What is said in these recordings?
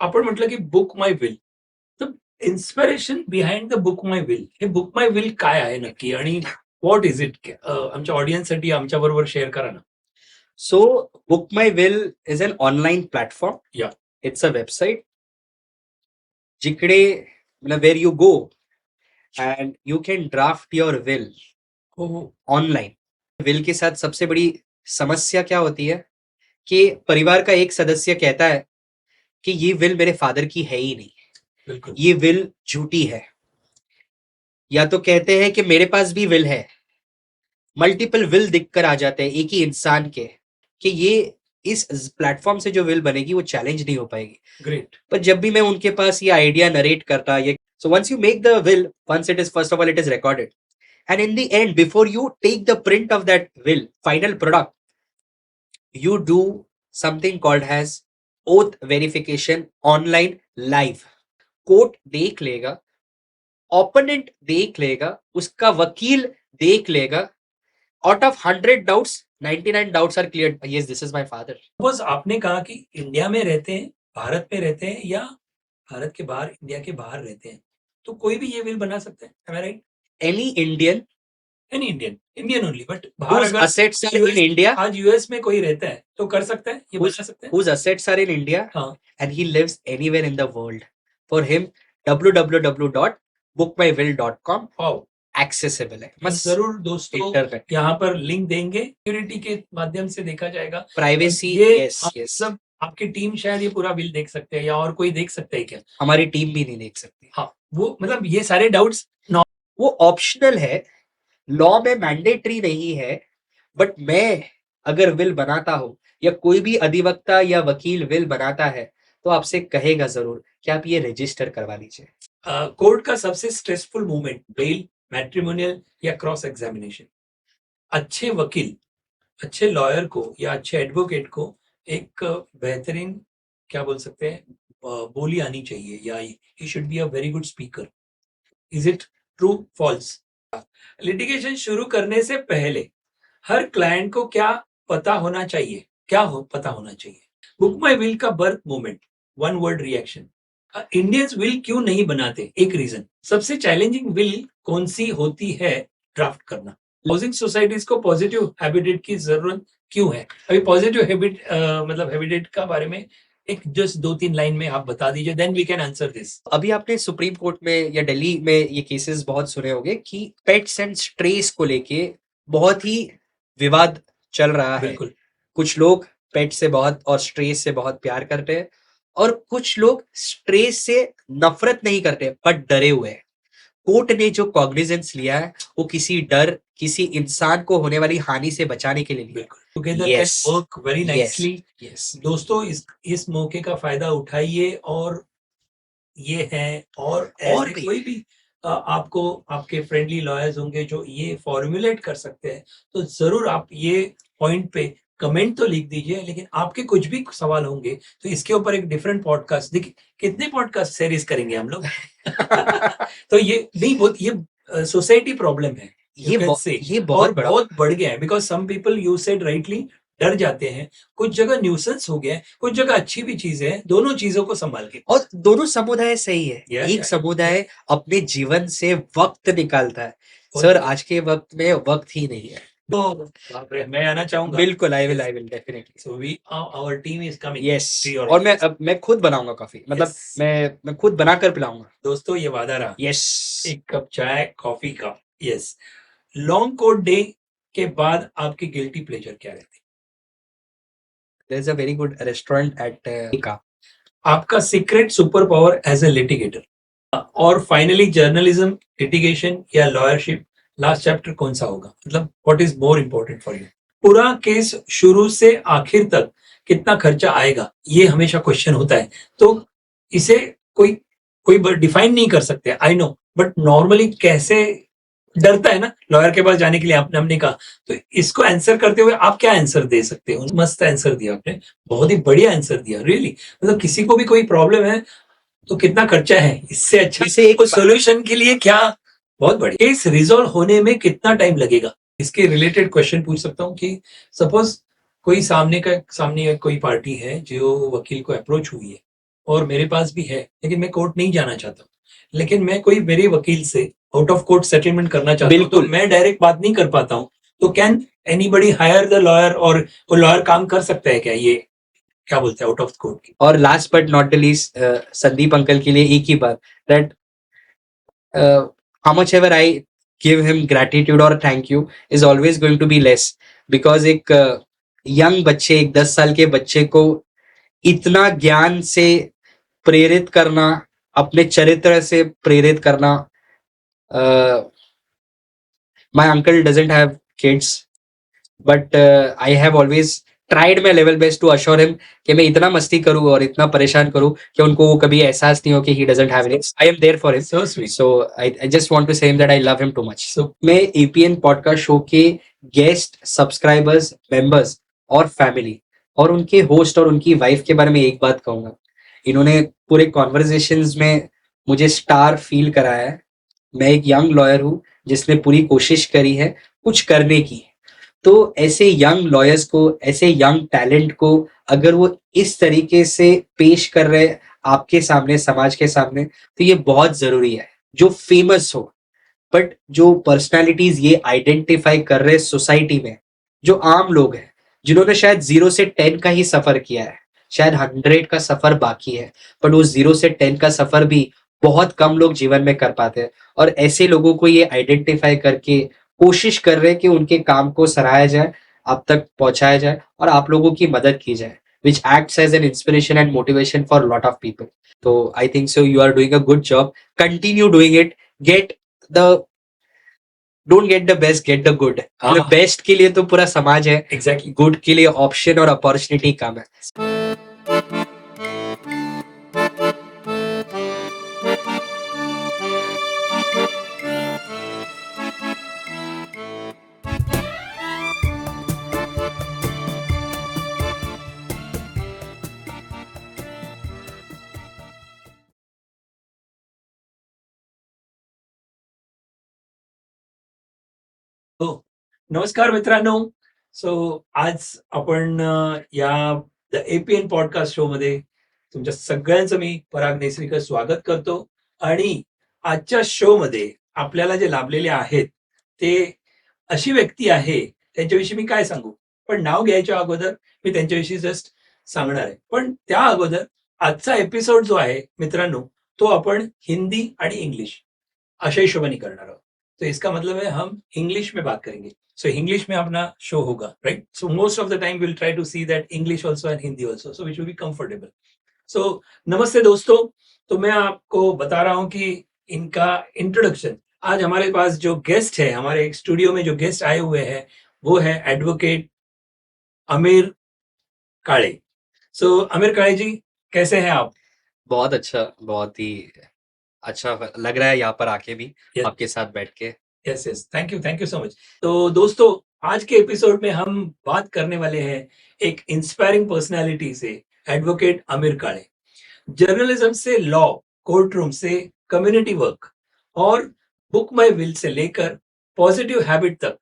आपण म्हटलं की बुक माय विल. तर inspiration behind the book my will, हे बुक माय विल काय आहे नक्की आणि व्हॉट इज इट? आमच्या ऑडियन्ससाठी आमच्याबरोबर शेअर करा ना. So, Book My Will is an online platform. Yeah. It's a website. जिकडे where you go and you can draft your will हो. online. विल के साथ सबसे बड़ी समस्या क्या होती है कि परिवार का एक सदस्य कहता है कि ये विल मेरे फादर की है ही नहीं, बिल्कुल. ये विल झूठी है, या तो कहते हैं कि मेरे पास भी विल है, मल्टीपल विल दिखकर आ जाते हैं एक ही इंसान के, कि ये इस प्लेटफॉर्म से जो विल बनेगी वो चैलेंज नहीं हो पाएगी. ग्रेट. पर जब भी मैं उनके पास ये आइडिया नरेट करता, ये so once you make the will, once it is first of all it is recorded, and in the end, before you take the print of that will, final product, you do something called as oath verification online live. Court देख लेगा, opponent देख लेगा, उसका वकील देख लेगा. Out of 100 doubts 99 doubts are clear. Yes, this is my father. Suppose आपने कहा कि इंडिया में रहते हैं, भारत में रहते हैं या भारत के बाहर, इंडिया के बाहर रहते हैं, तो कोई भी ये विल बना सकता है. Am I right? Any Indian any Indian only, but बाहर whose अगर assets are in India, आज यूएस में कोई रहता है तो कर सकता है, ये बना सकते हैं. whose assets are in India, हाँ. and he lives anywhere in the world. For him, www.bookmywill.com wow. accessible है. बस जरूर दोस्तों इंटरनेट यहाँ पर लिंक देंगे, सिक्योरिटी के माध्यम से देखा जाएगा. प्राइवेसी. ये यस आप यस, सब आपकी टीम शायद ये पूरा बिल देख सकते हैं या और कोई देख सकता है क्या? हमारी टीम भी नहीं देख सकती. हाँ, वो मतलब ये सारे डाउट्स वो ऑप्शनल है, लॉ में मैंडेटरी नहीं है. बट मैं अगर विल बनाता हूं या कोई भी अधिवक्ता या वकील विल बनाता है तो आपसे कहेगा जरूर कि आप ये रजिस्टर करवा लीजिए. कोर्ट का सबसे स्ट्रेसफुल मूवमेंट, बेल, मैट्रिमोनियल या क्रॉस एग्जामिनेशन. अच्छे वकील, अच्छे लॉयर को या अच्छे एडवोकेट को एक बेहतरीन, क्या बोल सकते हैं, बोली आनी चाहिए, या he should be a very good speaker. Is it true, false? Litigation शुरू करने से पहले हर क्लाइंट को क्या पता होना चाहिए? पता होना चाहिए? बुक माई विल का birth moment, one word reaction. Indians will क्यों नहीं बनाते? एक रीजन. सबसे चैलेंजिंग विल कौन सी होती है ड्राफ्ट करना? हाउसिंग सोसाइटीज को पॉजिटिव हैबिटेट की जरूरत क्यों है? अभी पॉजिटिव हैबिट मतलब हैबिटेट का बारे में एक जस्ट 2-3 लाइन में आप बता दीजिए, then we can answer this. अभी आपने सुप्रीम कोर्ट में या दिल्ली में ये केसेस बहुत सुने होंगे कि पेट्स एंड स्ट्रेस को लेके बहुत ही विवाद चल रहा है. बिल्कुल. कुछ लोग पेट से बहुत और स्ट्रेस से बहुत प्यार करते हैं और कुछ लोग स्ट्रेस से नफरत नहीं करते बट डरे हुए हैं. कोर्ट ने जो कॉग्निजेंस लिया है वो किसी डर, किसी इंसान को होने वाली हानि से बचाने के लिए लिया. Together can work very nicely. दोस्तों इस मौके का फायदा उठाइए, और ये है और ऐसे कोई भी आपको आपके फ्रेंडली लॉयर्स होंगे जो ये फॉर्मुलेट कर सकते हैं, तो जरूर आप ये पॉइंट पे कमेंट तो लिख दीजिए. लेकिन आपके कुछ भी सवाल होंगे तो इसके ऊपर एक डिफरेंट पॉडकास्ट, देखिए कितने पॉडकास्ट सीरीज करेंगे हम लोग. तो ये नहीं, बहुत ये सोसाइटी प्रॉब्लम है, ये बहुत बढ़ गया है. Because some people, you said rightly, डर जाते हैं. कुछ जगह न्यूसेंस हो गया है, कुछ जगह अच्छी भी चीजें हैं. दोनों चीजों को संभाल के, और दोनों समुदाय सही है. एक समुदाय अपने जीवन से वक्त निकालता है. सर आज के वक्त में वक्त ही नहीं है. तो मैं आना चाहूंगा. बिल्कुल, I will definitely. So we, our team is coming. Yes, और मैं खुद बनाऊंगा कॉफी, मतलब मैं खुद बनाकर पिलाऊंगा. दोस्तों ये वादा रहा. यस, एक कप चाय कॉफी का. यस. लॉन्ग कोर्ट डे के बाद आपकी गिल्टी प्लेजर क्या रहती? There is a very good restaurant at आपका secret super power as a litigator. और फाइनली जर्नलिज्म, लिटिगेशन या लॉयरशिप, लास्ट चैप्टर कौन सा होगा? मतलब what is more important for you? पूरा केस शुरू से आखिर तक कितना खर्चा आएगा, ये हमेशा क्वेश्चन होता है. तो इसे कोई डिफाइन नहीं कर सकते, आई नो, बट नॉर्मली कैसे डरता है ना लॉयर के पास जाने के लिए, हमने कहा. तो इसको आंसर करते हुए आप क्या आंसर दे सकते हो? मस्त आंसर दिया आपने, बहुत ही बढ़िया आंसर दिया, रियली. मतलब किसी को भी कोई प्रॉब्लम है तो कितना खर्चा है, इससे अच्छा एक सोल्यूशन के लिए क्या, बहुत बढ़िया. केस रिजॉल्व होने में कितना टाइम लगेगा? इसके रिलेटेड क्वेश्चन पूछ सकता हूँ कि सपोज कोई सामने कोई पार्टी है जो वकील को अप्रोच हुई है, और मेरे पास भी है, लेकिन मैं कोर्ट नहीं जाना चाहता हूँ, लेकिन मैं कोई मेरे वकील से आउट ऑफ कोर्ट सेटलमेंट करना चाहता हूँ, तो बिल्कुल। मैं डायरेक्ट बात नहीं कर पाता हूँ, तो can anybody hire the lawyer, और वो लॉयर काम कर सकता है क्या, ये क्या बोलते हैं आउट ऑफ कोर्ट की? और last but not the least, Sandeep uncle के लिए एक ही बात, that how much ever I give him gratitude or thank you is always going to be less, because एक यंग बच्चे, एक 10 साल के बच्चे को इतना ज्ञान से प्रेरित करना, अपने चरित्र से प्रेरित करना. My uncle doesn't have kids, but I have always tried my level best to assure him कि मैं इतना मस्ती करूँ और इतना परेशान करूँ कि उनको वो कभी एहसास नहीं हो कि he doesn't have it. I am there for him. So sweet. So I just want to say him that I love him too much. So मैं APN पॉडकास्ट शो के गेस्ट, सब्सक्राइबर्स, मेंबर्स और family और उनके host और उनकी wife के बारे में एक बात कहूंगा. इन्होंने पूरे कॉन्वर्जेशंस में मुझे स्टार फील कराया है. मैं एक यंग लॉयर हूँ जिसने पूरी कोशिश करी है कुछ करने की. तो ऐसे यंग लॉयर्स को, ऐसे यंग टैलेंट को अगर वो इस तरीके से पेश कर रहे आपके सामने, समाज के सामने, तो ये बहुत जरूरी है. जो फेमस हो, बट जो पर्सनालिटीज ये आइडेंटिफाई कर रहे सोसाइटी में, जो आम लोग हैं, जिन्होंने शायद 0 से 10 का ही सफर किया है, शायद 100 का सफर बाकी है, बट वो 0 से 10 का सफर भी बहुत कम लोग जीवन में कर पाते हैं. और ऐसे लोगों को ये आइडेंटिफाई करके कोशिश कर रहे हैं कि उनके काम को सराहा जाए, आप तक पहुंचाया जाए और आप लोगों की मदद की जाए, which acts as an inspiration and motivation for a lot of people. So I think so you are doing a good job. Continue doing it. Get the Don't get the best, get the good. हाँ. Best के लिए तो पूरा समाज है, exactly. Good के लिए option और अपॉर्चुनिटी कम है. हो, नमस्कार मित्रांनो. सो आज आपण या द एपीएन पॉडकास्ट शो मध्ये तुमच्या सगळ्यांचं मी पराग नेसरीकर स्वागत करतो. आणि आजच्या शो मध्ये आपल्याला जे लाभलेले आहेत ते अशी व्यक्ती आहे, त्यांच्याविषयी मी काय सांगू, पण नाव घ्यायच्या अगोदर मी त्यांच्याविषयी जस्ट सांगणार आहे. पण त्या अगोदर आजचा एपिसोड जो आहे मित्रांनो, तो आपण हिंदी आणि इंग्लिश अशा हिशोबाने करणार आहोत. तो इसका मतलब है हम इंग्लिश में बात करेंगे. सो इंग्लिश में अपना शो होगा, right? So most of the time will try to see that English also and Hindi also, so which will be comfortable. So नमस्ते दोस्तों. तो मैं आपको बता रहा हूं कि इनका इंट्रोडक्शन, आज हमारे पास जो गेस्ट है, हमारे स्टूडियो में जो गेस्ट आए हुए हैं, वो है एडवोकेट आमिर काळे. सो आमिर काळे जी, कैसे हैं आप? बहुत अच्छा, बहुत ही अच्छा लग रहा है यहाँ पर आके भी Yes. आपके साथ बैठ के. Yes yes, thank you so much. तो दोस्तों, आज के एपिसोड में हम बात करने वाले हैं एक इंस्पायरिंग पर्सनालिटी से, एडवोकेट आमिर काळे. जर्नलिज्म से लॉ, कोर्ट रूम से कम्युनिटी वर्क और बुक माई विल से लेकर पॉजिटिव हैबिट तक,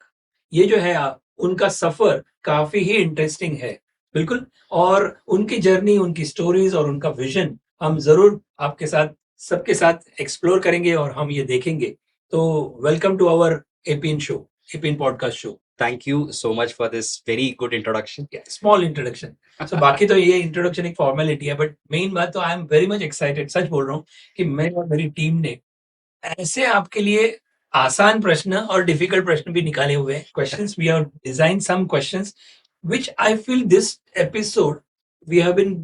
ये जो है उनका सफर काफी ही इंटरेस्टिंग है. बिल्कुल. और उनकी जर्नी, उनकी स्टोरीज और उनका विजन हम जरूर आपके साथ, सबके साथ एक्सप्लोर करेंगे और हम ये देखेंगे. तो welcome to our APN show, APN podcast show. Thank you so much for this very good introduction. Small introduction. So बाकी तो ये इंट्रोडक्शन एक फॉर्मेलिटी है, बट मेन बात तो I am very much excited, सच बोल रहा हूँ, कि मैं और मेरी टीम ने ऐसे आपके लिए आसान प्रश्न और डिफिकल्ट प्रश्न भी निकाले हुए हैं. Questions, we have design some questions which I feel this episode we have been,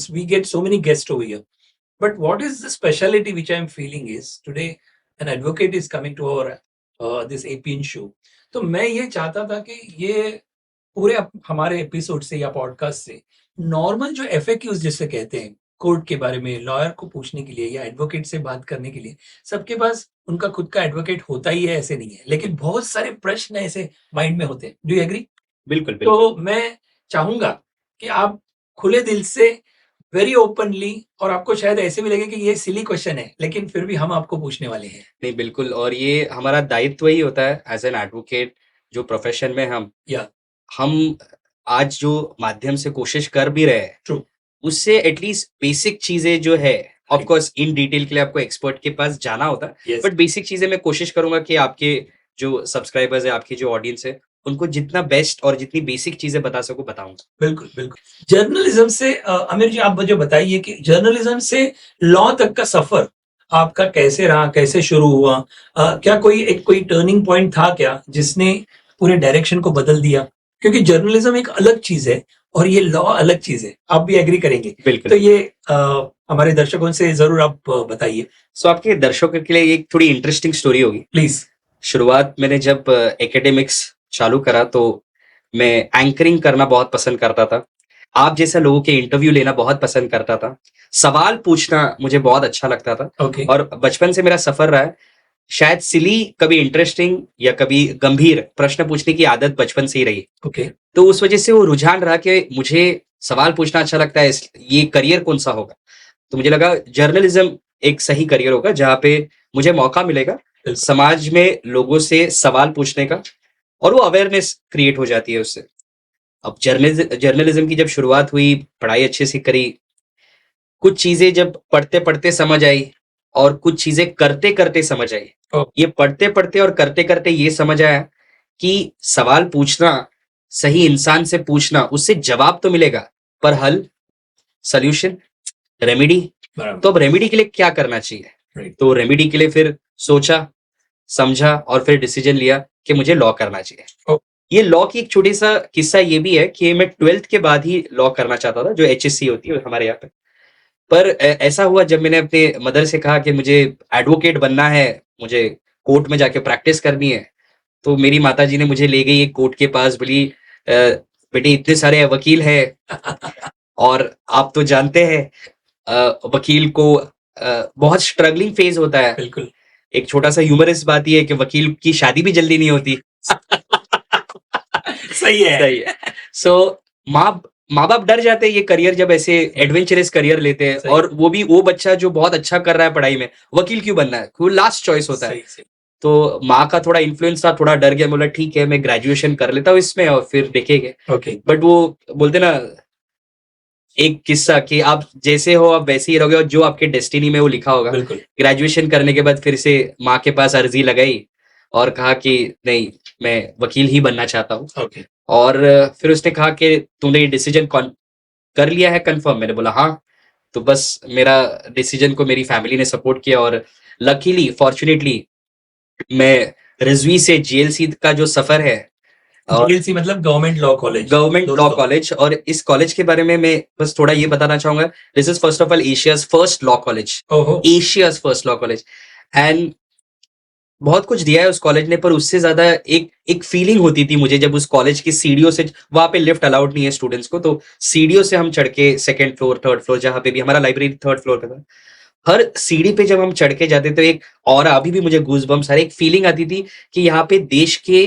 we get so many guests over here, but what is the speciality which I am feeling is today an advocate is coming to our this APN show. तो मैं ये चाहता था कि ये पूरे हमारे episode से या पॉडकास्ट से नॉर्मल जो FAQs जिसे कहते हैं, कोर्ट के बारे में लॉयर को पूछने के लिए या एडवोकेट से बात करने के लिए, सबके पास उनका खुद का एडवोकेट होता ही है ऐसे नहीं है, लेकिन बहुत सारे प्रश्न ऐसे माइंड में होते हैं. Do you agree? बिल्कुल बिल्कुल. तो मैं चाहूंगा कि आप खुले दिल से, वेरी ओपनली, और आपको शायद ऐसे भी लगे कि ये सिली क्वेश्चन है, लेकिन फिर भी हम आपको पूछने वाले हैं. नहीं, बिल्कुल. और ये हमारा दायित्व ही होता है एज एन एडवोकेट, जो प्रोफेशन में हम या हम आज जो माध्यम से कोशिश कर भी रहे हैं, ट्रू, उससे एटलीस्ट बेसिक चीजें जो है, ऑफ कोर्स इन डिटेल के लिए आपको एक्सपर्ट के पास जाना होता है, यस, बट बेसिक चीजें मैं कोशिश करूंगा कि आपके जो सब्सक्राइबर्स है, आपकी जो ऑडियंस है, उनको जितना बेस्ट और जितनी बेसिक चीजें बता सकूं बताऊंगा। बिल्कुल, बिल्कुल। जर्नलिज्म से आमिर जी आप मुझे बताइए कि जर्नलिज्म से लॉ तक का सफर आपका कैसे रहा? कैसे शुरू हुआ? क्या कोई टर्निंग पॉइंट था क्या जिसने पूरे डायरेक्शन को बदल दिया? क्योंकि जर्नलिज्म एक अलग चीज़ है और ये लॉ अलग चीज़ है। आप भी एग्री करेंगे। तो बिल्कुल। ये हमारे दर्शकों से ज़रूर आप बताइए। सो आपके दर्शकों के लिए एक थोड़ी इंटरेस्टिंग स्टोरी होगी। प्लीज़। शुरुआत मैंने जब एकेडमिक्स चालू करा तो मैं एंकरिंग करना बहुत पसंद करता था। आप जैसे लोगों के इंटरव्यू लेना बहुत पसंद करता था। सवाल पूछना मुझे बहुत अच्छा लगता था ओके, और बचपन से मेरा सफर रहा है। शायद सिली, कभी इंटरेस्टिंग या कभी गंभीर प्रश्न पूछने की आदत बचपन से ही रही। ओके, तो उस वजह से वो रुझान रहा कि मुझे सवाल पूछना अच्छा लगता है, ये करियर कौन सा होगा? तो मुझे लगा जर्नलिज्म एक सही करियर होगा जहाँ पे मुझे मौका मिलेगा बिल्कुल, समाज में लोगों से सवाल पूछने का और वो अवेयरनेस क्रिएट हो जाती है उससे। अब जर्नलिज्म की जब शुरुआत हुई, पढ़ाई अच्छे से करी, कुछ चीजें जब पढ़ते-पढ़ते समझ आई और कुछ चीजें करते-करते समझ आई। ओह! ये पढ़ते-पढ़ते और करते-करते ये समझ आया कि सवाल पूछना, सही इंसान से पूछना, उससे जवाब तो मिलेगा, पर हल, सॉल्यूशन, रेमेडी, बराबर, तो अब रेमेडी के लिए क्या करना चाहिए? राइट, तो रेमेडी के लिए फिर सोचा, समझा और फिर डिसीजन लिया कि मुझे लॉ करना चाहिए। ओह! ये लॉ की एक छोटी-सा किस्सा ये भी है कि मैं 12th के बाद ही लॉ करना चाहता था, जो एचएससी होती है हमारे यहाँ पे। पर ऐसा हुआ जब मैंने अपने मदर से कहा कि मुझे एडवोकेट बनना है, मुझे कोर्ट में जाके प्रैक्टिस करनी है, तो मेरी माताजी ने मुझे ले गई एक कोर्ट के पास, बोली बेटे इतने सारे वकील हैं और आप तो जानते हैं वकील को बहुत स्ट्रगलिंग फेज़ होता है। बिल्कुल। एक छोटा-सा ह्यूमरस बात ये है कि वकील की शादी भी जल्दी नहीं होती। सही है। सही है। सो माँ माँ-बाप डर जाते हैं ये करियर जब ऐसे एडवेंचरस करियर लेते हैं, सही। और वो भी वो बच्चा जो बहुत अच्छा कर रहा है पढ़ाई में, वकील क्यों बनना है? वो लास्ट चॉइस होता है। सही, सही। तो माँ का थोड़ा इन्फ्लुएंस था, थोड़ा डर गया, बोला ठीक है मैं ग्रेजुएशन कर लेता हूँ इसमें और फिर देखेंगे। ओके, बट वो बोलते ना एक किस्सा कि आप जैसे हो आप वैसे ही रहोगे और जो आपके डेस्टिनी में वो लिखा होगा। बिल्कुल। ग्रेजुएशन करने के बाद फिर से माँ के पास अर्जी लगाई और कहा कि नहीं, मैं वकील ही बनना चाहता हूँ। ओके, और फिर उसने कहा कि तूने ये डिसीजन कर लिया है कंफर्म? मैंने बोला हाँ। तो बस मेरा डिसीजन को मेरी फैमिली ने सपोर्ट किया और लकीली फॉर्चुनेटली मैं रिजवी से जेएलसी का जो सफर है, और जीएलसी मतलब government law college. Government law दोस्तों, कॉलेज, और इस कॉलेज के बारे में मैं बस थोड़ा ये बताना चाहूंगा। This is first of all Asia's first law college, ओहो! Asia's first law college. And बहुत कुछ दिया है उस कॉलेज ने, पर उससे ज्यादा एक एक फीलिंग होती थी मुझे जब उस कॉलेज की सीढ़ियों से, वहां पे लिफ्ट अलाउड नहीं है स्टूडेंट्स को, तो सीढ़ियों से हम चढ़ के सेकंड फ्लोर, थर्ड फ्लोर, जहां पे भी हमारा लाइब्रेरी थर्ड फ्लोर पे था, हर सीढ़ी पे जब हम चढ़ के जाते तो एक, और अभी भी मुझे गूज़बम्प्स आ रहे, एक फीलिंग आती थी कि यहाँ पे देश के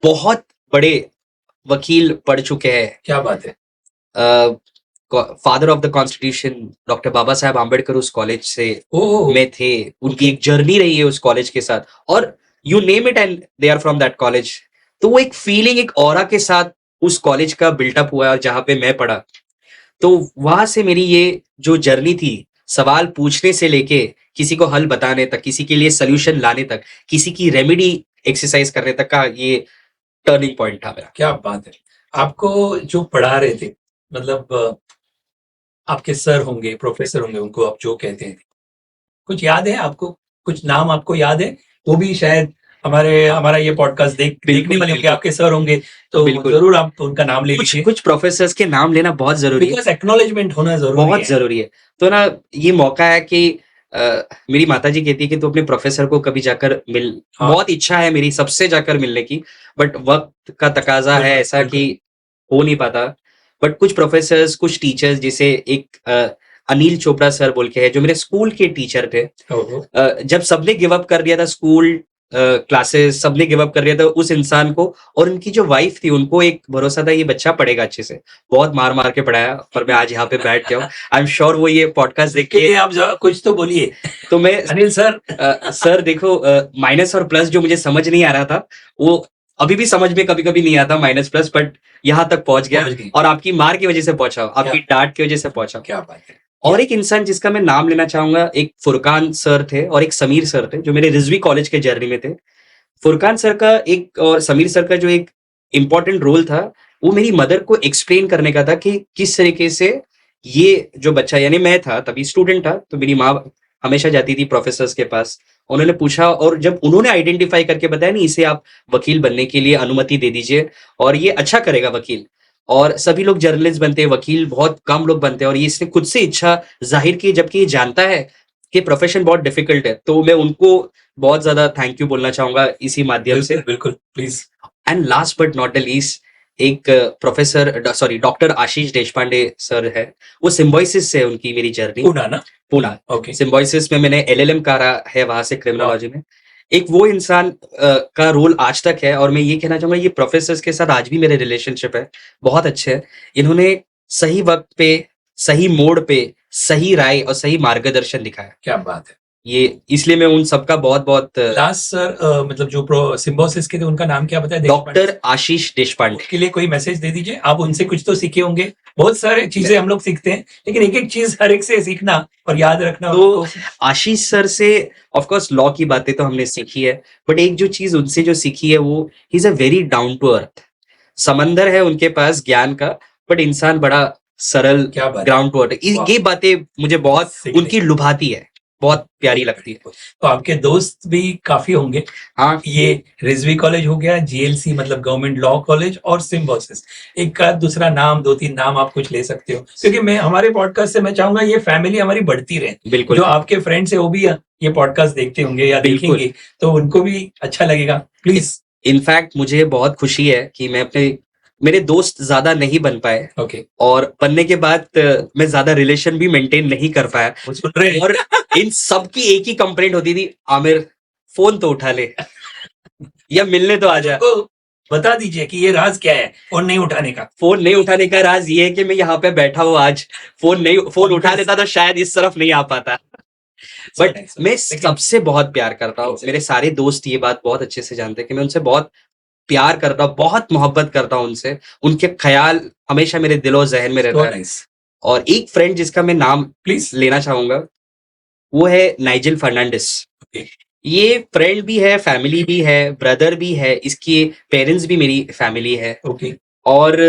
बहुत बड़े वकील पढ़ चुके हैं। क्या बात है। Father of the constitution doctor Baba Saheb Ambedkar उस कॉलेज से ओह! में थे, उनकी एक जर्नी रही है उस कॉलेज के साथ, और you name it and they are from that college. तो वो एक फीलिंग, एक ऑरा के साथ उस कॉलेज का बिल्टअप हुआ है, और जहाँ पे मैं पढ़ा, तो वहां से मेरी ये जो जर्नी थी, सवाल पूछने से लेके किसी को हल बताने तक, किसी के लिए सोल्यूशन लाने तक, किसी की रेमेडी एक्सरसाइज करने तक का ये टर्निंग पॉइंट था मेरा। क्या बात है। आपको जो पढ़ा रहे थे मतलब आपके सर होंगे, प्रोफेसर होंगे, उनको आप जो कहते हैं, कुछ याद है आपको? कुछ नाम आपको याद है? वो भी शायद हमारा ये पॉडकास्ट देखने बिल्कुल, वाले होंगे, बिल्कुल। आपके सर होंगे, तो बिल्कुल। ज़रूर आप उनका नाम ले कुछ लीजिए। कुछ प्रोफेसर्स के नाम लेना बहुत ज़रूरी है। बिकॉज़ एक्नॉलेजमेंट होना ज़रूरी बहुत है। ज़रूरी है। तो ना ये मौका है कि मेरी माताजी कहती है कि तू अपने प्रोफ़ेसर को कभी जाकर मिल। हाँ। बहुत इच्छा है मेरी सबसे जाकर मिलने की, बट वक़्त का तकाज़ा है बिल्कुल, ऐसा बिल्कुल। कि हो नहीं पाता। बट कुछ प्रोफ़ेसर्स, कुछ टीचर्स, जैसे एक अनिल चोपड़ा सर बोल के है जो मेरे स्कूल के टीचर थे। ओहो! जब सबने गिव अप कर दिया था स्कूल, क्लासेस सबने गिव अप कर दिया था, उस इंसान को और उनकी जो वाइफ थी उनको एक भरोसा था ये बच्चा पढ़ेगा अच्छे से। बहुत मार-मार के पढ़ाया, पर मैं आज यहाँ पे बैठ गया हूँ। आई एम श्योर वो ये पॉडकास्ट देख के के, आप कुछ तो बोलिए। तो मैं अनिल सर। सर देखो, माइनस और प्लस जो मुझे समझ नहीं आ रहा था, वो अभी भी समझ में कभी कभी नहीं आता माइनस प्लस, बट यहाँ तक पहुंच गया, पहुंच गई। और आपकी मार की वजह से पहुंचा हूं, आपकी डांट की वजह से पहुंचा हूं। क्या बात है। और एक इंसान जिसका मैं नाम लेना चाहूंगा, एक फुरकान सर थे और एक समीर सर थे, जो मेरे रिजवी कॉलेज के जर्नी में थे। फुरकान सर का एक और समीर सर का जो एक इम्पोर्टेंट रोल था, वो मेरी मदर को एक्सप्लेन करने का था कि किस तरीके से ये जो बच्चा, यानी मैं था तभी स्टूडेंट था, तो मेरी माँ हमेशा जाती थी प्रोफेसर्स के पास, उन्होंने पूछा, और जब उन्होंने आइडेंटिफाई करके बताया नहीं, इसे आप वकील बनने के लिए अनुमति दे दीजिए और ये अच्छा करेगा वकील, और सभी लोग जर्नलिस्ट बनते हैं, वकील बहुत कम लोग बनते हैं, और ये इसने खुद से इच्छा जाहिर की, जबकि ये जानता है कि प्रोफेशन बहुत डिफिकल्ट है। तो मैं उनको बहुत ज्यादा थैंक यू बोलना चाहूंगा इसी माध्यम से। बिल्कुल please. And last but not the least, एक प्रोफेसर सॉरी डॉक्टर आशीष देशपांडे सर है, वो सिम्बोइसिस से उनकी मेरी जर्नी। पूना ना। पूना, ओके। सिम्बोइसिस में मैंने एलएलएम करा है वहां से, क्रिमिनोलॉजी में। एक वो इंसान का रोल आज तक है, और मैं ये कहना चाहूंगा ये प्रोफेसर्स के साथ आज भी मेरे रिलेशनशिप है बहुत अच्छे है। इन्होंने सही वक्त पे, सही मोड़ पे, सही राय और सही मार्गदर्शन दिखाया। क्या बात है। ये इसलिए मैं उन सबका बहुत बहुत लास्ट सर मतलब जो सिम्बोसिस के थे उनका नाम क्या बताया? डॉक्टर आशीष देशपांडे के लिए कोई मैसेज दे दीजिए। आप उनसे कुछ तो सीखे होंगे, बहुत सारे चीजें हम लोग सीखते हैं, लेकिन एक एक चीज हर एक से सीखना और याद रखना। तो आशीष सर से ऑफ कोर्स लॉ की बातें तो हमने सीखी है, बट एक जो चीज उनसे जो सीखी है वो, he is a very down to earth. समंदर है उनके पास ज्ञान का, बट इंसान बड़ा सरल, क्या बात, ग्राउंड टू अर्थ। ये बातें मुझे बहुत उनकी लुभाती है, बहुत प्यारी लगती है। तो आपके दोस्त भी काफी होंगे। हाँ, ये रिजवी कॉलेज हो गया, जीएलसी मतलब गवर्नमेंट लॉ कॉलेज, और सिम्बोसिस। एक का दूसरा नाम, 2-3 नाम आप कुछ ले सकते हो, क्योंकि मैं हमारे पॉडकास्ट से मैं चाहूंगा ये फैमिली हमारी बढ़ती रहे। बिल्कुल। जो आपके फ्रेंड्स है वो भी ये पॉडकास्ट देखते होंगे या देखेंगे, तो उनको भी अच्छा लगेगा। प्लीज। इनफैक्ट मुझे बहुत खुशी है कि मैं मेरे दोस्त ज्यादा नहीं बन पाए, ओके। और बनने के बाद मैं ज्यादा रिलेशन भी मेंटेन नहीं कर पाया। सुन रहे हैं? और इन सब की एक ही कंप्लेंट होती थी, आमिर फोन तो उठा ले या मिलने तो आ जा। बता दीजिए कि ये राज क्या है फोन नहीं उठाने का। फोन नहीं उठाने का राज ये है कि मैं यहाँ पे बैठा हूँ आज, फोन उठा लेता तो शायद इस तरफ नहीं आ पाता। बट मैं सबसे बहुत प्यार करता हूँ, मेरे सारे दोस्त ये बात बहुत अच्छे से जानते हैं कि मैं उनसे बहुत प्यार करता हूँ, बहुत मोहब्बत करता हूँ उनसे। उनके ख्याल हमेशा मेरे दिलो जहन में रहता है। और एक फ्रेंड जिसका मैं नाम प्लीज लेना चाहूंगा, वो है नाइजल फर्नांडिस। ये फ्रेंड भी है, फैमिली भी है, ब्रदर भी है, इसके पेरेंट्स भी मेरी फैमिली है। ओके। और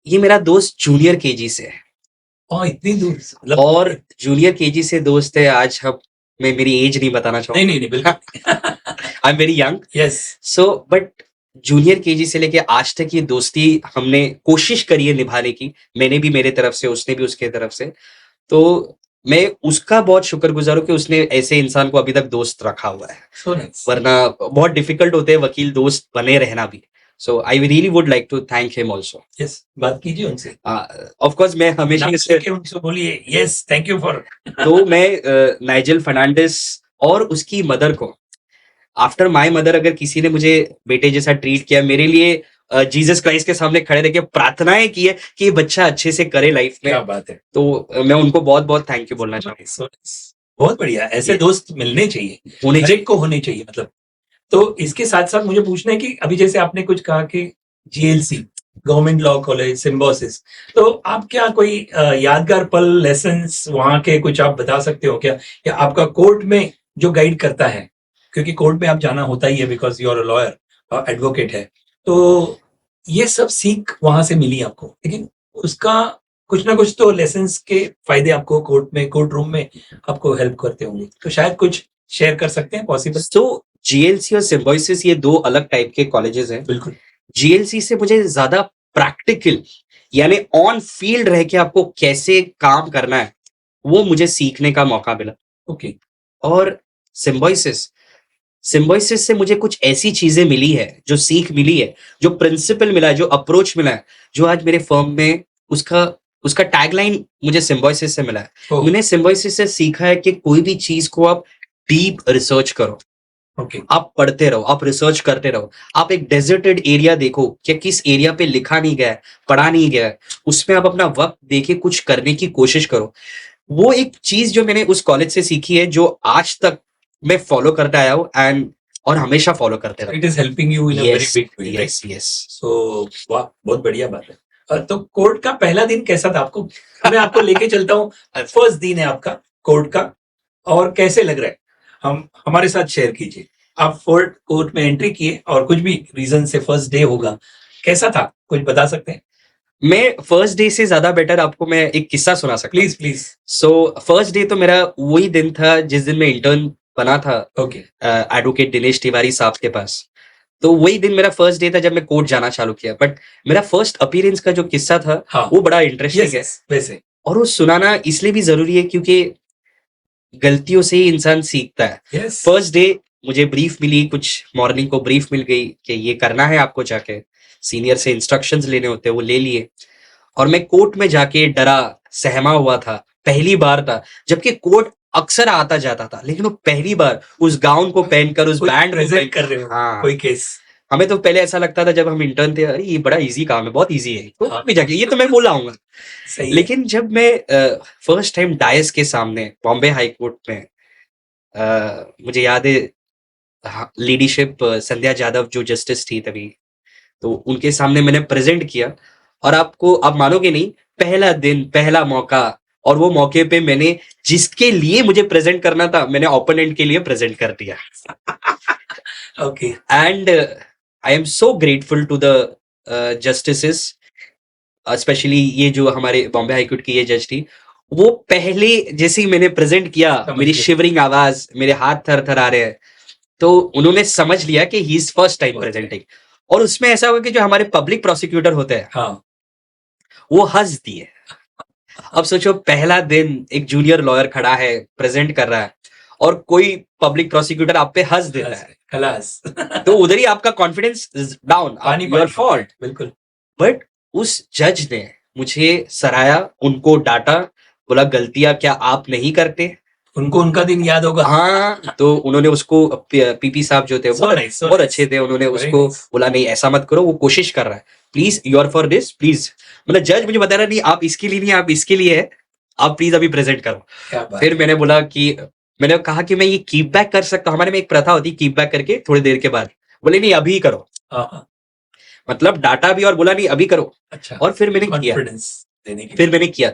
ये मेरा दोस्त जूनियर केजी से है। इतनी दूर मतलब। और जूनियर केजी से दोस्त है। आज हम, मैं मेरी एज नहीं बताना चाहूंगा। नहीं बिल्कुल। आई am very young. Yes. So but junior KG से लेके आज तक ये दोस्ती हमने कोशिश करी है निभाने की, मैंने भी मेरे तरफ से, उसने भी उसके तरफ से। तो मैं उसका बहुत शुक्रगुजार हूं कि उसने ऐसे इंसान को अभी तक दोस्त रखा हुआ है। वरना बहुत डिफिकल्ट होते हैं वकील दोस्त बने रहना भी। So I really would like to thank him also. Yes, बात कीजिए उनसे। ऑफ कोर्स मैं हमेशा उनसे बोलिए यस थैंक यू फॉर। तो मैं नाइजल फर्नांडिस और उसकी मदर को, आफ्टर माय मदर, अगर किसी ने मुझे बेटे जैसा ट्रीट किया, मेरे लिए जीसस क्राइस्ट के सामने खड़े रह के प्रार्थनाएं की है कि ये बच्चा अच्छे से करे लाइफ में, क्या बात है। तो मैं उनको बहुत बहुत थैंक यू बोलना चाहूंगा। बहुत बढ़िया, ऐसे दोस्त मिलने चाहिए, होने हर एक को होने चाहिए मतलब। तो इसके साथ साथ मुझे पूछना है कि अभी जैसे आपने कुछ कहा कि GLC government law college, Symbiosis, तो आप क्या कोई यादगार पल, लेसन्स वहां के कुछ आप बता सकते हो क्या? या आपका कोर्ट में जो गाइड करता है, क्योंकि कोर्ट में आप जाना होता ही है because you are a lawyer, advocate है, तो ये सब सीख वहां से मिली आपको, लेकिन उसका कुछ ना कुछ तो लेसन्स के फायदे आपको कोर्ट रूम में आपको हेल्प करते होंगे, तो शायद कुछ शेयर कर सकते हैं पॉसिबल? तो जीएलसी और सिम्बोसिस ये दो अलग टाइप के कॉलेजेस हैं। बिल्कुल। जीएलसी से मुझे ज्यादा प्रैक्टिकल, यानी ऑन फील्ड रह के आपको कैसे काम करना है, वो मुझे सीखने का मौका मिला। ओके। और सिम्बोसिस से मुझे कुछ ऐसी चीजें मिली है, जो सीख मिली है, जो प्रिंसिपल मिला है, जो अप्रोच मिला है, जो आज मेरे फर्म में उसका टैगलाइन मुझे सिम्बोसिस से मिला है। मैंने सिम्बोसिस से सीखा है कि कोई भी चीज को आप डीप रिसर्च करो। आप पढ़ते रहो, आप रिसर्च करते रहो। आप एक डेजर्टेड एरिया देखो कि किस एरिया पे लिखा नहीं गया है, पढ़ा नहीं गया है, उसमें आप अपना वक्त देके कुछ करने की कोशिश करो। वो एक चीज जो मैंने उस कॉलेज से सीखी है, जो आज तक मैं फॉलो करता आया हूँ। एंड और हमेशा फॉलो करते रहो। It is helping you in a very yes big way, right? Yes yes. So वाह, बहुत बढ़िया बात है। तो कोर्ट का पहला दिन कैसा था आपको? मैं आपको लेके चलता हूँ, फर्स्ट दिन है आपका कोर्ट का, और कैसे लग रहा है, हम हमारे साथ शेयर कीजिए। आप फोर्ट कोर्ट में एंट्री किए और कुछ भी रीजन से फर्स्ट डे होगा, कैसा था, कुछ बता सकते हैं? मैं फर्स्ट डे से ज्यादा बेटर आपको मैं एक किस्सा सुना सकता हूँ। Please please. So first day तो मेरा वही दिन था जिस दिन मैं इंटर्न बना था ओके। एडवोकेट दिनेश तिवारी साहब के पास। तो वही दिन मेरा फर्स्ट डे था जब मैं कोर्ट जाना चालू किया। बट मेरा फर्स्ट अपीयरेंस का जो किस्सा था हाँ, वो बड़ा इंटरेस्टिंग यस है, यस, वैसे और वो सुनाना इसलिए भी जरूरी है क्योंकि गलतियों से ही इंसान सीखता है। यस। फर्स्ट डे मुझे ब्रीफ मिली, कुछ मॉर्निंग को ब्रीफ मिल गई कि ये करना है आपको, जाके सीनियर से इंस्ट्रक्शंस लेने होते हैं, वो ले लिए। और मैं कोर्ट में जाके डरा सहमा हुआ था, पहली बार था, जबकि कोर्ट अक्सर आता जाता था, लेकिन वो पहली बार उस गाउन को पहनकर, उस बैंड को प्रेजेंट कर रहे हो हाँ, कोई केस। हमें तो पहले ऐसा लगता था जब हम इंटर्न थे, अरे ये बड़ा इजी काम है, बहुत इजी है, तो हाँ। भी जाके ये तो मैं बोल आऊंगा। सही है। लेकिन जब मैं फर्स्ट टाइम डायस के सामने बॉम्बे हाई कोर्ट में मुझे याद है लीडरशिप संध्या जाधव जो जस्टिस थी तभी, तो उनके सामने मैंने प्रेजेंट किया, और आप मानोगे नहीं, पहला दिन पहला मौका, और वो मौके पे मैंने जिसके लिए मुझे प्रेजेंट करना था मैंने ओपोनेंट के लिए प्रेजेंट कर दिया। Okay. And I am so grateful to the justices, specially ये जो हमारे बॉम्बे हाईकोर्ट की ये जज थी, वो पहले जैसे ही मैंने प्रेजेंट किया, समझ मेरी गया। शिवरिंग आवाज, मेरे हाथ थर थर आ रहे हैं, तो उन्होंने समझ लिया कि he is first time presenting. और उसमें ऐसा हुआ कि जो हमारे पब्लिक प्रोसिक्यूटर होते हैं हाँ, वो हंस दिए। अब सोचो पहला दिन एक जूनियर लॉयर खड़ा है, प्रेजेंट कर रहा है, और कोई पब्लिक प्रोसिक्यूटर आप पे हंस देता है, खलास। तो उधर ही आपका कॉन्फिडेंस डाउन, पानी योर फॉल्ट। बिल्कुल। बट उस जज ने मुझे सराहा, उनको डांटा, बोला गलतियां क्या आप नहीं करते? उनको उनका दिन याद होगा। हाँ, तो उन्होंने उसको पीपी साहब जो थे So बहुत nice, so बहुत nice. अच्छे थे, उन्होंने Very उसको nice. बोला नहीं ऐसा मत करो, वो कोशिश कर रहा है, please you are for this please. मतलब जज मुझे बता रहा नहीं आप इसके लिए नहीं, आप इसके लिए है, आप प्लीज अभी प्रेजेंट करो। क्या बात फिर है। मैंने बोला कि मैंने कहा कि मैं ये कीप बैक कर सकता हूँ, हमारे में एक प्रथा होती है कीप बैक करके थोड़ी देर के बाद, बोले नहीं अभी करो, हाँ, हाँ, मतलब डाटा भी और बोला नहीं अभी करो। अच्छा। और फिर मैंने किया, कॉन्फिडेंस देने के फिर मैंने किया।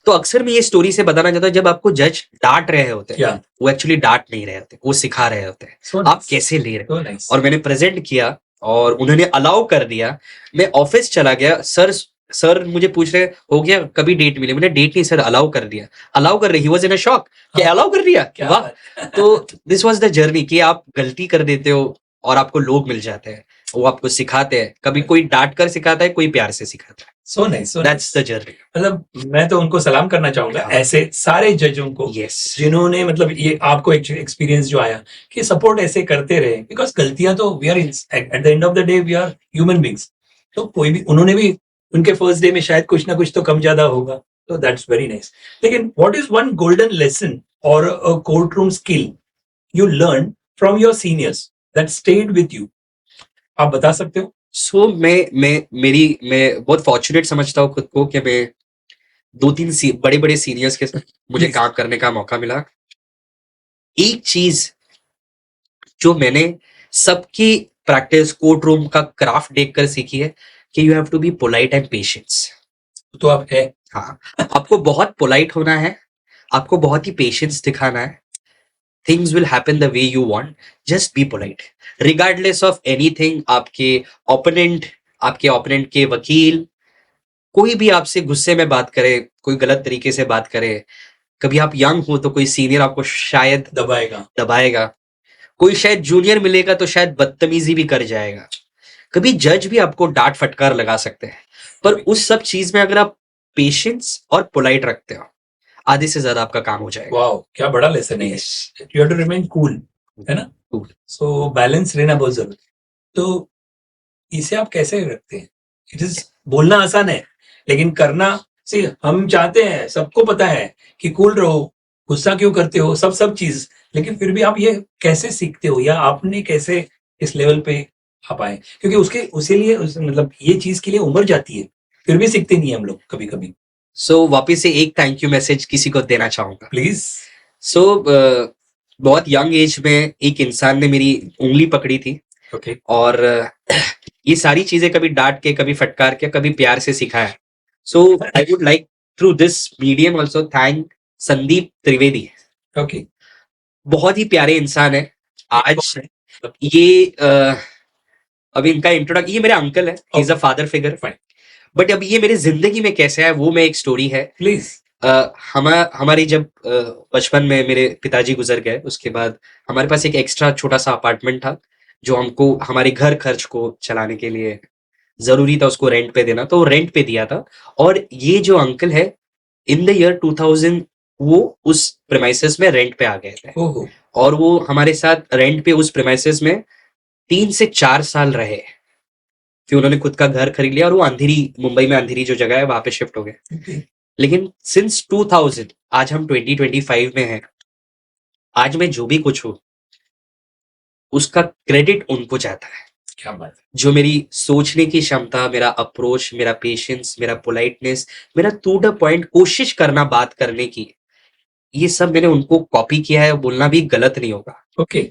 तो अक्सर मैं ये स्टोरी से बताना चाहता हूँ, जब आपको जज डांट रहे होते हैं, Yeah. वो एक्चुअली डांट नहीं रहे होते, वो सिखा रहे होते हैं So आप nice. कैसे ले रहे हो। So nice. और मैंने प्रेजेंट किया और उन्होंने अलाउ कर दिया। मैं ऑफिस चला गया, सर मुझे पूछ रहे हो गया कभी डेट मिले, मैंने डेट नहीं सर, अलाउ कर दिया, अलाउ कर रही, he was in a shock कि हाँ। अलाउ कर दिया, क्या वाह। बात। तो दिस वाज द जर्नी कि आप गलती कर देते हो और आपको लोग मिल जाते हैं, वो आपको सिखाते हैं, कभी कोई डांट कर सिखाता है, कोई प्यार से सिखाता है। So nice, so that's nice. The journey. मतलब मैं तो उनको सलाम करना चाहूंगा, हाँ। ऐसे सारे जजों को यस, जिन्होंने मतलब ये आपको एक्सपीरियंस जो आया कि सपोर्ट ऐसे करते रहे, बिकॉज गलतियां तो we are at the end of the day we are human beings. तो कोई भी, उन्होंने भी उनके फर्स्ट डे में शायद कुछ ना कुछ तो कम ज्यादा होगा, तो दैट्स वेरी नाइस। लेकिन what is one golden lesson or a courtroom skill you learn from your seniors that stayed with you, आप बता सकते हो? सो मैं बहुत फॉर्चुनेट समझता हूँ खुद को कि मैं 2-3 बड़े बड़े सीनियर्स के साथ मुझे Please. काम करने का मौका मिला। एक चीज जो मैंने सबकी प्रैक्टिस कोर्ट रूम का क्राफ्ट देखकर सीखी है कि you have to be polite and patience. तो आप है। हाँ, आपको बहुत पोलाइट होना है, आपको बहुत ही पेशेंस दिखाना है। Things will happen the way you want, just be polite regardless of anything. आपके ओपोनेंट के वकील कोई भी आपसे गुस्से में बात करे, कोई गलत तरीके से बात करे, कभी आप यंग हो तो कोई सीनियर आपको शायद दबाएगा, कोई शायद जूनियर मिलेगा तो शायद बदतमीजी भी कर जाएगा, कभी जज भी आपको डांट फटकार लगा सकते हैं। पर उस सब चीज में अगर आप पेशेंस और पोलाइट रखते हो, आधे से ज्यादा आपका काम हो जाएगा। वाओ, क्या बड़ा लेसन है। Yes. You have to remain cool, है ना? Cool. सो बैलेंस रहना बहुत जरूरी। तो इसे आप कैसे रखते हैं? इट इज बोलना आसान है, लेकिन करना सी हम चाहते हैं, सबको पता है कि कूल रहो, गुस्सा क्यों करते हो, सब चीज, लेकिन फिर भी आप ये कैसे सीखते हो, या आपने कैसे इस लेवल पे आ पाए? क्योंकि उसके उसी लिए मतलब ये चीज के लिए उम्र जाती है, फिर भी सीखते नहीं हम लोग कभी कभी। सो वापिस से एक थैंक यू मैसेज किसी को देना चाहूंगा। प्लीज। सो बहुत यंग एज में एक इंसान ने मेरी उंगली पकड़ी थी ओके। और ये सारी चीजें कभी डांट के, कभी फटकार के, कभी प्यार से सिखाया। So I would like through this medium also thank Sandeep Trivedi. Okay. बहुत ही प्यारे इंसान है। आज ये अभी इनका इंट्रोडक्शन, ये मेरे अंकल है, is a father figure. Fine. But अब ये मेरी जिंदगी में कैसे आया वो मैं एक स्टोरी है। प्लीज। हमारी जब बचपन में मेरे पिताजी गुजर गए, उसके बाद हमारे पास एक एक्स्ट्रा छोटा सा अपार्टमेंट था जो हमको हमारे घर खर्च को चलाने के लिए जरूरी था उसको रेंट पे देना, तो रेंट पे दिया था। और ये जो अंकल है, इन द ईयर 2000 वो उस प्रेमाइसेस में रेंट पे आ गए थे ओहो। और वो हमारे साथ रेंट पे उस प्रेमाइसेस में 3 से 4 साल रहे। फिर उन्होंने खुद का घर खरीद लिया और वो अंधेरी, मुंबई में अंधेरी जो जगह है वहां पे शिफ्ट हो गए। Okay. लेकिन सिंस 2000 आज हम 2025 में हैं, आज मैं जो भी कुछ हूँ उसका क्रेडिट उनको जाता है। क्या बात है। जो मेरी सोचने की क्षमता, मेरा अप्रोच, मेरा पेशेंस, मेरा पोलाइटनेस, मेरा टू द पॉइंट कोशिश करना बात करने की, ये सब मैंने उनको कॉपी किया है, बोलना भी गलत नहीं होगा। ओके।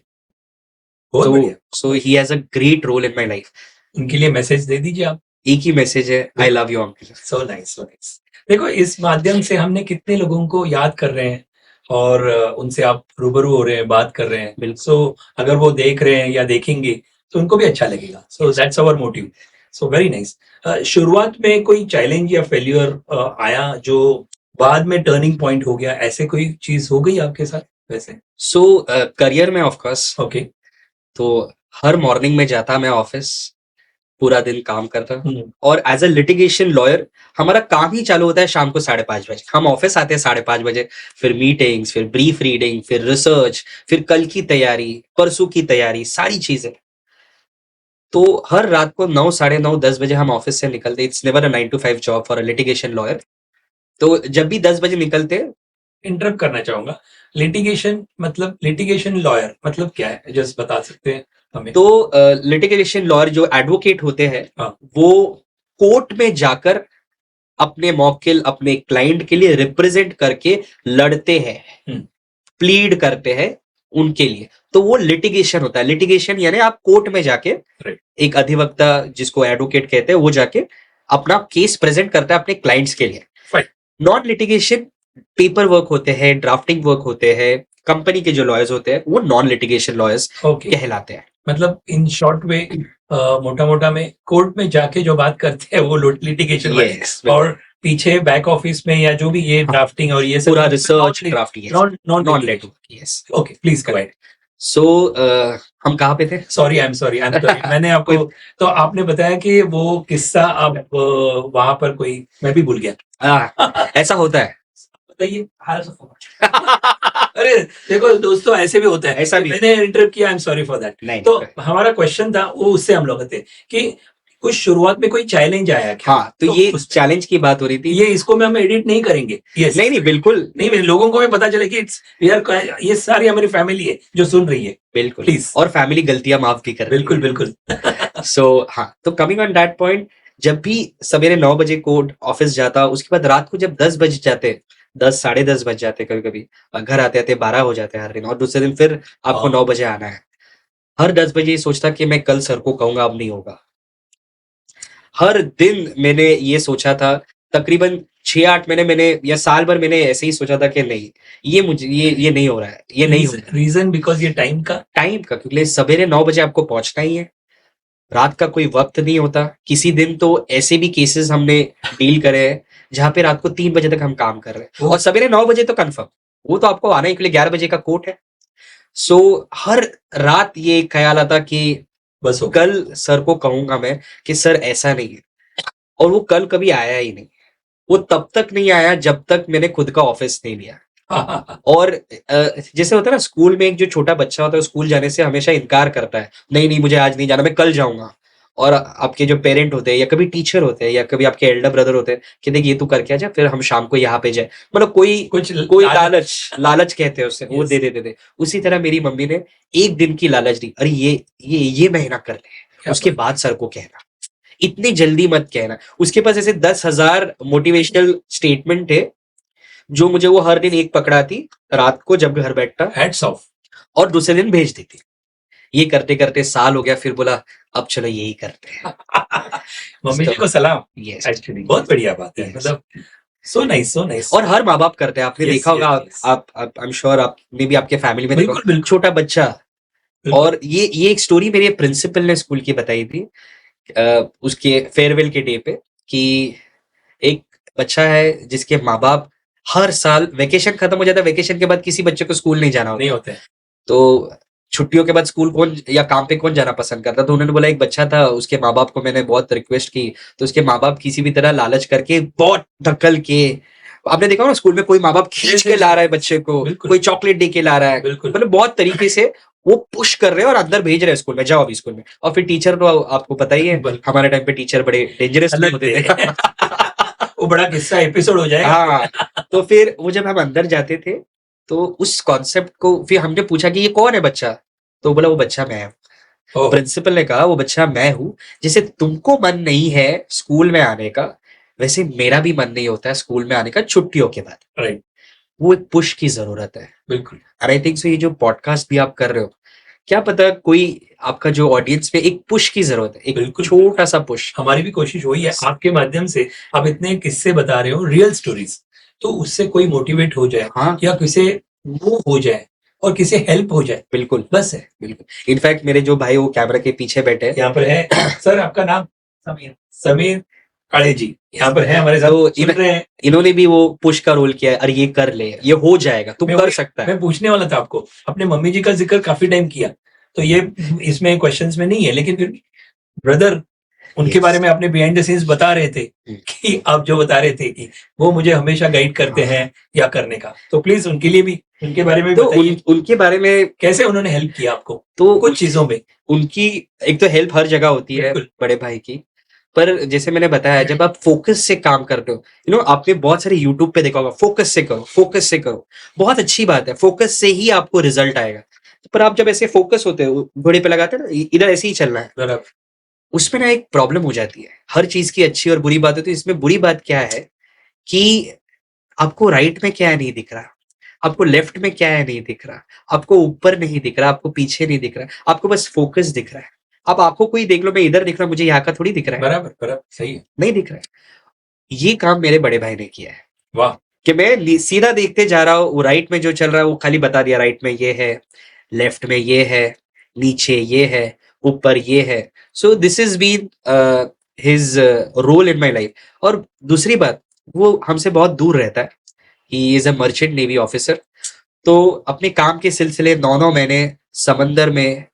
बहुत बढ़िया। So he has a great role in my life. उनके लिए मैसेज दे दीजिए आप। एक ही मैसेज है, I love you uncle. So nice, so nice. देखो, इस माध्यम से हमने कितने लोगों को याद कर रहे हैं और उनसे आप रूबरू हो रहे हैं, बात कर रहे हैं। बिल्कुल। सो अगर वो देख रहे हैं या देखेंगे तो उनको भी अच्छा लगेगा। So that's our motive. So very nice. शुरुआत में कोई चैलेंज या फेल्यूर आया जो बाद में टर्निंग पॉइंट हो गया, ऐसे कोई चीज हो गई आपके साथ वैसे? सो करियर में ऑफ कोर्स, ओके। तो हर मॉर्निंग में जाता मैं ऑफिस, पूरा दिन काम करता, हम्म। और एज अ लिटिगेशन लॉयर हमारा काम ही चालू होता है शाम को 5:30 बजे। हम ऑफिस आते हैं 5:30 बजे, फिर मीटिंग्स, फिर ब्रीफ रीडिंग, फिर रिसर्च, फिर कल की तैयारी, परसों की तैयारी, सारी चीजें। तो हर रात को 9, 9:30, 10 बजे हम ऑफिस से निकलते। It's never a 9 to 5 job for a litigation lawyer. तो जब भी 10 बजे निकलते, इंटरप्ट करना चाहूंगा। लिटिगेशन मतलब, लिटिगेशन लॉयर मतलब क्या है, जस्ट बता सकते हैं हमें? तो लिटिगेशन लॉयर जो एडवोकेट होते हैं, हाँ। वो कोर्ट में जाकर अपने मौकिल, अपने क्लाइंट के लिए रिप्रेजेंट करके लड़ते हैं, प्लीड करते हैं उनके लिए, तो वो लिटिगेशन होता है। लिटिगेशन यानी आप कोर्ट में जाके एक अधिवक्ता, जिसको एडवोकेट कहते हैं, वो जाके अपना केस प्रेजेंट करता है अपने क्लाइंट्स के लिए। नॉन लिटिगेशन पेपर वर्क होते हैं, ड्राफ्टिंग वर्क होते हैं, कंपनी के जो लॉयर्स होते हैं वो नॉन लिटिगेशन लॉयर्स कहलाते हैं। मतलब इन शॉर्ट में, मोटा मोटा में कोर्ट में जाके जो बात करते हैं वो लिटिगेशन वाले, और पीछे बैक ऑफिस में या जो भी ये ड्राफ्टिंग और ये सब पूरा research drafting, non litigation. Yes, okay, please correct. So हम कहाँ पे थे? सॉरी, आई एम सॉरी मैंने आपको, तो आपने बताया कि वो किस्सा आप वहां पर कोई, मैं भी भूल गया। ऐसा होता है, बताइए। अरे देखो दोस्तों, ऐसे भी होता है, ऐसा भी। मैंने इंटरप्ट किया, I am sorry for that. तो हमारा क्वेश्चन था वो, उससे हम लोग थे कि कुछ शुरुआत में कोई चैलेंज आया क्या? हाँ, तो ये उस चैलेंज की बात हो रही थी। ये इसको में हम एडिट नहीं करेंगे। yes. नहीं, बिल्कुल नहीं, लोगों को भी पता चले कि ये सारी हमारी फैमिली है जो सुन रही है। बिल्कुल, प्लीज। और फैमिली गलतियां माफ भी कर। बिल्कुल बिल्कुल। सो हाँ, तो कमिंग ऑन दैट पॉइंट, जब भी सवेरे 9 बजे कोर्ट ऑफिस जाता, उसके बाद रात को जब 10 बज जाते, 10, 10:30 बज जाते, कभी कभी घर आते आते 12 हो जाते हर दिन, और दूसरे दिन फिर आपको 9 बजे आना है। हर 10 बजे ये सोचता कि मैं कल सर को कहूंगा, अब नहीं होगा। हर दिन मैंने ये सोचा था, तकरीबन 6-8 महीने मैंने, या साल भर मैंने ऐसे ही सोचा था कि नहीं, ये मुझे ये नहीं हो रहा है, ये नहीं हो रहा है। रीजन बिकॉज ये टाइम का, क्योंकि सवेरे 9 बजे आपको पहुंचना ही है, रात का कोई वक्त नहीं होता। किसी दिन तो ऐसे भी केसेस हमने डील करे हैं जहां पे रात को 3 बजे तक हम काम कर रहे हैं, और सवेरे 9 बजे तो कंफर्म, वो तो आपको आना ही के लिए 11 बजे का कोर्ट है। सो हर रात ये ख्याल आता कि बस कल सर को कहूंगा मैं कि सर ऐसा नहीं है, और वो कल कभी आया ही नहीं। वो तब तक नहीं आया जब तक मैंने खुद का ऑफिस नहीं लिया। और जैसे होता है ना, स्कूल में एक जो छोटा बच्चा होता है, स्कूल जाने से हमेशा इनकार करता है, नहीं मुझे आज नहीं जाना, मैं कल जाऊंगा। और आपके जो पेरेंट होते हैं या कभी टीचर होते हैं या कभी आपके एल्डर ब्रदर होते हैं कि देख ये तू करके आ जा, फिर हम शाम को यहाँ पे जाए, मतलब कोई लालच कहते हैं उससे, वो Yes. दे। उसी तरह मेरी मम्मी ने एक दिन की लालच दी, अरे ये महीना कर ले, क्या उसके बाद सर को कहना, इतनी जल्दी मत कहना। उसके पास ऐसे 10,000 मोटिवेशनल स्टेटमेंट है जो मुझे वो हर दिन एक पकड़ाती रात को जब घर बैठता, हैट्स ऑफ। और दूसरे दिन भेज देती। ये करते करते साल हो गया, फिर बोला अब चलो यही करते हैं। मम्मी जी को सलाम। यस, एक्चुअली बहुत बढ़िया बात है, Yes. मतलब सो नाइस। और हर माँ बाप करते हैं, आपने Yes, देखा होगा, yes, yes. आप आई एम श्योर आपने भी आपके फैमिली में देखा बिल्कुल होगा, बिल्कुल छोटा बच्चा। बिल्कुल। और ये एक स्टोरी मेरे प्रिंसिपल ने स्कूल की बताई थी उसके फेयरवेल के डे पे, कि एक बच्चा है जिसके माँ बाप हर साल वेकेशन खत्म हो जाता है, वेकेशन के बाद किसी बच्चे को स्कूल नहीं जाना नहीं होता, होते हैं। तो छुट्टियों के बाद स्कूल कौन या काम पे कौन जाना पसंद करता, तो उन्होंने बोला एक बच्चा था, उसके माँ बाप को मैंने बहुत रिक्वेस्ट की, तो उसके माँ बाप किसी भी तरह लालच करके बहुत धक्कल के, आपने देखा ना स्कूल में कोई माँ बाप खींच Yes, के yes, ला रहा है बच्चे को, बिल्कुल। कोई चॉकलेट दे के ला रहा है, बिल्कुल मतलब बहुत तरीके से वो पुश कर रहे हैं और अंदर भेज रहे हैं स्कूल में, जाओ अभी स्कूल में। और फिर टीचर तो आपको पता ही है, बिल्कुल। हमारे टाइम पे टीचर बड़े डेंजरस अलग होते थे। थे। वो बड़ा किस्सा एपिसोड हो जाएगा। हाँ, तो फिर वो जब हम अंदर जाते थे तो उस कॉन्सेप्ट को फिर हमने पूछा कि ये कौन है बच्चा, तो बोला वो बच्चा मैं हूँ। ओह, प्रिंसिपल ने कहा वो बच्चा मैं हूँ, जैसे तुमको मन नहीं है स्कूल में आने का, वैसे मेरा भी मन नहीं होता है स्कूल में आने का छुट्टियों के बाद। राइट, वो एक पुश की जरूरत है। बिल्कुल। और आई थिंक सो ये जो पॉडकास्ट भी आप कर रहे हो, क्या पता कोई आपका जो ऑडियंस में एक पुश की जरूरत है, एक बिल्कुल। छोटा सा पुश। हमारी भी कोशिश वही है, आपके माध्यम से आप इतने किस्से बता रहे हो, रियल स्टोरीज, तो उससे कोई मोटिवेट हो जाए हाँ, या किसे मूव हो जाए और किसे हेल्प हो जाए, बिल्कुल बस है। बिल्कुल। इनफैक्ट मेरे जो भाई वो कैमरा के पीछे बैठे हैं, यहाँ पर है सर, आपका नाम? समीर काळे जी यहाँ पर है हमारे साथ, तो सुन रहे हैं। इन्होंने भी वो पुश का रोल किया है, अरे ये कर ले, ये हो जाएगा, तुम मैं कर वही- सकता है। मैं पूछने वाला था आपको, अपने मम्मी जी का जिक्र काफी टाइम किया, तो ये इसमें क्वेश्चंस में नहीं है, लेकिन फिर ब्रदर उनके Yes. बारे में अपने बिहाइंड द सीन्स बता रहे थे कि आप जो बता रहे थे कि वो मुझे हमेशा गाइड करते हैं या करने का, तो प्लीज उनके लिए भी उनके बारे में भी तो बताइए, उनके बारे में कैसे उन्होंने हेल्प किया आपको तो कुछ चीजों में। उनकी एक तो हेल्प हर जगह होती है बिल्कुल। बड़े भाई की, पर जैसे मैंने बताया जब आप फोकस से काम करते हो, आपने बहुत सारे यूट्यूब पे देखा होगा, फोकस से करो, बहुत अच्छी बात है, फोकस से ही आपको रिजल्ट आएगा। पर आप जब ऐसे फोकस होते हो, घोड़े पे लगाते हैं ना, इधर ऐसे ही चलना है, बराबर, उसमें ना एक प्रॉब्लम हो जाती है। हर चीज की अच्छी और बुरी बात होती है, इसमें बुरी बात क्या है कि आपको राइट में क्या है नहीं दिख रहा, आपको लेफ्ट में क्या है नहीं दिख रहा, आपको ऊपर नहीं दिख रहा, आपको पीछे नहीं दिख रहा, आपको बस फोकस दिख रहा है। आप आंखों को ही देख लो, मैं इधर दिख रहा हूं, मुझे यहाँ का थोड़ी दिख रहा है, बराबर सही है। नहीं दिख रहा है। ये काम मेरे बड़े भाई ने किया है वाह, कि मैं सीधा देखते जा रहा हूँ, वो राइट में जो चल रहा है वो खाली बता दिया, राइट में ये है, लेफ्ट में ये है, नीचे ये है, ऊपर ये है। So this is been his role in my life. और दूसरी बात, वो हमसे बहुत दूर रहता है, he is a merchant navy officer, तो अपने काम के सिलसिले 9 महीने समंदर में,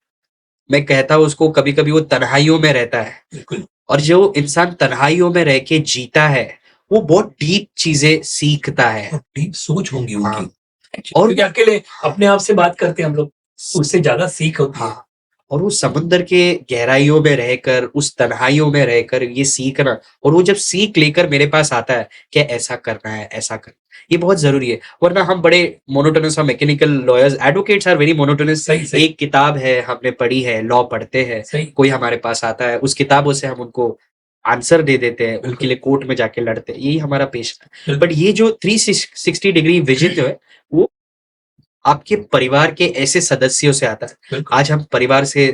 मैं कहता हूँ उसको, कभी कभी वो तन्हाइयों में रहता है, बिल्कुल। और जो इंसान तन्हाइयों में रह के जीता है वो बहुत डीप चीजें सीखता है। डीप सोच होंगी हाँ। उनकी, और क्योंकि अकेले अपने आप से बात करते हैं हम लोग, उससे ज्यादा सीख होती है। हाँ, और वो समंदर के गहराइयों में रहकर, उस तन्हाइयों में रहकर ये सीखना, और वो जब सीख लेकर मेरे पास आता है कि ऐसा करना है, ऐसा करना, ये बहुत जरूरी है। वरना हम बड़े मोनोटोनस, हम mechanical lawyers, advocates are very monotonous. सही। एक किताब है हमने पढ़ी है, लॉ पढ़ते हैं, सही, कोई हमारे पास आता है, उस किताबों से हम उनको आंसर दे देते हैं, बिल्कुल। उनके लिए कोर्ट में जाके लड़ते हैं, यही हमारा पेशा है। बिल्कुल। बट ये जो 360 डिग्री विजन जो है, वो आपके परिवार के ऐसे सदस्यों से आता है। बिल्कुल। आज हम परिवार से,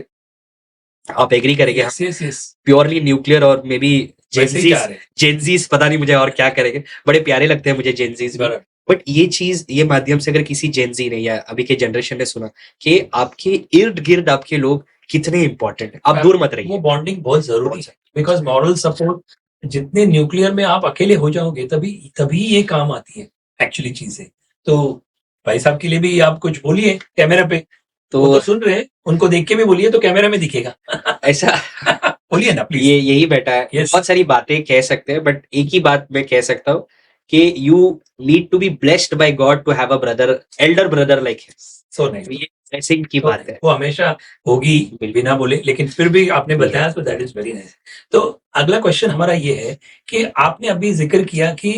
आप एग्री करेंगे, yes yes yes, purely nuclear और मे बी वैसे ही जा रहे हैं। जेनजीज, पता नहीं मुझे और क्या करेंगे, बड़े प्यारे लगते हैं मुझे जेनजीज भी। बराबर, बट ये चीज, ये माध्यम से अगर किसी जेनजी ने या अभी के जनरेशन ने सुना कि आपके इर्द गिर्द आपके लोग कितने इंपॉर्टेंट है, आप दूर मत वो रहिए। बॉन्डिंग बहुत जरूरी है, बिकॉज मॉरल सपोर्ट, जितने न्यूक्लियर में आप अकेले हो जाओगे तभी ये काम आती है एक्चुअली चीजें। तो भाई साहब के लिए भी आप कुछ बोलिए कैमरा पे, वो तो सुन रहे हैं, उनको देख के भी बोलिए तो कैमरा में दिखेगा। ऐसा बोलिए ना प्लीज। ये यही बैठा है। Yes. बहुत सारी बातें कह सकते हैं, बट एक ही बात मैं कह सकता हूँ कि you need to be blessed by God to have a brother, elder brother like him. So nice. ये ब्लेसिंग की तो बात है। वो हमेशा होगी बिल्कुल। बिना बोले, लेकिन फिर भी आपने Yes. बताया, तो दैट इज वेरी नाइस। तो अगला क्वेश्चन हमारा ये है कि आपने अभी जिक्र किया कि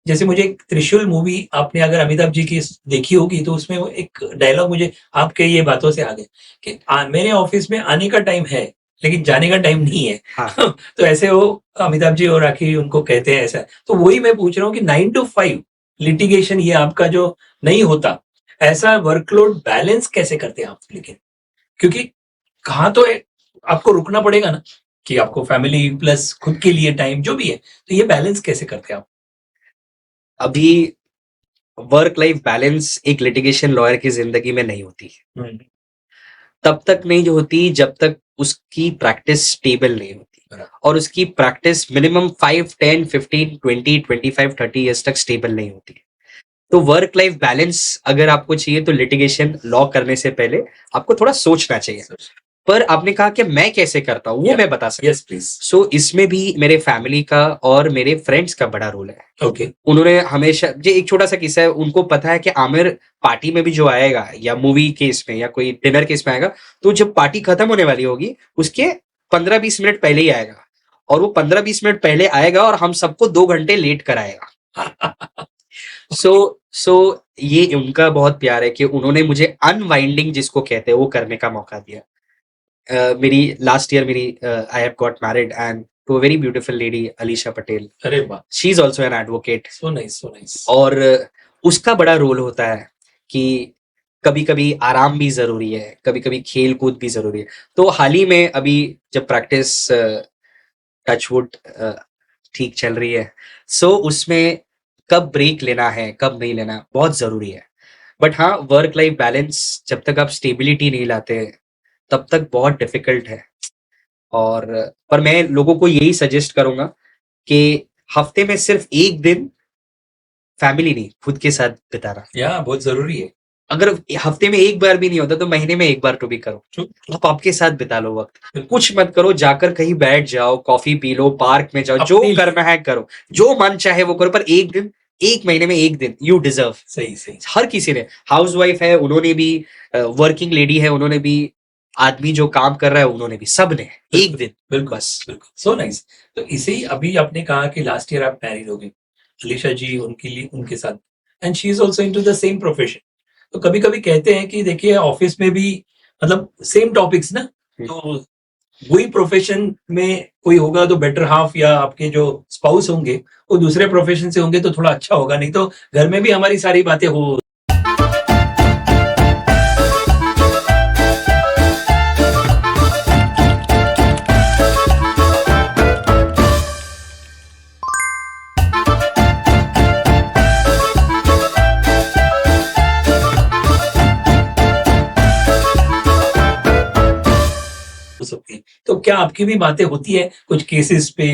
जैसे मुझे एक त्रिशूल मूवी आपने अगर अमिताभ जी की देखी होगी, तो उसमें वो एक डायलॉग मुझे आपके ये बातों से आ गया कि मेरे ऑफिस में आने का टाइम है लेकिन जाने का टाइम नहीं है। हाँ। तो ऐसे वो अमिताभ जी और राखी उनको कहते हैं ऐसा। तो वही मैं पूछ रहा हूँ कि 9 to 5 लिटिगेशन ये आपका जो नहीं होता, ऐसा वर्कलोड बैलेंस कैसे करते हैं आप? लेकिन क्योंकि कहाँ तो आपको रुकना पड़ेगा ना, कि आपको फैमिली प्लस खुद के लिए टाइम जो भी है, तो ये बैलेंस कैसे करते हैं आप? अभी वर्क लाइफ बैलेंस एक लिटिगेशन लॉयर की जिंदगी में नहीं होती, तब तक नहीं होती जब तक उसकी प्रैक्टिस स्टेबल नहीं होती, और उसकी प्रैक्टिस मिनिमम 5, 10, 15, 20, 25, 30 ईयर्स तक स्टेबल नहीं होती। तो वर्क लाइफ बैलेंस अगर आपको चाहिए तो लिटिगेशन लॉ करने से पहले आपको थोड़ा सोचना चाहिए। पर आपने कहा कि मैं कैसे करता हूँ, वो Yeah. मैं बता सकता हूँ। Yes please. सो इसमें भी मेरे फैमिली का और मेरे फ्रेंड्स का बड़ा रोल है। ओके। उन्होंने हमेशा, ये एक छोटा सा किस्सा है, उनको पता है कि आमिर पार्टी में भी जो आएगा या मूवी केस में या कोई डिनर केस में आएगा, तो जब पार्टी खत्म होने वाली होगी उसके 15-20 मिनट पहले ही आएगा, और वो 15-20 मिनट पहले आएगा और हम सबको 2 घंटे लेट कराएगा। सो ये उनका बहुत प्यार है कि उन्होंने मुझे अनवाइंडिंग जिसको कहते हैं वो करने का मौका दिया। मेरी लास्ट ईयर मेरी I have got married and to a very beautiful lady Alisha Patel. अरे वाह, she is also an advocate. So nice so nice. और उसका बड़ा रोल होता है कि कभी कभी आराम भी जरूरी है, कभी कभी खेल कूद भी जरूरी है। तो हाल ही में अभी जब प्रैक्टिस टचवुड ठीक चल रही है, सो उसमें कब ब्रेक लेना है कब नहीं लेना बहुत जरूरी है। बट हाँ, वर्क लाइफ बैलेंस जब तक आप स्टेबिलिटी नहीं लाते तब तक बहुत डिफिकल्ट है। और पर मैं लोगों को यही सजेस्ट करूंगा कि हफ्ते में सिर्फ एक दिन फैमिली नहीं खुद के साथ बिताना। या बहुत जरूरी है। अगर हफ्ते में एक बार भी नहीं होता तो महीने में एक बार तो भी करो, True. आप आपके साथ बिता लो वक्त। बिल्कुल। कुछ मत करो, जाकर कहीं बैठ जाओ, कॉफी पी लो, पार्क में जाओ, जो अपने लिए। करना है करो, जो मन चाहे वो करो, पर एक दिन, एक महीने में एक दिन यू डिजर्व। सही सही। हर किसी ने, हाउस वाइफ है उन्होंने भी, वर्किंग लेडी है उन्होंने भी, आदमी जो काम कर रहा है उन्होंने भी, सब ने एक दिन बिल्कुल बस। बिल्कुल, सो नाइस। तो इसे ही अभी आपने कहा कि लास्ट ईयर आप मैरिड हो गए, अलीशा जी उनके लिए उनके साथ, and she is also into the same profession. तो कभी कभी कहते हैं कि देखिए ऑफिस में भी मतलब सेम टॉपिक्स ना, तो वही प्रोफेशन में कोई होगा तो बेटर हाफ या आपके जो स्पाउस होंगे वो दूसरे प्रोफेशन से होंगे तो थोड़ा अच्छा होगा, नहीं तो घर में भी हमारी सारी बातें हो। सकती है। तो क्या आपकी भी बातें होती है कुछ केसेस पे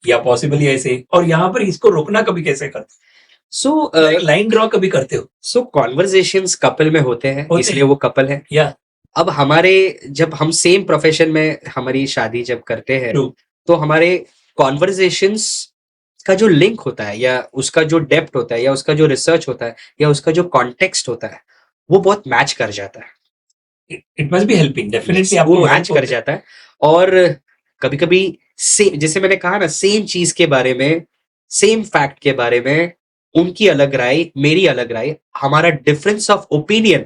या पॉसिबली ऐसे, और यहाँ पर इसको रोकना कभी कैसे करते हो? सो लाइन ड्रॉ कभी करते हो? सो कॉन्वर्जेशंस कपल में होते हैं, इसलिए वो कपल है। या अब हमारे, जब हम सेम प्रोफेशन में हमारी शादी जब करते हैं ट्रू। तो हमारे कॉन्वर्जेशंस का जो लिंक होता है या उसका जो डेप्थ होता है या उसका जो रिसर्च होता है या उसका जो कॉन्टेक्स्ट होता है वो बहुत मैच कर जाता है। It must be helping definitely, वो आपको मैच कर जाता है। और कभी कभी सेम, जैसे मैंने कहा ना, सेम चीज के बारे में, सेम फैक्ट के बारे में उनकी अलग राय मेरी अलग राय, हमारा difference of opinion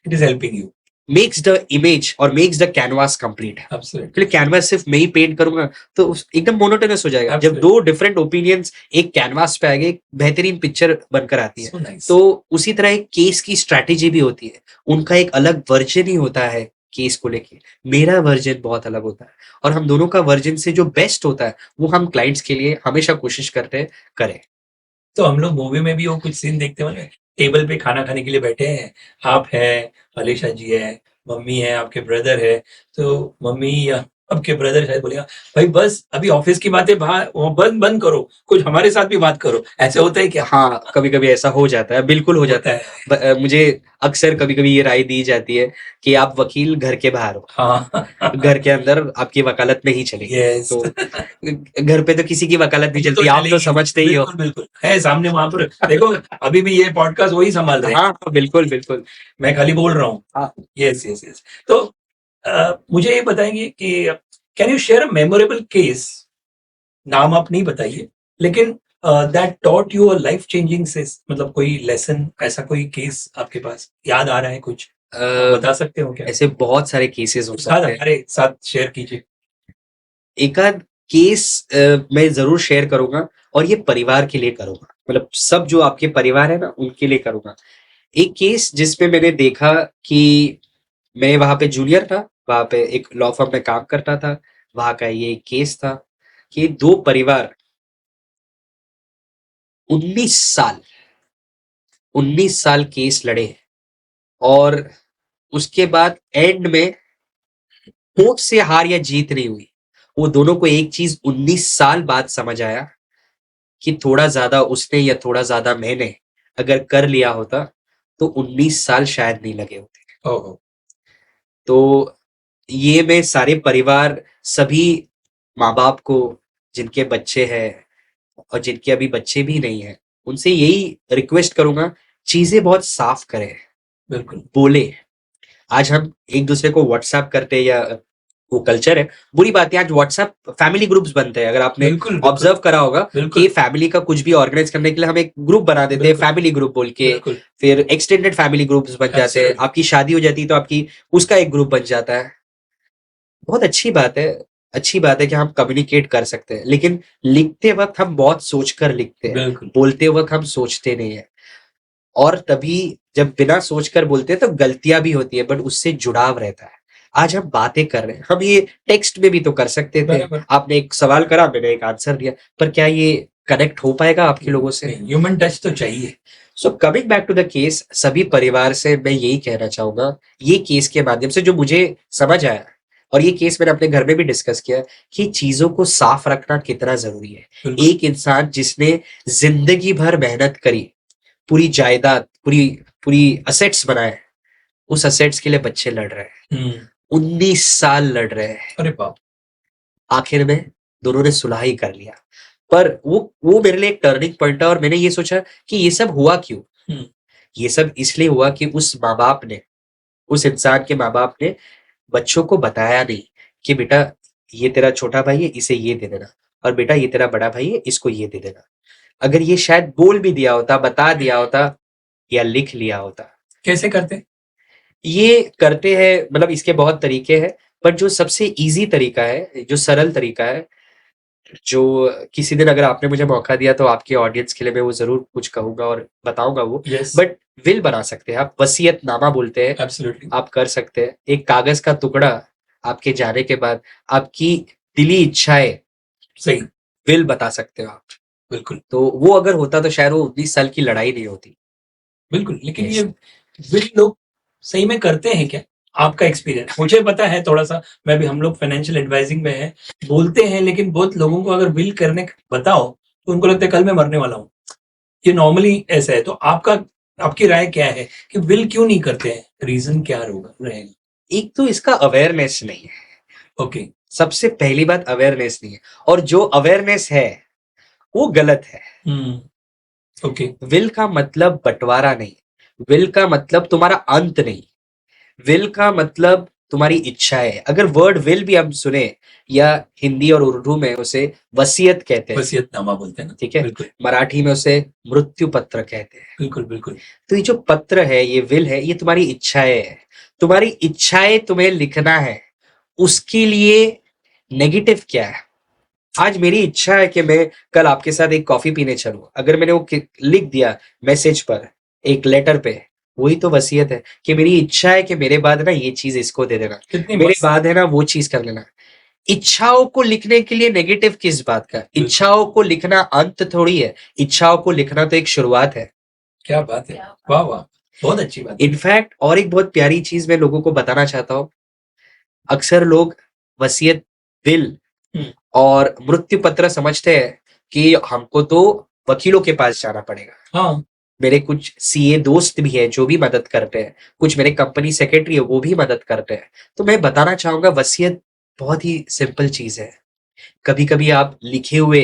it is helping you. Makes the image और makes the canvas complete. Absolutely. Canvas सिर्फ मैं ही पेंट करूंगा तो एकदम मोनोटोनस हो जाएगा। जब दो डिफरेंट ओपिनियंस एक कैनवास पे आएंगे एक बेहतरीन पिक्चर बनकर आती है। So nice. तो उसी तरह एक केस की स्ट्रैटेजी भी होती है, उनका एक अलग वर्जन ही होता है केस को लेके, मेरा वर्जन बहुत अलग होता है, और हम दोनों का वर्जन से जो बेस्ट होता है वो हम क्लाइंट्स के लिए हमेशा कोशिश करते हैं करें। तो हम लोग मूवी में भी वो कुछ सीन देखते हैं, टेबल पे खाना खाने के लिए बैठे हैं, आप है, अलीशा जी है, मम्मी है, आपके ब्रदर है, तो मम्मी या अब के ब्रदर शायद बोलेगा भाई बस अभी ऑफिस की बातें बाहर बंद बंद करो, कुछ हमारे साथ भी बात करो, ऐसे होता है क्या? हाँ, कभी-कभी ऐसा हो जाता है, बिल्कुल हो जाता है। मुझे अक्सर कभी-कभी ये राय दी जाती है कि आप वकील घर के बाहर हो, हाँ घर के अंदर आपकी वकालत नहीं चलेगी। यस तो घर पे तो किसी की वकालत नहीं वो तो चलती, आप तो चलेगी, समझते ही हो। बिल्कुल बिल्कुल है सामने वहां पर, देखो अभी भी ये पॉडकास्ट वही संभाल रहे हैं, हाँ, हाँ, बिल्कुल, बिल्कुल। मैं खाली बोल रहा हूँ। हाँ। Yes yes yes. तो मुझे ये बताएंगे कि can you share a memorable case, नाम आप नहीं बताइए, लेकिन that taught you a life changing से, मतलब कोई लेसन, ऐसा कोई केस आपके पास याद आ रहा है कुछ, आप अ, बता सकते हो क्या? ऐसे बहुत सारे केसेस हो एक आध सकते हैं। हमारे साथ शेयर कीजिए। एकाध केस मैं ज़रूर शेयर करूँगा और ये परिवार के लिए करूँगा। मतलब सब जो आपके परिवार है ना, उनके लिए करूँगा। एक केस जिसमें मैंने देखा कि मैं वहाँ पे जूनियर था, वहाँ पे एक लॉ फर्म में काम करता था। वहाँ का ये केस था कि 2 परिवार 19 साल 19 साल केस लड़े और उसके बाद एंड में कोर्ट से हार या जीत नहीं हुई। वो दोनों को एक चीज़ 19 साल बाद समझ आया कि थोड़ा ज़्यादा उसने या थोड़ा ज़्यादा मैंने अगर कर लिया होता, तो 19 साल शायद नहीं लगे होते। ओहो, तो ये मैं सारे परिवार, सभी माँ-बाप को जिनके बच्चे हैं और जिनके अभी बच्चे भी नहीं हैं, उनसे यही रिक्वेस्ट करूँगा, चीज़ें बहुत साफ करें, बिल्कुल बोलें। आज हम एक-दूसरे को व्हाट्सएप करते हैं या वो कल्चर है, बुरी बात है, आज व्हाट्सएप फैमिली ग्रुप्स बनते हैं। अगर आपने बिल्कुल बिल्कुल ऑब्जर्व करा होगा बिल्कुल कि फैमिली का कुछ भी ऑर्गेनाइज़ करने के लिए हम एक ग्रुप बना देते हैं, बिल्कुल फैमिली ग्रुप बोल के, बिल्कुल फिर एक्सटेंडेड फैमिली ग्रुप्स बन जाते हैं। एब्सोल्युटली आपकी शादी हो जाती है तो आपकी उसका एक ग्रुप बन जाता है। बहुत अच्छी बात है कि हम कम्युनिकेट कर सकते हैं, लेकिन लिखते वक़्त हम बहुत सोचकर लिखते हैं, बिल्कुल बोलते वक़्त हम सोचते नहीं हैं। और तभी जब बिना सोचकर बोलते हैं तो गलतियाँ भी होती है, बट उससे जुड़ाव रहता है। आज हम बातें कर रहे हैं, हम ये टेक्स्ट में भी तो कर सकते थे। बराबर। आपने एक सवाल करा, मैंने एक आंसर दिया, पर क्या ये कनेक्ट हो पाएगा आपके लोगों से? नहीं, ह्यूमन टच तो चाहिए। So coming back to the case, सभी परिवार से मैं यही कहना चाहूँगा, ये केस के माध्यम से जो मुझे समझ आया और ये केस मैंने अपने घर में भी डिस्कस किया कि चीज़ों को साफ रखना कितना ज़रूरी है। बिल्कुल एक इंसान जिसने ज़िंदगी भर मेहनत करी, पूरी जायदाद, पूरी पूरी असेट्स बनाए, उस असेट्स के लिए बच्चे लड़ रहे हैं। हम्म, 19 साल लड़ रहे हैं। अरे बाप, आखिर में दोनों ने सुलह ही कर लिया। पर वो मेरे लिए एक टर्निंग पॉइंट था और मैंने ये सोचा कि ये सब हुआ क्यों? हम्म, ये सब इसलिए हुआ कि उस माँ-बाप ने, उस इंसान के माँ-बाप ने बच्चों को बताया नहीं कि बेटा ये तेरा छोटा भाई है, इसे ये दे देना, और बेटा ये तेरा बड़ा भाई है, इसको ये दे देना। अगर ये शायद बोल भी दिया होता, बता दिया होता या लिख लिया होता। कैसे करते? ये करते हैं, मतलब इसके बहुत तरीके हैं, पर जो सबसे ईज़ी तरीका है, जो सरल तरीका है, जो किसी दिन अगर आपने मुझे मौका दिया तो आपके ऑडियंस के लिए मैं वो ज़रूर कुछ कहूँगा और बताऊँगा वो। यस बट विल बना सकते हैं आप, वसीयतनामा बोलते हैं, एब्सोल्युटली आप कर सकते हैं। एक कागज़ का टुकड़ा आपके जाने के बाद आपकी दिली इच्छाएँ सही, विल बता सकते हो आप। बिल्कुल तो वो अगर होता तो शायद वो 19 साल की लड़ाई नहीं होती। बिल्कुल। लेकिन ये यस। विल लोग सही में करते हैं क्या? आपका एक्सपीरियंस मुझे पता है थोड़ा सा, मैं भी, हम लोग फाइनेंशियल एडवाइजिंग में है, बोलते हैं, लेकिन बहुत लोगों को अगर विल करने बताओ तो उनको लगता है कल मैं मरने वाला हूँ। ये नॉर्मली ऐसा है, तो आपका, आपकी राय क्या है कि विल क्यों नहीं करते हैं? रीजन क्या होगा रहेगा? एक तो इसका अवेयरनेस नहीं है। ओके। सबसे पहली बात अवेयरनेस नहीं है, और जो अवेयरनेस है, वो गलत है। ओके। विल का मतलब बँटवारा नहीं, विल का मतलब तुम्हारा अंत नहीं, विल का मतलब तुम्हारी इच्छाएँ। अगर वर्ड विल भी हम सुने, या हिंदी और उर्दू में उसे वसीयत कहते हैं, वसीयतनामा बोलते हैं ना, ठीक है? बिल्कुल मराठी में उसे मृत्यु पत्र कहते हैं। बिल्कुल बिल्कुल तो ये जो पत्र है, ये विल है, ये तुम्हारी इच्छाएँ हैं। तुम्हारी इच्छाएँ तुम्हें लिखना है, उसके लिए नेगेटिव क्या है? आज मेरी इच्छा है कि मैं कल आपके साथ एक कॉफ़ी पीने चलूँ। अगर मैंने वो लिख दिया मैसेज पर, एक लेटर पे, वही तो वसीयत है कि मेरी इच्छा है कि मेरे बाद ना ये चीज़ इसको दे देना, कितनी मेरे मस्त, बाद है ना वो चीज़ कर लेना। इच्छाओं को लिखने के लिए नेगेटिव किस बात का? बिल्कुल। इच्छाओं को लिखना अंत थोड़ी है, इच्छाओं को लिखना तो एक शुरुआत है। क्या बात है, वाह वाह, बहुत अच्छी बात है। इनफैक्ट और एक बहुत प्यारी चीज़ मैं लोगों को बताना चाहता हूँ, अक्सर लोग वसीयत विल हम्म। और मृत्यु पत्र समझते हैं कि हमको तो वकीलों के पास जाना पड़ेगा। हाँ, मेरे कुछ सीए दोस्त भी हैं जो भी मदद करते हैं, कुछ मेरे कंपनी सेक्रेटरी है वो भी मदद करते हैं। तो मैं बताना चाहूंगा वसीयत बहुत ही सिंपल चीज है। कभी कभी आप लिखे हुए,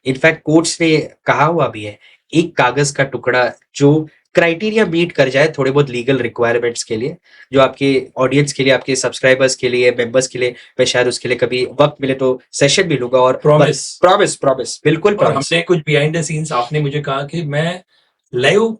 इनफैक्ट कोर्ट्स ने कहा हुआ भी है, एक कागज का टुकड़ा जो क्राइटेरिया मीट कर जाए थोड़े बहुत लीगल रिक्वायरमेंट्स के लिए, जो आपके ऑडियंस के लिए, आपके सब्सक्राइबर्स के लिए, मेंबर्स के लिए, मैं शायद उसके लिए कभी वक्त मिले तो सेशन भी लूंगा। और प्रॉमिस। प्रॉमिस प्रॉमिस बिल्कुल और प्रॉमिस। हमने कुछ बिहाइंड द सीन्स, आपने मुझे कहा कि मैं लाइव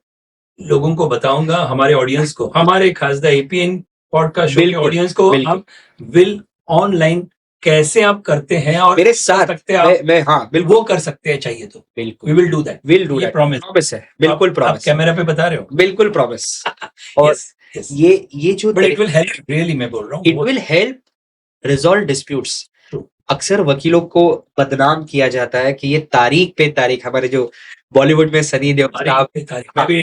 लोगों को बताऊंगा, हमारे ऑडियंस को, हमारे खास द एपीएन पॉडकास्ट शो के बिल्कुल ऑडियंस को बिल्कुल हम विल ऑनलाइन कैसे आप करते हैं और मेरे कर साथ सकते हैं आप, मैं हाँ बिल्कुल वो कर सकते हैं चाहिए तो। वी बिल्कुल will do that. Will do ये दैट, प्रॉमिस। प्रॉमिस है, बिल्कुल आप प्रॉमिस, कैमरा पे बता रहे हो? बिल्कुल प्रॉमिस। और यस, यस। ये जो but it will help really, मैं बोल रहा हूँ, it will help resolve disputes. True. अक्सर वकीलों को बदनाम किया जाता है कि ये तारीख पे तारीख, हमारे जो बॉलीवुड में सनी देओल साहब, तारीख में भी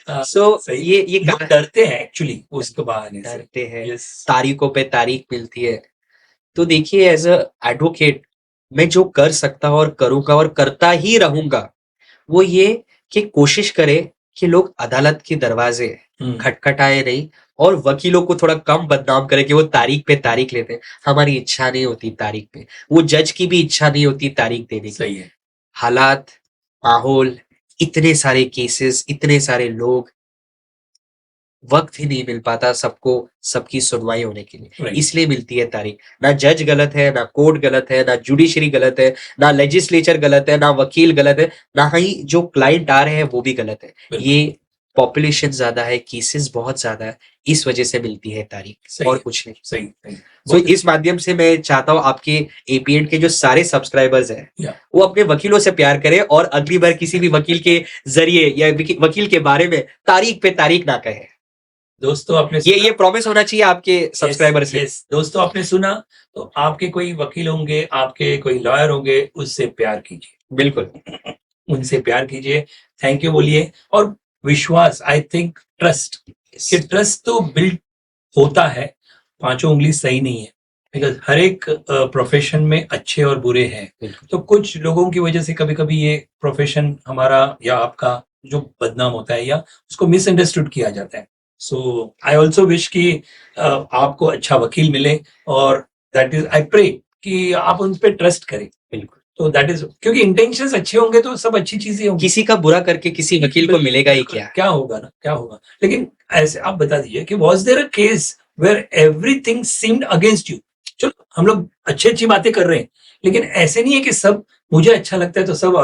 सो सही। ये लोग डरते हैं एक्चुअली उसको बहाने से। डरते हैं, यस। तारीखों पे तारीख मिलती है। तो देखिए एज अ एडवोकेट मैं जो कर सकता हूँ और करूंगा और करता ही रहूंगा, वो ये कि कोशिश करे कि लोग अदालत के दरवाजे खटखटाए नहीं और वकीलों को थोड़ा कम बदनाम करे कि वो तारीख पे तारीख लेते हैं। हमारी इच्छा नहीं होती तारीख पे, वो जज की भी इच्छा नहीं होती तारीख देने की। सही है। हालात, माहौल, इतने सारे केसेस, इतने सारे लोग, वक्त ही नहीं मिल पाता सबको सबकी सुनवाई होने के लिए, Right. इसलिए मिलती है तारीख। ना जज गलत है, ना कोर्ट गलत है, ना जुडिशरी गलत है, ना लेजिस्लेचर गलत है, ना वकील गलत है, ना ही जो क्लाइंट आ रहे हैं वो भी गलत है। बिल्कुल। ये पॉपुलेशन ज्यादा है, केसेस बहुत ज्यादा है, इस वजह से मिलती है तारीख, सही और है, कुछ नहीं। सही सही। सो इस माध्यम से मैं चाहता हूँ आपके एपीएन के जो सारे सब्सक्राइबर्स हैं Yeah. वो अपने वकीलों से प्यार करें और अगली बार किसी भी वकील के जरिए या वकील के बारे में तारीख पे तारीख ना कहे। दोस्तों आपने ये प्रॉमिस होना चाहिए आपके सब्सक्राइबर से। यस, दोस्तों आपने सुना, तो आपके कोई वकील होंगे, आपके कोई लॉयर होंगे, उससे प्यार कीजिए, बिल्कुल उनसे प्यार कीजिए, थैंक यू बोलिए। और विश्वास, आई थिंक ट्रस्ट, कि ट्रस्ट तो बिल्ड होता है, पांचों उंगली सही नहीं है, बिकॉज हर एक प्रोफेशन में अच्छे और बुरे हैं। तो कुछ लोगों की वजह से कभी कभी ये प्रोफेशन हमारा या आपका जो बदनाम होता है या उसको मिसअंडरस्टूड किया जाता है। सो आई ऑल्सो विश कि आपको अच्छा वकील मिले, और दैट इज आई प्रे कि आप उन पर ट्रस्ट करें। बिल्कुल, तो दैट इज, क्योंकि इंटेंशंस अच्छे होंगे तो सब अच्छी चीजें होंगी। किसी का बुरा करके किसी वकील को मिलेगा ही क्या? क्या होगा ना, क्या होगा। लेकिन ऐसे आप बता दीजिए कि was there a case where everything seemed against you? चलो हम लोग अच्छी अच्छी बातें कर रहे हैं, लेकिन ऐसे नहीं है कि सब मुझे अच्छा लगता है तो सब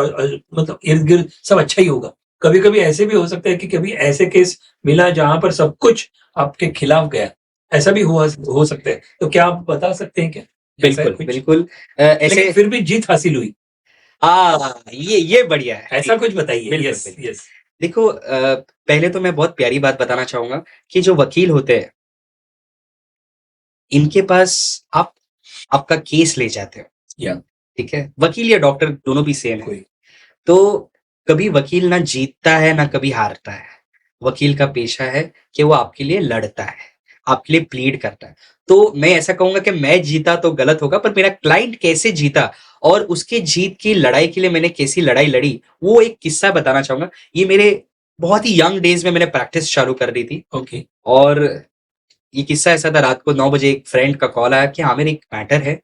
मतलब इर्द गिर्द सब अच्छा ही होगा। कभी कभी ऐसे भी हो सकता है कि कभी ऐसे केस मिला जहां पर सब कुछ आपके खिलाफ गया, ऐसा भी हुआ हो सकता है। तो क्या आप बता सकते हैं क्या? ऐसा है बिल्कुल कुछ? बिल्कुल लेकिन ऐसे फिर भी जीत हासिल हुई, ये बढ़िया है। ऐसा कुछ बताइए। बिल्कुल यस, बिल्कुल। यस। देखो पहले तो मैं बहुत प्यारी बात बताना चाहूंगा कि जो वकील होते हैं इनके पास आप आपका केस ले जाते हो, या ठीक है, वकील या डॉक्टर दोनों भी सेम है। कोई तो कभी वकील ना जीतता है ना कभी हारता है। वकील का पेशा है कि वो आपके लिए लड़ता है, आपके लिए प्लीड करता है। तो मैं ऐसा कहूंगा कि मैं जीता तो गलत होगा, पर मेरा क्लाइंट कैसे जीता और उसके जीत की लड़ाई के लिए मैंने कैसी लड़ाई लड़ी, वो एक किस्सा बताना चाहूंगा। ये मेरे बहुत ही यंग डेज में मैंने प्रैक्टिस चालू कर दी थी। ओके। और ये किस्सा ऐसा था, रात को 9 बजे एक फ्रेंड का कॉल आया कि हाँ मेरे एक मैटर है,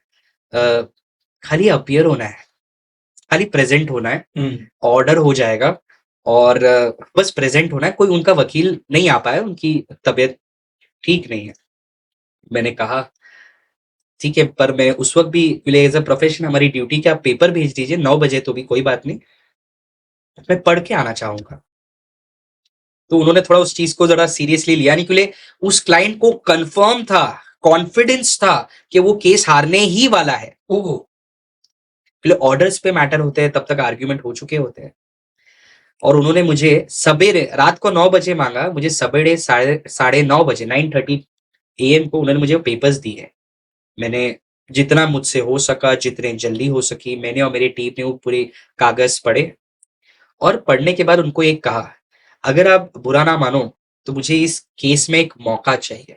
खाली अपीयर होना है, खाली प्रेजेंट होना है, ऑर्डर हो जाएगा और बस प्रेजेंट होना है। कोई उनका वकील नहीं आ पाया, उनकी तबीयत ठीक नहीं है। मैंने कहा ठीक है, पर मैं उस वक्त भी एज अ प्रोफेशन हमारी ड्यूटी कि आप पेपर भेज दीजिए 9 बजे, तो भी कोई बात नहीं, मैं पढ़ के आना चाहूंगा। तो उन्होंने थोड़ा उस चीज को जरा सीरियसली लिया नहीं, क्योंकि उस क्लाइंट को कंफर्म था, कॉन्फिडेंस था कि वो केस हारने ही वाला है। ओह, ऑर्डर्स पे मैटर होते हैं, तब तक आर्ग्यूमेंट हो चुके होते हैं। और उन्होंने मुझे सवेरे रात को 9 बजे मांगा, मुझे सवेरे साढ़े 9 बजे 9:30 AM को उन्होंने मुझे पेपर्स दिए। मैंने जितना मुझसे हो सका, जितने जल्दी हो सकी, मैंने और मेरी टीम ने वो पूरे कागज पढ़े। और पढ़ने के बाद उनको एक कहा, अगर आप बुरा ना मानो तो मुझे इस केस में एक मौका चाहिए।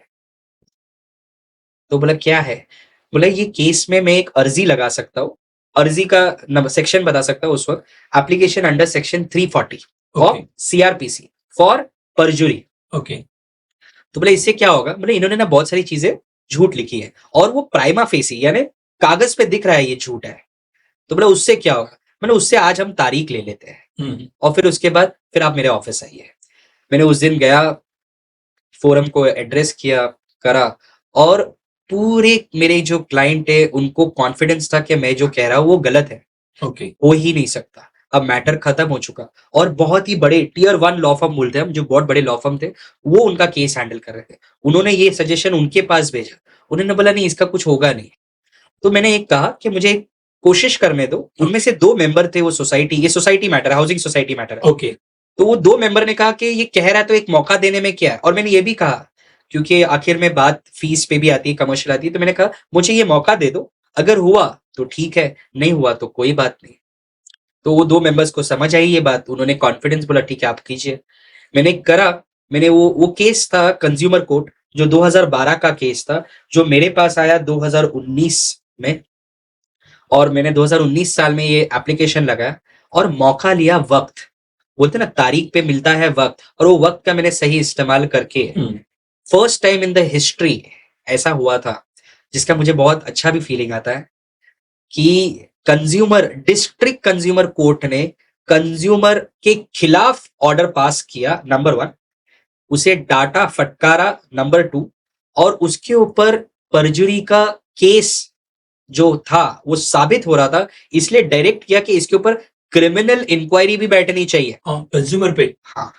तो बोला क्या है? बोला ये केस में मैं एक अर्जी लगा सकता हूँ, अर्जी का सेक्शन बता सकता हूँ उस वक्त, application under section 340 okay of CrPC for परजुरी। Okay तो बोले इससे क्या होगा, बोले इन्होंने ना बहुत सारी चीजें झूठ लिखी है और वो प्राइमा फेसी यानी कागज पे दिख रहा है ये झूठ है। तो बोले उससे क्या होगा, मैंने उससे आज हम तारीख ले लेते हैं और फिर उसके बाद फिर आप मेरे ऑफिस आइए। मैंने उस दिन गया, फोरम को एड्रेस किया, करा, और पूरे मेरे जो क्लाइंट है उनको कॉन्फिडेंस था कि मैं जो कह रहा हूँ वो गलत है, ओके हो ही नहीं सकता। अब मैटर खत्म हो चुका और बहुत ही बड़े टियर 1 लॉ फर्म बोलते हैं हम, जो बहुत बड़े लॉ फर्म थे, वो उनका केस हैंडल कर रहे थे। उन्होंने ये सजेशन उनके पास भेजा, उन्होंने बोला नहीं इसका कुछ होगा नहीं। तो मैंने एक कहा कि मुझे एक कोशिश करने दो। उनमें से 2 मेंबर थे, वो सोसाइटी, ये society matter, housing society matter है। ओके तो वो 2 मेंबर ने कहा कि ये कह रहा है तो एक मौका देने में क्या है। और मैंने ये भी कहा, क्योंकि आखिर में बात फीस पे भी आती है, कमर्शियल आती है, तो मैंने कहा मुझे ये मौका दे दो, अगर हुआ तो ठीक है, नहीं हुआ तो कोई बात नहीं। तो वो 2 मेंबर्स को समझ आई ये बात, उन्होंने कॉन्फिडेंस बोला ठीक है आप कीजिए। मैंने करा। मैंने वो केस था कंज्यूमर कोर्ट, जो 2012 का केस था, जो मेरे पास आया 2019 में, और मैंने 2019 साल में ये एप्लीकेशन लगाया और मौका लिया। वक्त बोलते ना, तारीख पे मिलता है वक्त, और वो वक्त का मैंने सही इस्तेमाल करके first time in the history ऐसा हुआ था, जिसका मुझे बहुत अच्छा भी फीलिंग आता है कि डिस्ट्रिक्ट कंज्यूमर कोर्ट ने कंज्यूमर के खिलाफ ऑर्डर पास किया, नंबर 1, उसे डाटा फटकारा, नंबर 2, और उसके ऊपर परजुरी का केस जो था वो साबित हो रहा था, इसलिए डायरेक्ट किया कि इसके ऊपर क्रिमिनल इंक्वायरी भी बैठनी चाहिए। कंज्यूमर पे। हाँ,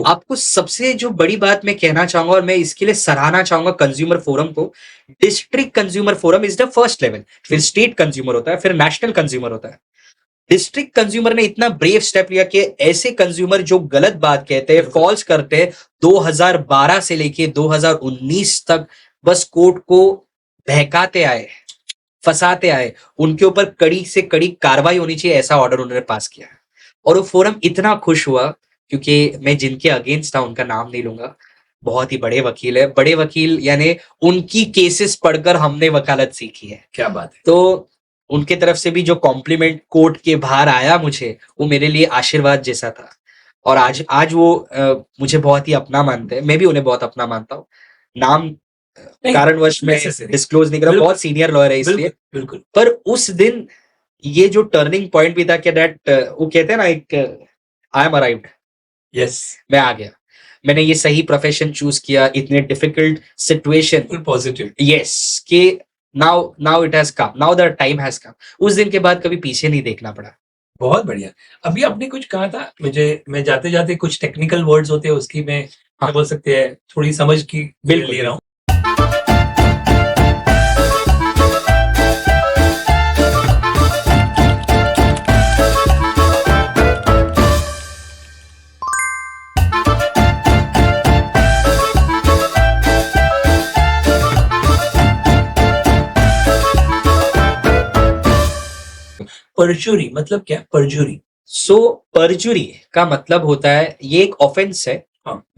आपको सबसे जो बड़ी बात मैं कहना चाहूंगा, और मैं इसके लिए सराहना चाहूंगा कंज्यूमर फोरम को, district consumer forum is the first level, फिर स्टेट कंज्यूमर होता है, फिर नेशनल कंज्यूमर होता है। डिस्ट्रिक्ट कंज्यूमर ने इतना ब्रेव स्टेप लिया कि ऐसे कंज्यूमर जो गलत बात कहते हैं, फॉल्स करते हैं, 2012 से लेके 2019 तक बस कोर्ट को बहकाते आए, फंसाते आए, उनके ऊपर कड़ी से कड़ी कार्रवाई होनी चाहिए, ऐसा ऑर्डर उन्होंने पास किया। और वो फोरम इतना खुश हुआ, क्योंकि मैं जिनके अगेंस्ट था उनका नाम नहीं लूंगा, बहुत ही बड़े वकील है, बड़े वकील यानी उनकी केसेस पढ़कर हमने वकालत सीखी है। क्या बात है। तो उनके तरफ से भी जो कॉम्प्लीमेंट कोर्ट के बाहर आया मुझे, वो मेरे लिए आशीर्वाद जैसा था। और आज वो मुझे बहुत ही अपना मानते हैं, मैं भी उन्हें बहुत अपना मानता हूँ। नाम कारणवश में डिस्क्लोज नहीं करा, बहुत सीनियर लॉयर है इसलिए। बिल्कुल। पर उस दिन ये जो टर्निंग पॉइंट भी था कि दैट, वो कहते हैं ना, एक आई एम अराइव्ड, यस, मैं आ गया, मैंने ये सही प्रोफेशन चूज किया इतने डिफिकल्ट सिचुएशन, पॉजिटिव, यस, कि now it has come, now the time has come. उस दिन के बाद कभी पीछे नहीं देखना पड़ा। बहुत बढ़िया। अभी आपने कुछ कहा था, मैं जाते जाते कुछ टेक्निकल वर्ड्स होते हैं उसकी मैं बोल सकते हैं थोड़ी समझ की ले रहा हूँ। परजुरी मतलब क्या? परजुरी, सो परजुरी का मतलब होता है, ये एक ऑफेंस है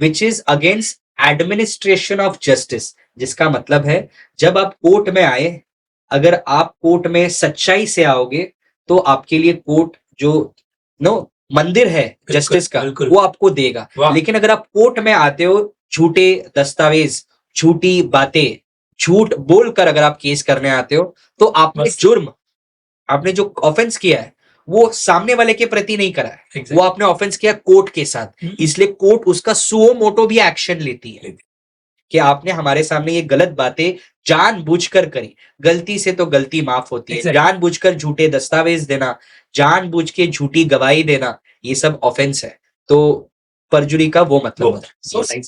which is against administration of justice, जिसका मतलब है जब आप कोर्ट में आए, अगर आप कोर्ट में सच्चाई से आओगे तो आपके लिए कोर्ट जो मंदिर है जस्टिस का, वो आपको देगा। लेकिन अगर आप कोर्ट में आते हो झूठे दस्तावेज, झूठी बातें, झूठ बोलकर अगर आप केस करने आते हो, तो आपने जुर्म, आपने जो ऑफेंस किया है वो सामने वाले के प्रति नहीं करा है, वो आपने ऑफेंस किया कोर्ट के साथ। इसलिए कोर्ट उसका सुओ मोटो भी एक्शन लेती है कि आपने हमारे सामने ये गलत बातें जानबूझकर करी। गलती से तो गलती माफ होती है, जानबूझकर झूठे दस्तावेज देना, जानबूझ के झूठी गवाही देना, ये सब ऑफेंस है। तो परजुरी का वो मतलब है।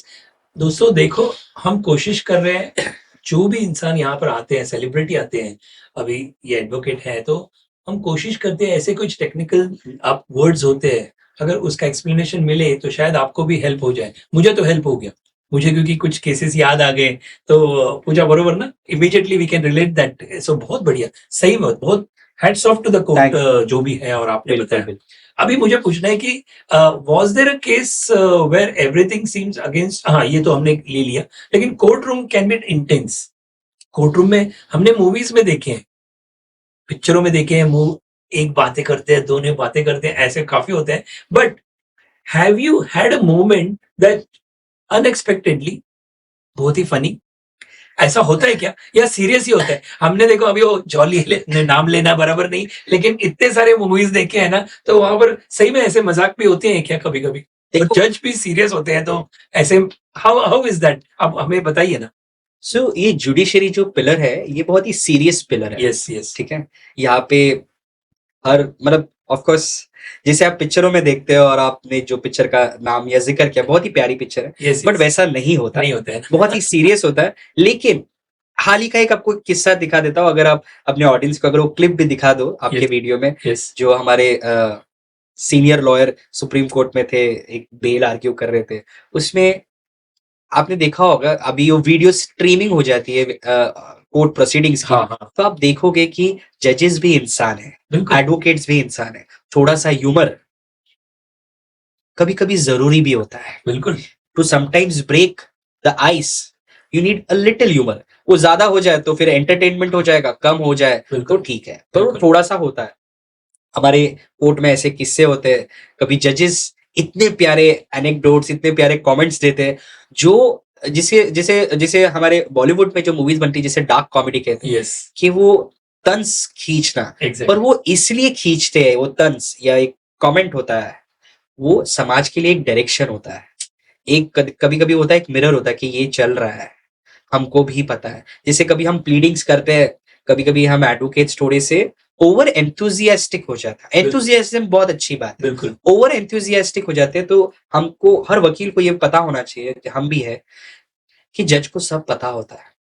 दोस्तों देखो, हम कोशिश कर रहे हैं, जो भी इंसान यहाँ पर आते हैं, सेलिब्रिटी आते हैं, अभी ये एडवोकेट है, तो हम कोशिश करते हैं ऐसे कुछ टेक्निकल आप वर्ड्स होते हैं, अगर उसका एक्सप्लेनेशन मिले तो शायद आपको भी हेल्प हो जाए। मुझे तो हेल्प हो गया, मुझे क्योंकि कुछ केसेस याद आ गए, तो पूजा बरोबर ना, immediately we can relate that. So बहुत बढ़िया, सही बात, बहुत hats off to the court जो भी है। और आपने बताया, अभी मुझे पूछना है कि was there a case where everything seems against, हाँ ये तो हमने ले लिया, लेकिन court room can be intense. Court room में हमने मूवीज में देखे हैं, पिक्चरों में देखे हैं, एक बातें करते हैं, दोनों बातें करते हैं, ऐसे काफी होते हैं, but have you had a moment that unexpectedly बहुत ही फनी, ऐसा होता है क्या, या सीरियस ही होता है? हमने देखो अभी वो जॉली नाम लेना बराबर नहीं, लेकिन इतने सारे मूवीज देखे हैं ना, तो वहां पर सही में ऐसे मजाक भी होते हैं क्या कभी कभी, और देखो जज भी सीरियस होते हैं, तो ऐसे हाउ हाउ इज दैट, आप हमें बताइए ना। सो ये जुडिशरी जो पिलर है ये बहुत ही सीरियस पिलर है। यस यस, ठीक है, यहाँ पे हर मतलब ऑफ कोर्स जैसे आप पिक्चरों में देखते हो और आपने जो पिक्चर का नाम या जिक्र किया बहुत ही प्यारी पिक्चर है, यस बट वैसा नहीं होता, नहीं होता है ना। बहुत ही सीरियस होता है। लेकिन हाल ही का एक आपको किस्सा दिखा देता हूँ, अगर आप अपने ऑडियंस को अगर वो क्लिप भी दिखा दो आपके Yes. वीडियो में, यस जो हमारे सीनियर लॉयर सुप्रीम कोर्ट में थे, एक बेल आर्ग्यू कर रहे थे, उसमें आपने देखा होगा अभी वो वीडियो स्ट्रीमिंग हो जाती है कोर्ट प्रोसीडिंग्स की, हाँ हाँ तो आप देखोगे कि जजेस भी इंसान है, बिल्कुल एडवोकेट्स भी इंसान है, थोड़ा सा ह्यूमर कभी कभी जरूरी भी होता है बिल्कुल to sometimes break the ice. You need a little humour. वो ज्यादा हो जाए तो फिर एंटरटेनमेंट हो जाएगा, कम हो जाए तो बिल्कुल ठीक है, पर वो बिल्कुल। थोड़ा सा होता है। हमारे कोर्ट में ऐसे किस्से होते हैं, कभी जजेस इतने प्यारे एनेक्डोट्स, इतने प्यारे कमेंट्स देते हैं, जो जिसे जिसे जिसे हमारे बॉलीवुड में जो मूवीज बनती है जिसे डार्क कॉमेडी कहते हैं, यस कि वो तंज खींचना, पर एग्जैक्टली, वो इसलिए खींचते हैं, वो तंज या एक कमेंट होता है, वो समाज के लिए एक डायरेक्शन होता है, एक कभी कभी होता है एक मिरर होता है कि ये चल रहा है, हमको भी पता है। जैसे कभी हम प्लीडिंग्स करते हैं, कभी कभी हम एडवोकेट्स थोड़े से ओवर एंथुजियास्टिक हो जाता है। एंथुजियाज्म बहुत अच्छी बात है, बिल्कुल ओवर एंथुजियास्टिक हो जाते हैं, तो हमको हर वकील को ये पता होना चाहिए कि हम भी है कि जज को सब पता होता है,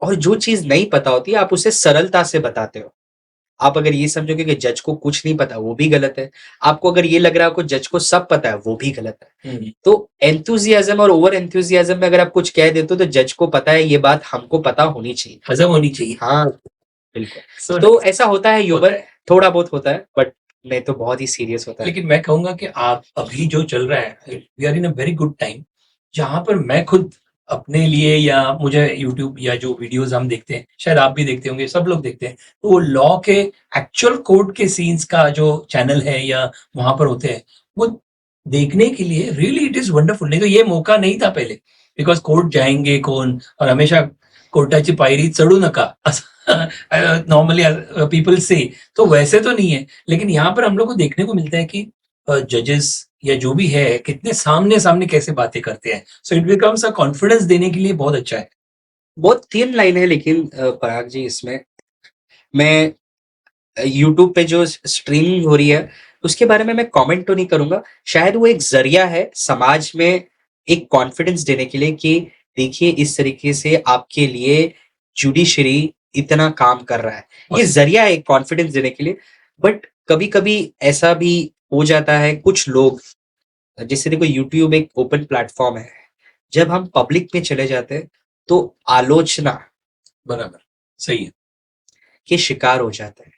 और जो चीज नहीं पता होती है आप उसे सरलता से बताते हो। आप अगर ये समझोगे कि जज को कुछ नहीं पता, वो भी गलत है। आपको अगर ये लग रहा है कि जज को सब पता है, वो भी गलत है। तो एंथुजियाज्म और ओवर एंथुजियाज्म में अगर आप कुछ कह देते हो तो जज को पता है ये बात हमको पता होनी चाहिए। हजम होनी चाहिए। हाँ बिल्कुल। So, तो ऐसा होता है, होता ह्यूमर है। थोड़ा बहुत होता है, बट नहीं तो बहुत ही सीरियस होता है। लेकिन मैं कहूंगा कि आप अभी जो चल रहा है, we are in a very good time, जहां पर मैं खुद अपने लिए, या मुझे यूट्यूब या जो वीडियोस हम देखते हैं, शायद आप भी देखते होंगे, सब लोग देखते हैं, तो वो लॉ के एक्चुअल कोर्ट के सीन्स का जो चैनल है या वहां पर होते हैं, वो देखने के लिए रियली इट इज वंडरफुल। नहीं तो ये मौका नहीं था पहले, बिकॉज कोर्ट जाएंगे कौन, और हमेशा कोर्टाची पायरी चढू नका नॉर्मली पीपल से, तो वैसे तो नहीं है, लेकिन यहाँ पर हम लोग को देखने को मिलता है कि जजेस या जो भी है कितने सामने सामने कैसे बातें करते हैं, so it becomes a confidence देने के लिए बहुत अच्छा है। बहुत थिन लाइन है, लेकिन पराग जी इसमें मैं यूट्यूब पे जो स्ट्रीमिंग हो रही है उसके बारे में मैं कमेंट तो नहीं करूंगा। शायद वो एक जरिया है समाज में एक कॉन्फिडेंस देने के लिए कि देखिए इस तरीके से आपके लिए जुडिशरी इतना काम कर रहा है, ये जरिया है एक कॉन्फिडेंस देने के लिए। बट कभी कभी ऐसा भी हो जाता है, कुछ लोग, जैसे देखो यूट्यूब एक ओपन प्लेटफॉर्म है, जब हम पब्लिक में चले जाते हैं तो आलोचना बराबर, सही है। के शिकार हो जाते हैं।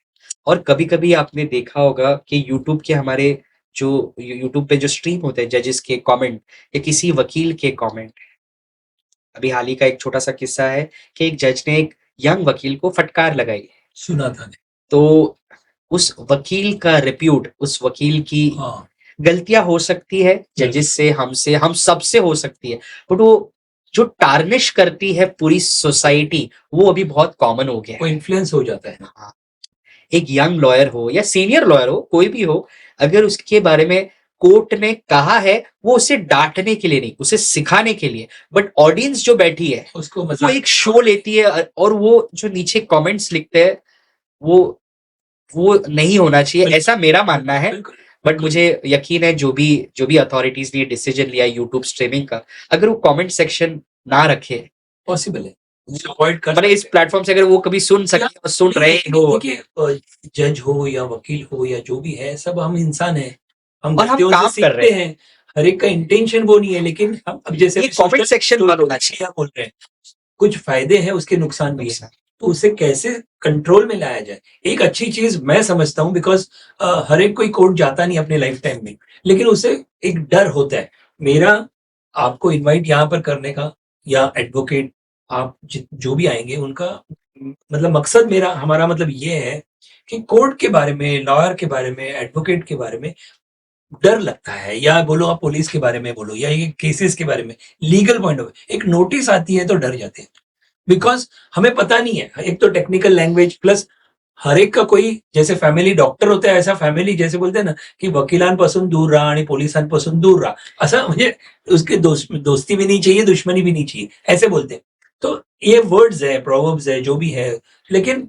और कभी कभी आपने देखा होगा कि यूट्यूब के हमारे जो यूट्यूब पे जो स्ट्रीम होते हैं, जजेस के कमेंट या किसी वकील के कमेंट, अभी हाल ही का एक छोटा सा किस्सा है कि एक जज ने एक यंग वकील को फटकार लगाई, सुना था ने। तो उस वकील का रिप्यूट, उस वकील की हाँ गलतियां हो सकती है, जजेस से, हमसे, हम सबसे हो सकती है, बट वो जो टार्निश करती है पूरी सोसाइटी, वो अभी बहुत कॉमन हो गया वो है। इन्फ्लुएंस हो जाता है। हाँ, एक यंग लॉयर हो या सीनियर लॉयर हो, कोई भी हो, अगर उसके बारे में कोर्ट ने कहा है, वो उसे डांटने के लिए नहीं, उसे सिखाने के लिए, बट ऑडियंस जो बैठी है उसको वो मजाक एक शो लेती है, और वो जो नीचे कमेंट्स लिखते हैं वो वो नहीं होना चाहिए, बिल्कुल, ऐसा मेरा मानना है। बिल्कुल बट बिल्कुल मुझे यकीन है जो भी अथॉरिटीज ने डिसीजन लिया यूट्यूब स्ट्रीमिंग का, अगर वो कमेंट सेक्शन ना रखे, पॉसिबल है, अवॉइड कर मतलब इस सकते हैं। प्लेटफॉर्म से अगर वो कभी सुन या सके और सुन रहे हो, देखिए, जज हो या वकील हो या जो भी है, सब हम इंसान हैं, हम और हम गलतियों से काम कर रहे सीखते हैं। हर एक का इंटेंशन वो नहीं है, लेकिन हम अब जैसे ये अभी कमेंट सेक्शन बंद होना चाहिए। मीडिया बोल रहे हैं, कुछ फायदे हैं उसके, नुकसान भी है, नुकसान तो उसे कैसे कंट्रोल में लाया जाए, एक अच्छी चीज मैं समझता हूँ, बिकॉज हर एक कोई कोर्ट जाता नहीं अपने लाइफ टाइम में, लेकिन उसे एक डर होता है। मेरा आपको इनवाइट यहाँ पर करने का, या एडवोकेट आप जो भी आएंगे उनका मतलब मकसद मेरा हमारा मतलब ये है कि कोर्ट के बारे में, लॉयर के बारे में, एडवोकेट के बारे में डर लगता है, या बोलो आप पुलिस के बारे में बोलो, या ये केसेस के बारे में, लीगल पॉइंट ऑफ व्यू एक नोटिस आती है तो डर जाते हैं, बिकॉज हमें पता नहीं है। एक तो टेक्निकल लैंग्वेज, प्लस हर एक का कोई, जैसे फॅमिली डॉक्टर होता है, ऐसा फॅमिली जैसे बोलते हैं ना की वकिलांपासून दूर राहा आणि पोलिसांपासून दूर राहा, असं म्हणजे उसके दोस्ती भी नहीं चाहिए, दुश्मनी भी नहीं चाहिए, ऐसे बोलते हैं। तो ये वर्ड्स है, प्रोवर्ब्स है, जो भी है, लेकिन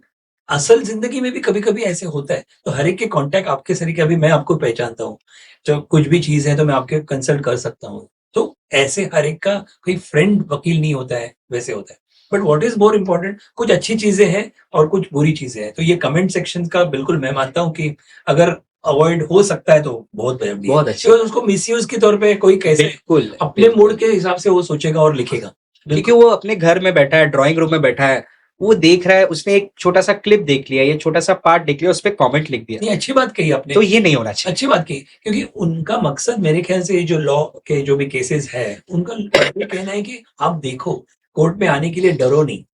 असल जिंदगी में भी कभी कभी ऐसे होता है। तो हर एक के कॉन्टैक्ट आपके सरीके, अभी मैं आपको पहचानता हूँ, तो कुछ भी चीज है तो मैं आपके कंसल्ट कर सकता हूँ। तो ऐसे हर एक का कोई फ्रेंड वकील नहीं होता है, वैसे होता है। But what is more important, कुछ अच्छी चीजें हैं और कुछ बुरी चीजें हैं। तो ये कमेंट सेक्शन का बिल्कुल मैं मानता हूँ कि अगर अवॉइड हो सकता है तो बहुत बढ़िया, बहुत अच्छी क्योंकि उसको मिसयूज के तौर पे कोई कैसे बिल्कुल अपने मूड के हिसाब से वो सोचेगा और लिखेगा। क्योंकि वो अपने घर में बैठा है, ड्राइंग रूम में बैठा है, वो देख रहा है, उसने एक छोटा सा क्लिप देख लिया, ये छोटा सा पार्ट देख लिया, उस पर कमेंट लिख दिया। नहीं, अच्छी बात कही आपने, तो ये नहीं होना चाहिए। अच्छी बात कही, क्योंकि उनका मकसद मेरे ख्याल से जो लॉ के जो भी केसेस है, उनका ये कहना है कि आप देखो, कोर्ट में आने के लिए डरो नहीं,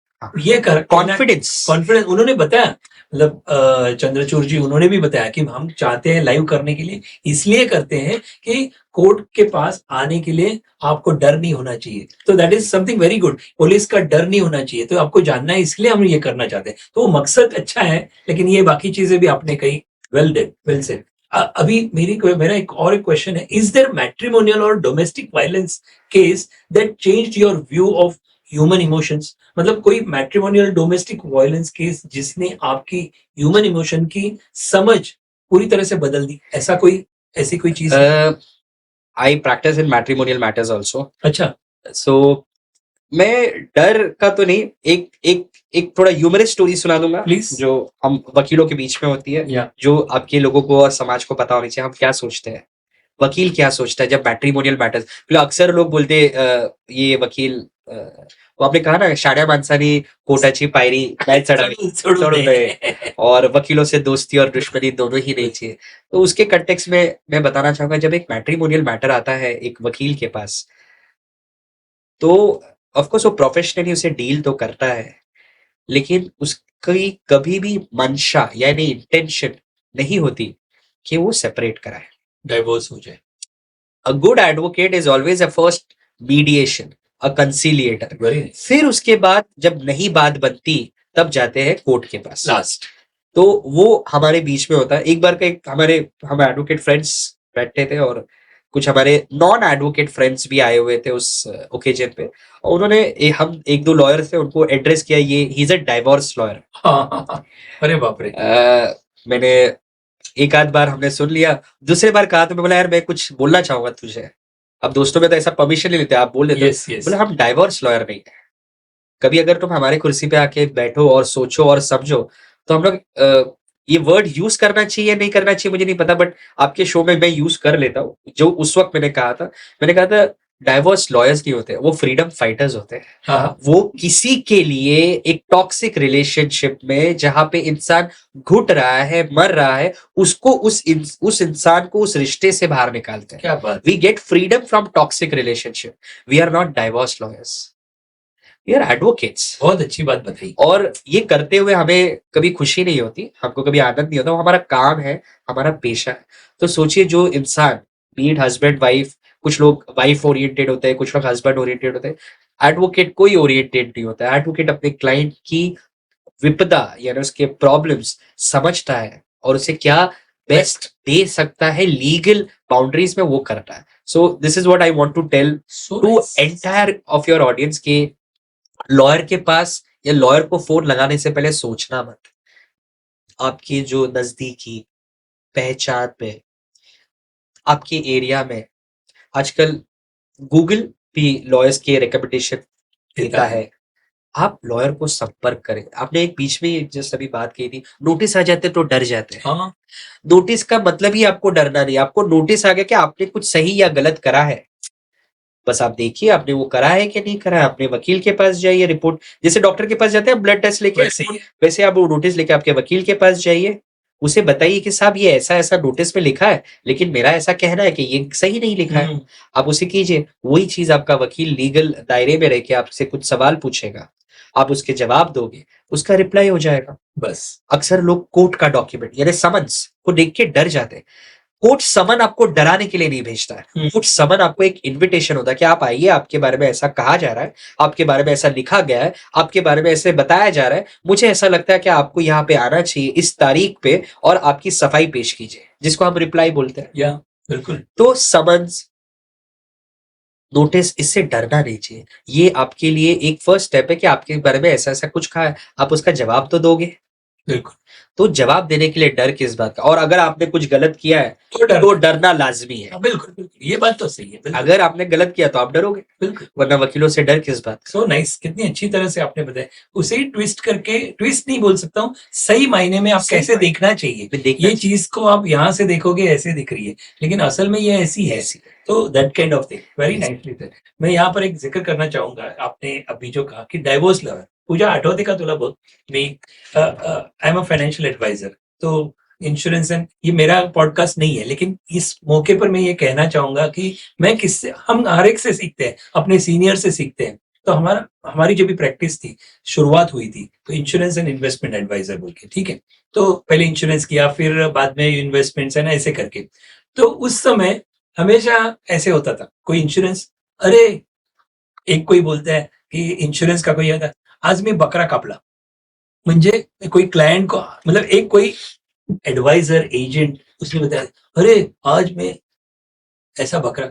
ये कॉन्फिडेंस उन्होंने बताया, मतलब चंद्रचूड़ जी उन्होंने भी बताया कि हम चाहते हैं लाइव करने के लिए, इसलिए करते हैं कि कोर्ट के पास आने के लिए आपको डर नहीं होना चाहिए। तो that is something very good, police का डर नहीं होना चाहिए, तो आपको जानना है, इसलिए हम ये करना चाहते हैं। तो वो मकसद अच्छा है, लेकिन ये बाकी चीजें भी आपने कही, वेल सेड। अभी मेरा एक क्वेश्चन है, इज देयर मैट्रिमोनियल और domestic violence case that changed your view of human emotions? मतलब कोई मैट्रिमोनियल डोमेस्टिक वायलेंस केस जिसने आपकी ह्यूमन इमोशन की समझ पूरी तरह से बदल दी, ऐसी कोई चीज? I practise in matrimonial matters also. अच्छा, सो मैं डर का तो नहीं, एक एक एक थोड़ा ह्यूमरस स्टोरी सुना दूंगा प्लीज। जो हम वकीलों के बीच में होती है, या जो आपके लोगों को और समाज को पता होनी चाहिए हम क्या सोचते हैं, वकील क्या सोचता है जब मैट्रिमोनियल मैटर्स। अक्सर लोग बोलते ये वकील वो आपने कहा ना, शाड्या माणसानी कोर्टाची पायरी नाही चढावी, चढू नये, और वकीलों से दोस्ती और दुश्मनी दोनों ही नहीं चाहिए। तो उसके कंटेक्स्ट में मैं बताना चाहूंगा, जब एक मैट्रिमोनियल मैटर आता है एक वकील के पास, तो ऑफकोर्स वो प्रोफेशनली उसे डील तो करता है, लेकिन उसकी कभी भी मंशा यानी इंटेंशन नहीं होती कि वो सेपरेट कराए, डाइवोर्स हो जाए। A good advocate is always a first mediation, a conciliator. Very फिर उसके बाद जब नहीं बात बनती तब जाते हैं कोर्ट के पास लास्ट। तो वो हमारे बीच में होता है। एक बार का हम एडवोकेट फ्रेंड्स बैठे थे और कुछ हमारे नॉन एडवोकेट फ्रेंड्स भी आए हुए थे उस ओकेजन पे, और उन्होंने हम एक दो लॉयर थे उनको एड्रेस किया, ये ही इज अ डाइवोर्स लॉयर। अरे बाप रे। मैंने एक आध बार हमने सुन लिया, दूसरे बार कहा तो मैं बोला यार मैं कुछ बोलना चाहूंगा तुझे। अब दोस्तों में तो ऐसा परमिशन नहीं लेते, आप बोल देते यस यस। बोले हम डाइवोर्स लॉयर नहीं है। कभी अगर तुम हमारे कुर्सी पे आके बैठो और सोचो और समझो, तो हम लोग ये वर्ड यूज करना चाहिए नहीं करना चाहिए मुझे नहीं पता, बट आपके शो में मैं यूज कर लेता हूँ। जो उस वक्त मैंने कहा था डाइवोर्स लॉयर्स नहीं होते, वो फ्रीडम फाइटर्स होते हैं। हाँ, वो किसी के लिए एक टॉक्सिक रिलेशनशिप में जहां पे इंसान घुट रहा है, मर रहा है, उसको उस इंसान को उस रिश्ते से बाहर निकालते हैं। क्या बात। We get freedom from toxic relationship. We are not divorce lawyers, we are advocates. बहुत अच्छी बात बताई। और ये करते हुए हमें कभी खुशी नहीं होती, हमको कभी आनंद नहीं होता, वो हमारा काम है, हमारा पेशा है। तो सोचिए जो इंसान, बीट हस्बैंड वाइफ, कुछ लोग वाइफ ओरिएंटेड होते हैं, कुछ लोग हस्बैंड ओरिएंटेड होते हैं, एडवोकेट कोई ओरिएंटेड नहीं होता है। एडवोकेट अपने क्लाइंट की विपदा यानी उसके प्रॉब्लम्स समझता है और उसे क्या बेस्ट दे सकता है लीगल बाउंड्रीज में, वो करता है। So this is what I want to tell to entire of your audience के लॉयर के पास या लॉयर को फोन लगाने से पहले सोचना मत। आपकी जो नजदीकी पहचान में, आपके एरिया में, आजकल गूगल भी लॉयर्स के रिकमेंडेशन देता है, आप लॉयर को संपर्क करें। आपने एक बीच में जस्ट अभी बात की थी, नोटिस आ जाते तो डर जाते हैं। हाँ, नोटिस का मतलब ही आपको डरना नहीं, आपको नोटिस आ गया कि आपने कुछ सही या गलत करा है, बस आप देखिए आपने वो करा है कि नहीं करा है। अपने वकील के पास जाइए, रिपोर्ट जैसे डॉक्टर के पास जाते हैं ब्लड टेस्ट लेके, वैसे आप वो नोटिस लेके आपके वकील के पास जाइए, उसे बताइए कि साहब ये ऐसा ऐसा नोटिस में लिखा है, लेकिन मेरा ऐसा कहना है कि ये सही नहीं लिखा है। आप उसे कीजिए, वही चीज आपका वकील लीगल दायरे में रह के आपसे कुछ सवाल पूछेगा, आप उसके जवाब दोगे, उसका रिप्लाई हो जाएगा। बस अक्सर लोग कोर्ट का डॉक्यूमेंट यानी समन्स को देख के डर जाते हैं। कोर्ट समन आपको डराने के लिए नहीं भेजता है। कोर्ट समन आपको एक इनविटेशन होता है कि आप आइए, आपके बारे में ऐसा कहा जा रहा है, आपके बारे में ऐसा लिखा गया है, आपके बारे में ऐसे बताया जा रहा है, मुझे ऐसा लगता है कि आपको यहाँ पे आना चाहिए इस तारीख पे और आपकी सफाई पेश कीजिए, जिसको हम रिप्लाई बोलते हैं। या बिल्कुल तो समन्स, नोटिस, इससे डरना नहीं चाहिए। ये आपके लिए एक फर्स्ट स्टेप है कि आपके बारे में ऐसा ऐसा कुछ कहा है, आप उसका जवाब तो दोगे। बिल्कुल तो जवाब देने के लिए डर किस बात का? और अगर आपने कुछ गलत किया है तो डर तो डरना लाजमी है। हाँ, बिल्कुल बिल्कुल ये बात तो सही है बिल्कुल अगर आपने गलत किया तो आप डरोगे, बिल्कुल वरना वकीलों से डर किस बात का? सो नाइस कितनी अच्छी तरह से आपने बताया उसे ही ट्विस्ट करके ट्विस्ट नहीं बोल सकता हूँ सही मायने में आप सही कैसे मायने देखना चाहिए में देखना ये चीज को आप यहाँ से देखोगे ऐसे दिख रही है लेकिन असल में ये ऐसी है ऐसी है। तो that kind of thing very Yes. Nicely said मैं यहाँ पर एक जिक्र करना चाहूंगा आपने अभी जो कहा कि डाइवोर्स लवर पूजा आठवते का तुला बहुत मी I am a financial adviser तो इंश्योरेंस एंड ये मेरा पॉडकास्ट नहीं है लेकिन इस मौके पर मैं ये कहना चाहूंगा कि मैं किससे हम हर एक से सीखते हैं अपने सीनियर से सीखते हैं तो हमारी जो भी प्रैक्टिस थी शुरुआत हुई थी तो इंश्योरेंस एंड इन्वेस्टमेंट एडवाइजर बोल के ठीक है तो पहले इंश्योरेंस किया फिर बाद में इन्वेस्टमेंट्स है ना ऐसे करके तो उस समय हमेशा ऐसे होता था कोई इंश्योरेंस अरे एक कोई बोलता है कि इंश्योरेंस का कोई आता आज मी बकरा कापला म्हणजे कोई क्लायंट को मतलब एक कोई एडवाइजर एजेंट उसने बताया अरे आज मैं ऐसा बकरा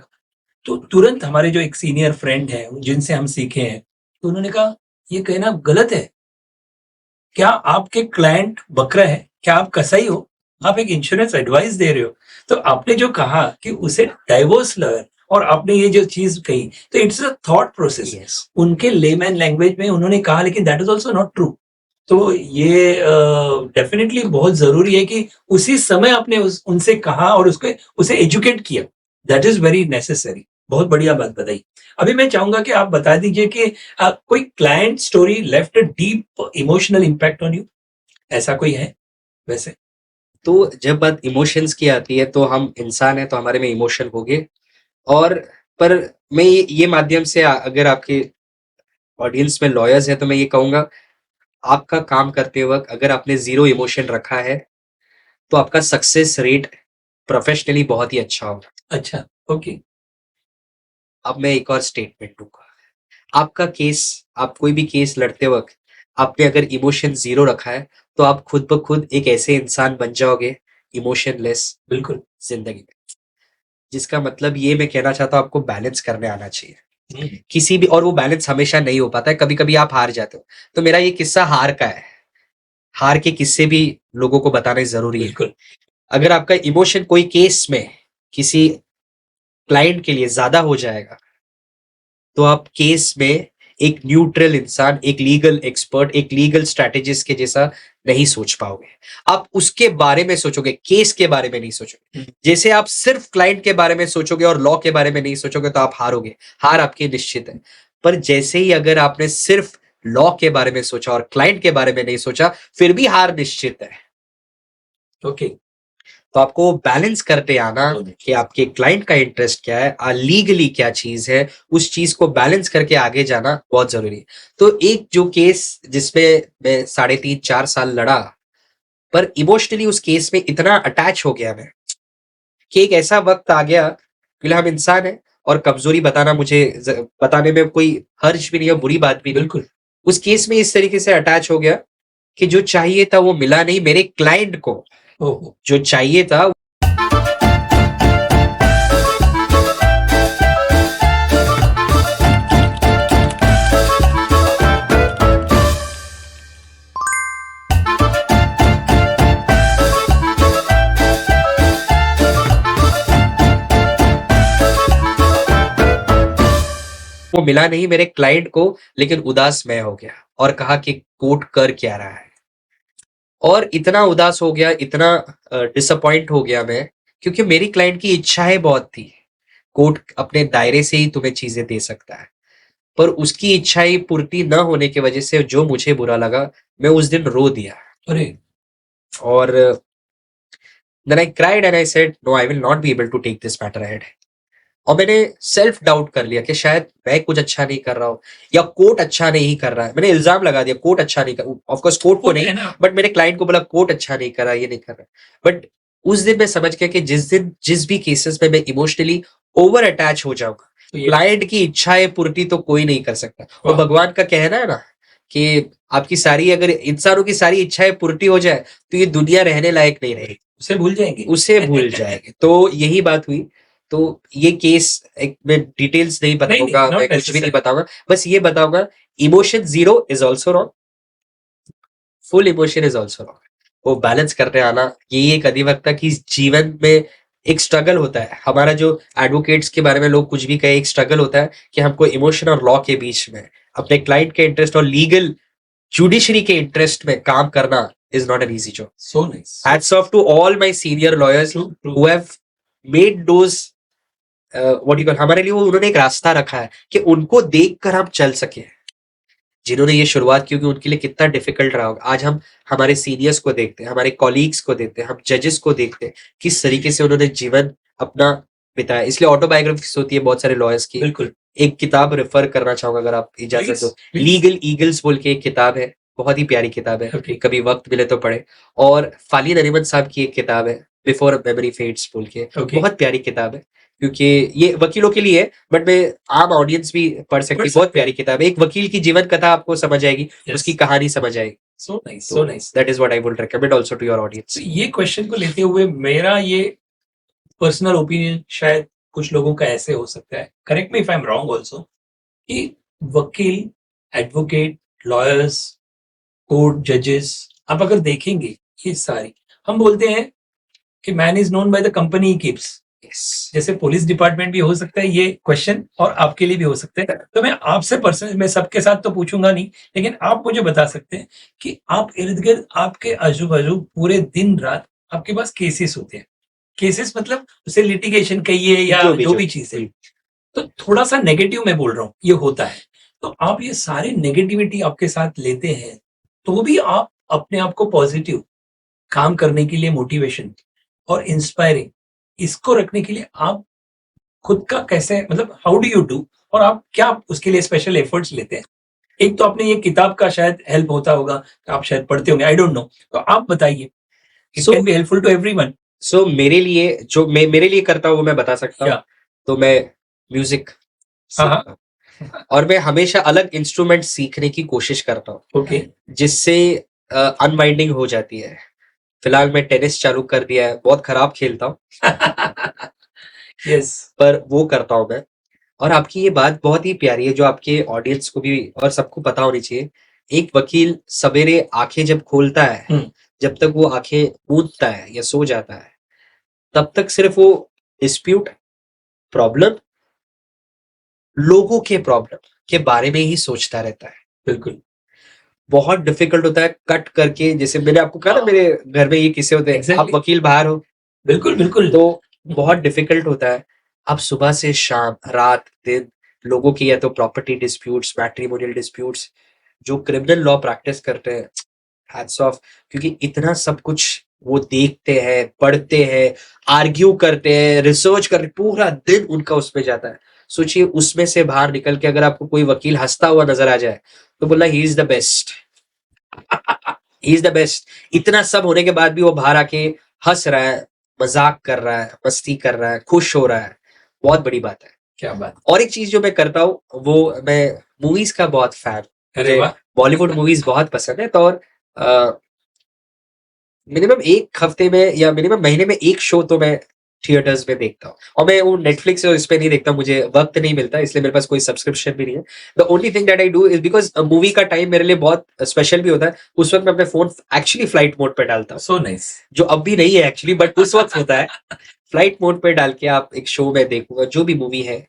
तो तुरंत हमारे जो एक सीनियर फ्रेंड है जिनसे हम सीखे हैं तो उन्होंने कहा ये कहना गलत है क्या आपके क्लाइंट बकरा है क्या आप कसाई हो आप एक इंश्योरेंस एडवाइस दे रहे हो तो आपने जो कहा कि उसे डाइवोर्स लॉयर और आपने ये जो चीज कही तो it's a thought process Yes. उनके लेमैन लैंग्वेज में उन्होंने कहा लेकिन that is also not true तो ये डेफिनेटली बहुत जरूरी है कि उसी समय आपने उनसे कहा और उसको उसे एजुकेट किया दैट इज वेरी नेसेसरी बहुत बढ़िया बात बताई अभी मैं चाहूंगा कि आप बता दीजिए कि कोई client story left a deep emotional impact on you ऐसा कोई है वैसे तो जब बात इमोशंस की आती है तो हम इंसान है तो हमारे में इमोशन होंगे। और पर मैं ये माध्यम से अगर आपके ऑडियंस में लॉयर्स है तो मैं ये कहूंगा, आपका काम करते वक्त अगर आपने जीरो इमोशन रखा है तो आपका सक्सेस रेट प्रोफेशनली बहुत ही अच्छा होगा। अच्छा ओके अब मैं एक और स्टेटमेंट दूंगा। आपका केस, आप कोई भी केस लड़ते वक्त आपने अगर इमोशन जीरो रखा है तो आप खुद ब खुद एक ऐसे इंसान बन जाओगे इमोशनलेस बिल्कुल जिंदगी में। जिसका मतलब ये मैं कहना चाहता हूँ, आपको बैलेंस करने आना चाहिए हम्म, किसी भी, और वो बैलेंस हमेशा नहीं हो पाता है, कभी कभी आप हार जाते हो। तो मेरा ये किस्सा हार का है। हार के किस्से भी लोगों को बताने जरूरी है। बिल्कुल अगर आपका इमोशन कोई केस में किसी क्लाइंट के लिए ज्यादा हो जाएगा तो आप केस में एक न्यूट्रल इंसान, एक लीगल एक्सपर्ट, एक लीगल स्ट्रैटेजिस्ट के जैसा नहीं सोच पाओगे। आप उसके बारे में सोचोगे, केस के बारे में नहीं सोचोगे। जैसे आप सिर्फ क्लाइंट के बारे में सोचोगे और लॉ के बारे में नहीं सोचोगे तो आप हारोगे। हार आपकी निश्चित है। पर जैसे ही अगर आपने सिर्फ लॉ के बारे में सोचा और क्लाइंट के बारे में नहीं सोचा, फिर भी हार निश्चित है। ओके तो आपको बैलेंस करते आना कि आपके क्लाइंट का इंटरेस्ट क्या है, लीगली क्या चीज है, उस चीज को बैलेंस करके आगे जाना बहुत जरूरी है। तो एक जो केस जिसमें मैं 3.5-4 साल लड़ा, पर इमोशनली उस केस में इतना अटैच हो गया मैं कि एक ऐसा वक्त आ गया, क्योंकि हम इंसान है और कमजोरी बताना मुझे बताने में कोई हर्ज भी नहीं है, बुरी बात भी नहीं। बिल्कुल उस केस में इस तरीके से अटैच हो गया कि जो चाहिए था वो मिला नहीं मेरे क्लाइंट को। ओहो जो चाहिए था वो मिला नहीं मेरे क्लाइंट को, लेकिन उदास मैं हो गया और कहा कि कोर्ट कर क्या रहा है। और इतना उदास हो गया, इतना डिसअपॉइंट हो गया मैं, क्योंकि मेरी क्लाइंट की इच्छाएं बहुत थी। कोर्ट अपने दायरे से ही तुम्हें चीजें दे सकता है, पर उसकी इच्छाएं पूर्ति न होने की वजह से जो मुझे बुरा लगा, मैं उस दिन रो दिया। अरे और then I cried and I said, no, I will not be able to take this matter ahead. और मैंने सेल्फ डाउट कर लिया कि शायद मैं कुछ अच्छा नहीं कर रहा हूँ या कोट अच्छा नहीं कर रहा है, मैंने इल्जाम लगा दिया कोट अच्छा नहीं कर, ऑफकोर्स कोट को होता नहीं, है ना, बट मेरे क्लाइंट को बोला कोट अच्छा नहीं कर रहा, ये नहीं कर रहा। बट उस दिन मैं समझ गया कि जिस दिन जिस भी केसेस में मैं इमोशनली ओवर अटैच हो जाऊंगा, तो ये क्लाइंट की इच्छाएं पूर्ति तो कोई नहीं कर सकता। और वाह, भगवान का कहना है ना कि आपकी सारी, अगर इंसानों की सारी इच्छाएं पूर्ति हो जाए तो ये दुनिया रहने लायक नहीं रहेगी, उसे भूल जाएंगे। उसे भूल जाएंगे। तो यही बात हुई। तो ये केस, एक मैं डिटेल्स नहीं नहीं, बताऊंगा, मैं नॉट कुछ भी नहीं नेसेसरी। बताऊंगा, बस ये बताऊंगा emotion zero is also wrong, full emotion is also wrong. वो बैलेंस करने आना, यही एक अधिवक्ता की जीवन में एक स्ट्रगल होता है। हमारा जो एडवोकेट्स के बारे में लोग कुछ भी कहे, एक स्ट्रगल होता है कि हमको इमोशन और लॉ के बीच में अपने क्लाइंट के इंटरेस्ट और लीगल जुडिशरी के इंटरेस्ट में काम करना is not an easy job. So nice, Hats off to all my senior lawyers true true. who have made those what you call, हमारे लिए वो उन्होंने एक रास्ता रखा है कि उनको देखकर हम चल सके। जिन्होंने ये शुरुआत की होगी उनके लिए कितना डिफिकल्ट रहा होगा। आज हम हमारे सीनियर्स को देखते हैं, हमारे कॉलीग्स को देखते हैं, हम जजेस को देखते हैं, किस तरीके से उन्होंने जीवन अपना बिताया। इसलिए ऑटोबायोग्राफीज होती है बहुत सारे लॉयर्स की। बिल्कुल, एक किताब रेफर करना चाहूंगा अगर आप इजाजत प्लीज दो, प्लीज। लीगल ईगल्स बोल के एक किताब है, बहुत ही प्यारी किताब है, ओके, कभी वक्त मिले तो पढ़े। और फाली नरीमन साहब की एक किताब है बिफोर मेमोरी फेड्स बोल के, ओके, बहुत प्यारी किताब है, क्योंकि ये वकीलों के लिए है, बट मैं आम ऑडियंस भी पढ़ सकती पढ़ है। बहुत सकते प्यारी किताब है, एक वकील की जीवन कथा आपको समझ आएगी, हैं। उसकी यस, कहानी समझ आएगी। सो नाइस, तो so nice. That is what I would recommend also to your तो ऑडियंस। ये क्वेश्चन को लेते हुए मेरा ये पर्सनल ओपिनियन शायद कुछ लोगों का ऐसे हो सकता है, correct me if I am wrong also, कि वकील, एडवोकेट, लॉयर्स, कोर्ट जजेस, आप अगर देखेंगे ये सारी, हम बोलते हैं कि man is known by the company he keeps. Yes, जैसे पुलिस डिपार्टमेंट भी हो सकता है ये क्वेश्चन, और आपके लिए भी हो सकता है। तो मैं आपसे पर्सनल, मैं सबके साथ तो पूछूंगा नहीं, लेकिन आप मुझे बता सकते हैं कि आप इर्द गिर्द, आपके आजू बाजू पूरे दिन रात आपके पास केसेस होते हैं। केसेस मतलब उसे लिटिगेशन कहिए या जो भी चीज है, तो थोड़ा सा नेगेटिव मैं बोल रहा हूँ, ये होता है। तो आप ये सारे नेगेटिविटी आपके साथ लेते हैं, तो भी आप अपने आप को पॉजिटिव काम करने के लिए, मोटिवेशन और इंस्पायरिंग, इसको रखने के लिए आप खुद का कैसे, मतलब हाउ डू यू डू, और आप क्या उसके लिए स्पेशल एफर्ट्स लेते हैं? एक तो आपने ये किताब का शायद हेल्प होता होगा, आप शायद पढ़ते होंगे, आई डोंट नो, तो आप बताइए, it so can be helpful to everyone. So मेरे लिए, जो मैं मेरे लिए करता हूँ वो मैं बता सकता हूँ। क्या? तो मैं म्यूजिक हाँ हाँ, सीखता हूँ और मैं हमेशा अलग इंस्ट्रूमेंट सीखने की कोशिश करता हूँ, ओके। जिससे अनवाइंडिंग हो जाती है। फिलहाल मैं टेनिस चालू कर दिया है, बहुत खराब खेलता हूँ यस, पर वो करता हूँ मैं। और आपकी ये बात बहुत ही प्यारी है, जो आपके ऑडियंस को भी और सबको पता होनी चाहिए। एक वकील सवेरे आंखें जब खोलता है, जब तक वो आंखें मूंदता है या सो जाता है, तब तक सिर्फ वो डिस्प्यूट, प्रॉब्लम, लोगों के प्रॉब्लम के बारे में ही सोचता रहता है। बिल्कुल, बहुत डिफिकल्ट होता है कट करके, जैसे मैंने आपको कहा ना मेरे घर में ये किस्से होते हैं, आप एग्जैक्टली, वकील बाहर हो बिल्कुल बिल्कुल। तो बहुत डिफिकल्ट होता है। आप सुबह से शाम, रात दिन, लोगों की या तो प्रॉपर्टी डिस्प्यूट्स, मैट्रिमोनियल डिस्प्यूट्स, जो क्रिमिनल लॉ प्रैक्टिस करते हैं, हैट्स ऑफ, क्योंकि इतना सब कुछ वो देखते हैं, पढ़ते हैं, आर्ग्यू करते हैं, रिसर्च करते, पूरा दिन उनका उसमें जाता है। सोचिए उसमें से बाहर निकल के अगर आपको कोई वकील हंसता हुआ नजर आ जाए तो बोला he is the best, he is the best. इतना सब होने के बाद भी वो बाहर आके हंस रहा है, मजाक कर रहा है, मस्ती कर रहा है, खुश हो रहा है, बहुत बड़ी बात है। क्या बात, और एक चीज जो मैं करता हूँ, वो मैं मूवीज का बहुत फैन, अरे मुझे वाह, बॉलीवुड मूवीज बहुत पसंद है। तो और मिनिमम एक हफ्ते में या मिनिमम महीने में एक शो तो मैं थिएटर्स में देखता हूँ। और मैं वो नेटफ्लिक्स और इस पे नहीं देखता, मुझे वक्त नहीं मिलता, इसलिए मेरे पास कोई सब्सक्रिप्शन भी नहीं है। The only thing that I do is, because movie का टाइम मेरे लिए बहुत स्पेशल भी होता है, उस वक्त मैं अपने फोन एक्चुअली फ्लाइट मोड पे डालता हूँ, सो नाइस। जो अब भी नहीं है एक्चुअली, बट उस वक्त होता है। फ्लाइट मोड पे डाल के आप एक शो में देखूंगा, जो भी मूवी है।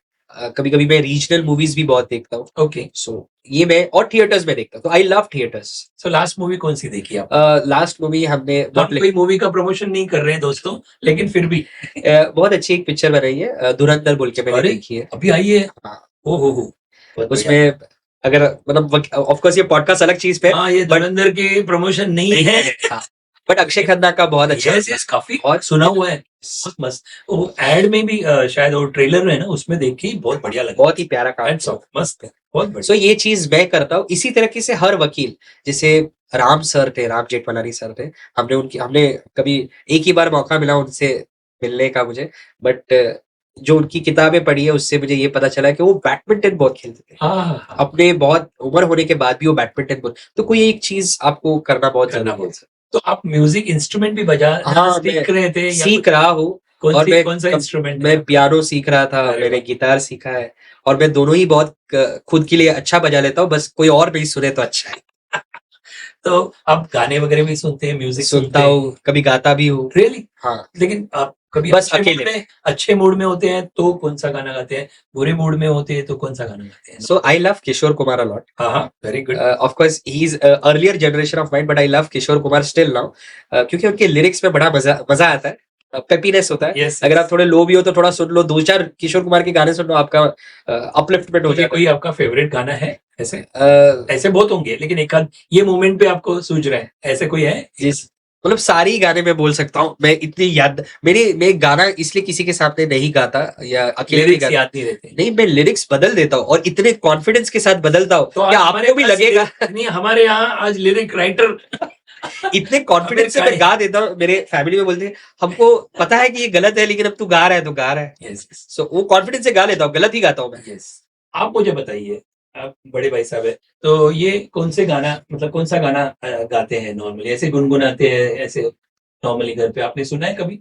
कभी कभी मैं रीजनल मूवीज भी बहुत देखता हूँ। ओके, सो ये मैं और थिएटर्स में देखता हूँ, तो I love theatres. So last movie कौन सी देखी आप? लास्ट मूवी हमने हम कोई मूवी का प्रमोशन नहीं कर रहे हैं दोस्तों, लेकिन फिर भी, बहुत अच्छी एक पिक्चर बनाई है, धुरंधर बोल के, मैंने अरे देखी है। अभी आई है, हाँ, ओ हो, बहुत बढ़िया। उसमें अगर मतलब ऑफ कोर्स ये पॉडकास्ट अलग चीज पे है, हाँ, ये बट धुरंधर की प्रमोशन नहीं है। हाँ, बट अक्षय खन्ना का बहुत अच्छा यस यस, काफी बहुत सुना हुआ है, बहुत मस्त। वो एड में भी शायद वो ट्रेलर है ना, उसमें देख के ही बहुत बढ़िया लगा। बहुत ही प्यारा काम Hats off, मस्त है, बहुत सो बढ़िया। ये चीज मैं करता हूँ। इसी तरीके से हर वकील, जैसे राम सर थे, राम जेठमलानी सर थे, हमने कभी एक ही बार मौका मिला उनसे मिलने का मुझे, बट जो उनकी किताबें पढ़ी है उससे मुझे ये पता चला कि वो बैडमिंटन बहुत खेलते थे। हाँ, अपने बहुत उम्र होने के बाद भी वो बैडमिंटन बहुत, तो कोई एक चीज आपको करना बहुत करना जरूरी है। बहुत। तो आप म्यूजिक इंस्ट्रूमेंट भी बजा हाँ, सीख रहे थे या सीख कुछ? रहा हूँ। कौन और मैं कौन सा इंस्ट्रूमेंट है मैं आपका? पियानो सीख रहा था, अरे मैंने वाह। गिटार सीखा है, और मैं दोनों ही बहुत खुद के लिए अच्छा बजा लेता हूँ, बस कोई और नहीं सुने तो अच्छा है। तो आप गाने वगैरह भी सुनते हैं, म्यूजिक सुनता सुनते हूँ, कभी गाता भी हूँ। हैं? रियली? हाँ, लेकिन आप कभी बस अकेले। अच्छे मूड में होते हैं तो कौन सा गाना गाते हैं, बुरे मूड में होते हैं तो कौन सा गाना गाते हैं? So I love Kishore Kumar a lot. हाँ हाँ, very good. Of course, he's earlier generation of mine, but I love Kishore Kumar still now. क्योंकि उनके लिरिक्स में बड़ा मजा आता है, पेपीनेस होता है। यस, अगर आप थोड़े लो भी हो तो थोड़ा सुन लो, 2-4 किशोर कुमार के गाने सुन लो, आपका अपलिफ्टमेंट हो कोई जाता कोई आपका फेवरेट गाना है ऐसे? है। ऐसे बहुत होंगे, लेकिन एक आध ये मोमेंट पे आपको सूझ रहा है, ऐसे कोई है? जिस मतलब सारी गाने मैं बोल सकता हूँ, मैं इतनी याद मैं गाना इसलिए किसी के सामने नहीं गाता या अकेले नहीं लिरिक्स गाता, याद नहीं रहते? नहीं, मैं लिरिक्स बदल देता हूँ और इतने कॉन्फिडेंस के साथ बदलता हूँ तो आज क्या हमारे आपको भी पास लगेगा। नहीं, हमारे यहाँ आज लिरिक राइटर इतने कॉन्फिडेंस से मैं गा देता हूँ, मेरे फैमिली में बोलते हैं हमको पता है कि ये गलत है, लेकिन अब तू गा रहा है तो गा रहा है। यस सो वो कॉन्फिडेंस से गा लेता हूँ, गलत ही गाता हूँ मैं। यस। आप मुझे बताइए, आप बड़े भाई साहब है, तो ये कौन से गाना, मतलब कौन सा गाना गाते हैं नॉर्मली, ऐसे गुनगुनाते हैं ऐसे नॉर्मली घर पे, आपने सुना है कभी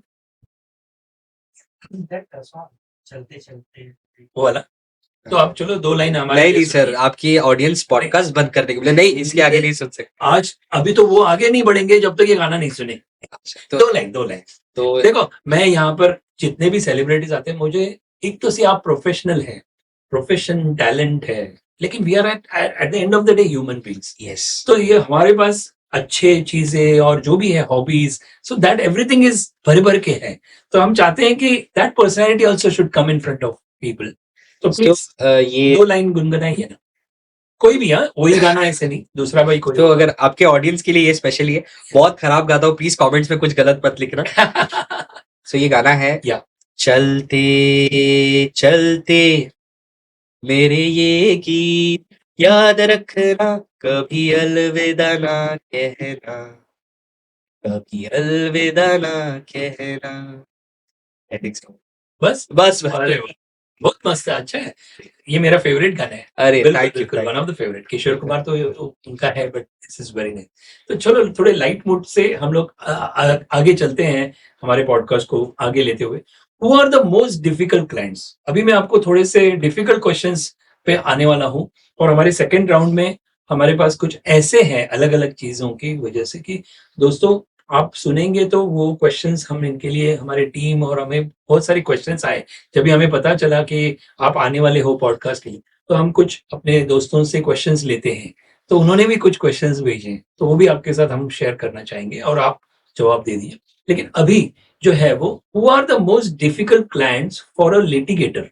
चलते चलते वो वाला? तो आप चलो 2 लाइन हमारे नहीं लिए नहीं सर, सुनिए। आपकी ऑडियंस पॉडकास्ट बंद कर देगी, बोले नहीं इसके आगे नहीं सुन सकते। आज अभी तो वो आगे नहीं बढ़ेंगे जब तक ये गाना नहीं सुने। तो 2 लाइन। तो देखो, मैं यहाँ पर जितने भी सेलिब्रिटीज आते हैं, मुझे एक तो सी आप प्रोफेशनल है, प्रोफेशन टैलेंट है, लेकिन we are at the end of the day human beings. Yes, तो ये हमारे पास अच्छे चीजें और जो भी है hobbies, so that everything is भर भर के है। तो हम चाहते हैं कि that personality also should come in front of people. तो तो प्लीज ये 2 लाइन गुनगुनाइए ना, कोई भी। हाँ, वही गाना ऐसे नहीं, दूसरा भाई कोई। तो अगर आपके ऑडियंस के लिए ये स्पेशली है, बहुत खराब गाता हूँ, प्लीज कमेंट्स में कुछ गलत मत लिखना। सो ये गाना है या चलते चलते मेरे ये गीत याद रखना, कभी अलविदा ना कहना, कभी अलविदा ना कहना। I think so. बस बस अरे वाह, बहुत मस्त है, अच्छा है। ये मेरा फेवरेट गाना है। अरे बिल्कुल थैंक यू, बिल्कुल, one of the favourite. Kishore Kumar तो उनका है, but this is very nice. तो चलो थोड़े लाइट मूड से हम लोग आगे चलते हैं, हमारे पॉडकास्ट को आगे लेते हुए। Who are the most difficult clients? अभी मैं आपको थोड़े से डिफिकल्ट क्वेश्चंस पे आने वाला हूँ, और हमारे सेकेंड राउंड में हमारे पास कुछ ऐसे हैं अलग अलग चीजों की वजह से कि दोस्तों आप सुनेंगे तो वो क्वेश्चंस हम इनके लिए, हमारे टीम और हमें बहुत सारी क्वेश्चंस आए जब भी हमें पता चला कि आप आने वाले हो पॉडकास्ट के लिए, तो हम कुछ अपने दोस्तों से क्वेश्चंस लेते हैं। तो उन्होंने भी कुछ क्वेश्चंस भेजे हैं, तो वो भी आपके साथ हम शेयर करना चाहेंगे और आप जवाब दे दिए। लेकिन अभी जो है वो, who are the most difficult clients for a litigator?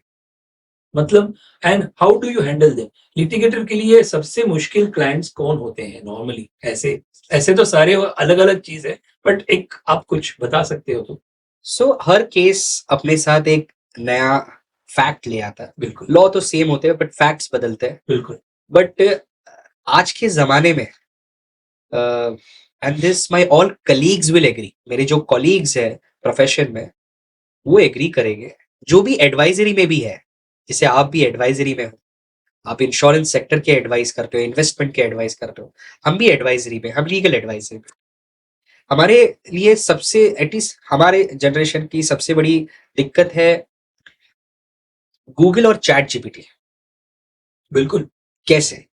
मतलब, and how do you handle them? Litigator के लिए सबसे मुश्किल क्लाइंट्स कौन होते हैं नॉर्मली? ऐसे ऐसे तो सारे अलग अलग चीज है, बट एक आप कुछ बता सकते हो तो? सो हर केस अपने साथ एक नया फैक्ट ले आता है। बिल्कुल लॉ तो सेम होते हैं बट फैक्ट्स बदलते हैं। बिल्कुल। बट आज के जमाने में, and this my all colleagues will agree, मेरे जो कॉलीग्स है प्रोफेशन में वो एग्री करेंगे, जो भी एडवाइजरी में भी है, जैसे आप भी एडवाइजरी में हो, आप इंश्योरेंस सेक्टर के एडवाइस करते हो, इन्वेस्टमेंट के एडवाइस करते हो, हम भी एडवाइजरी में, हम लीगल एडवाइजरी में। हमारे लिए सबसे, एटलीस्ट हमारे जनरेशन की सबसे बड़ी दिक्कत है गूगल और चैट जीपीटी। बिल्कुल कैसे?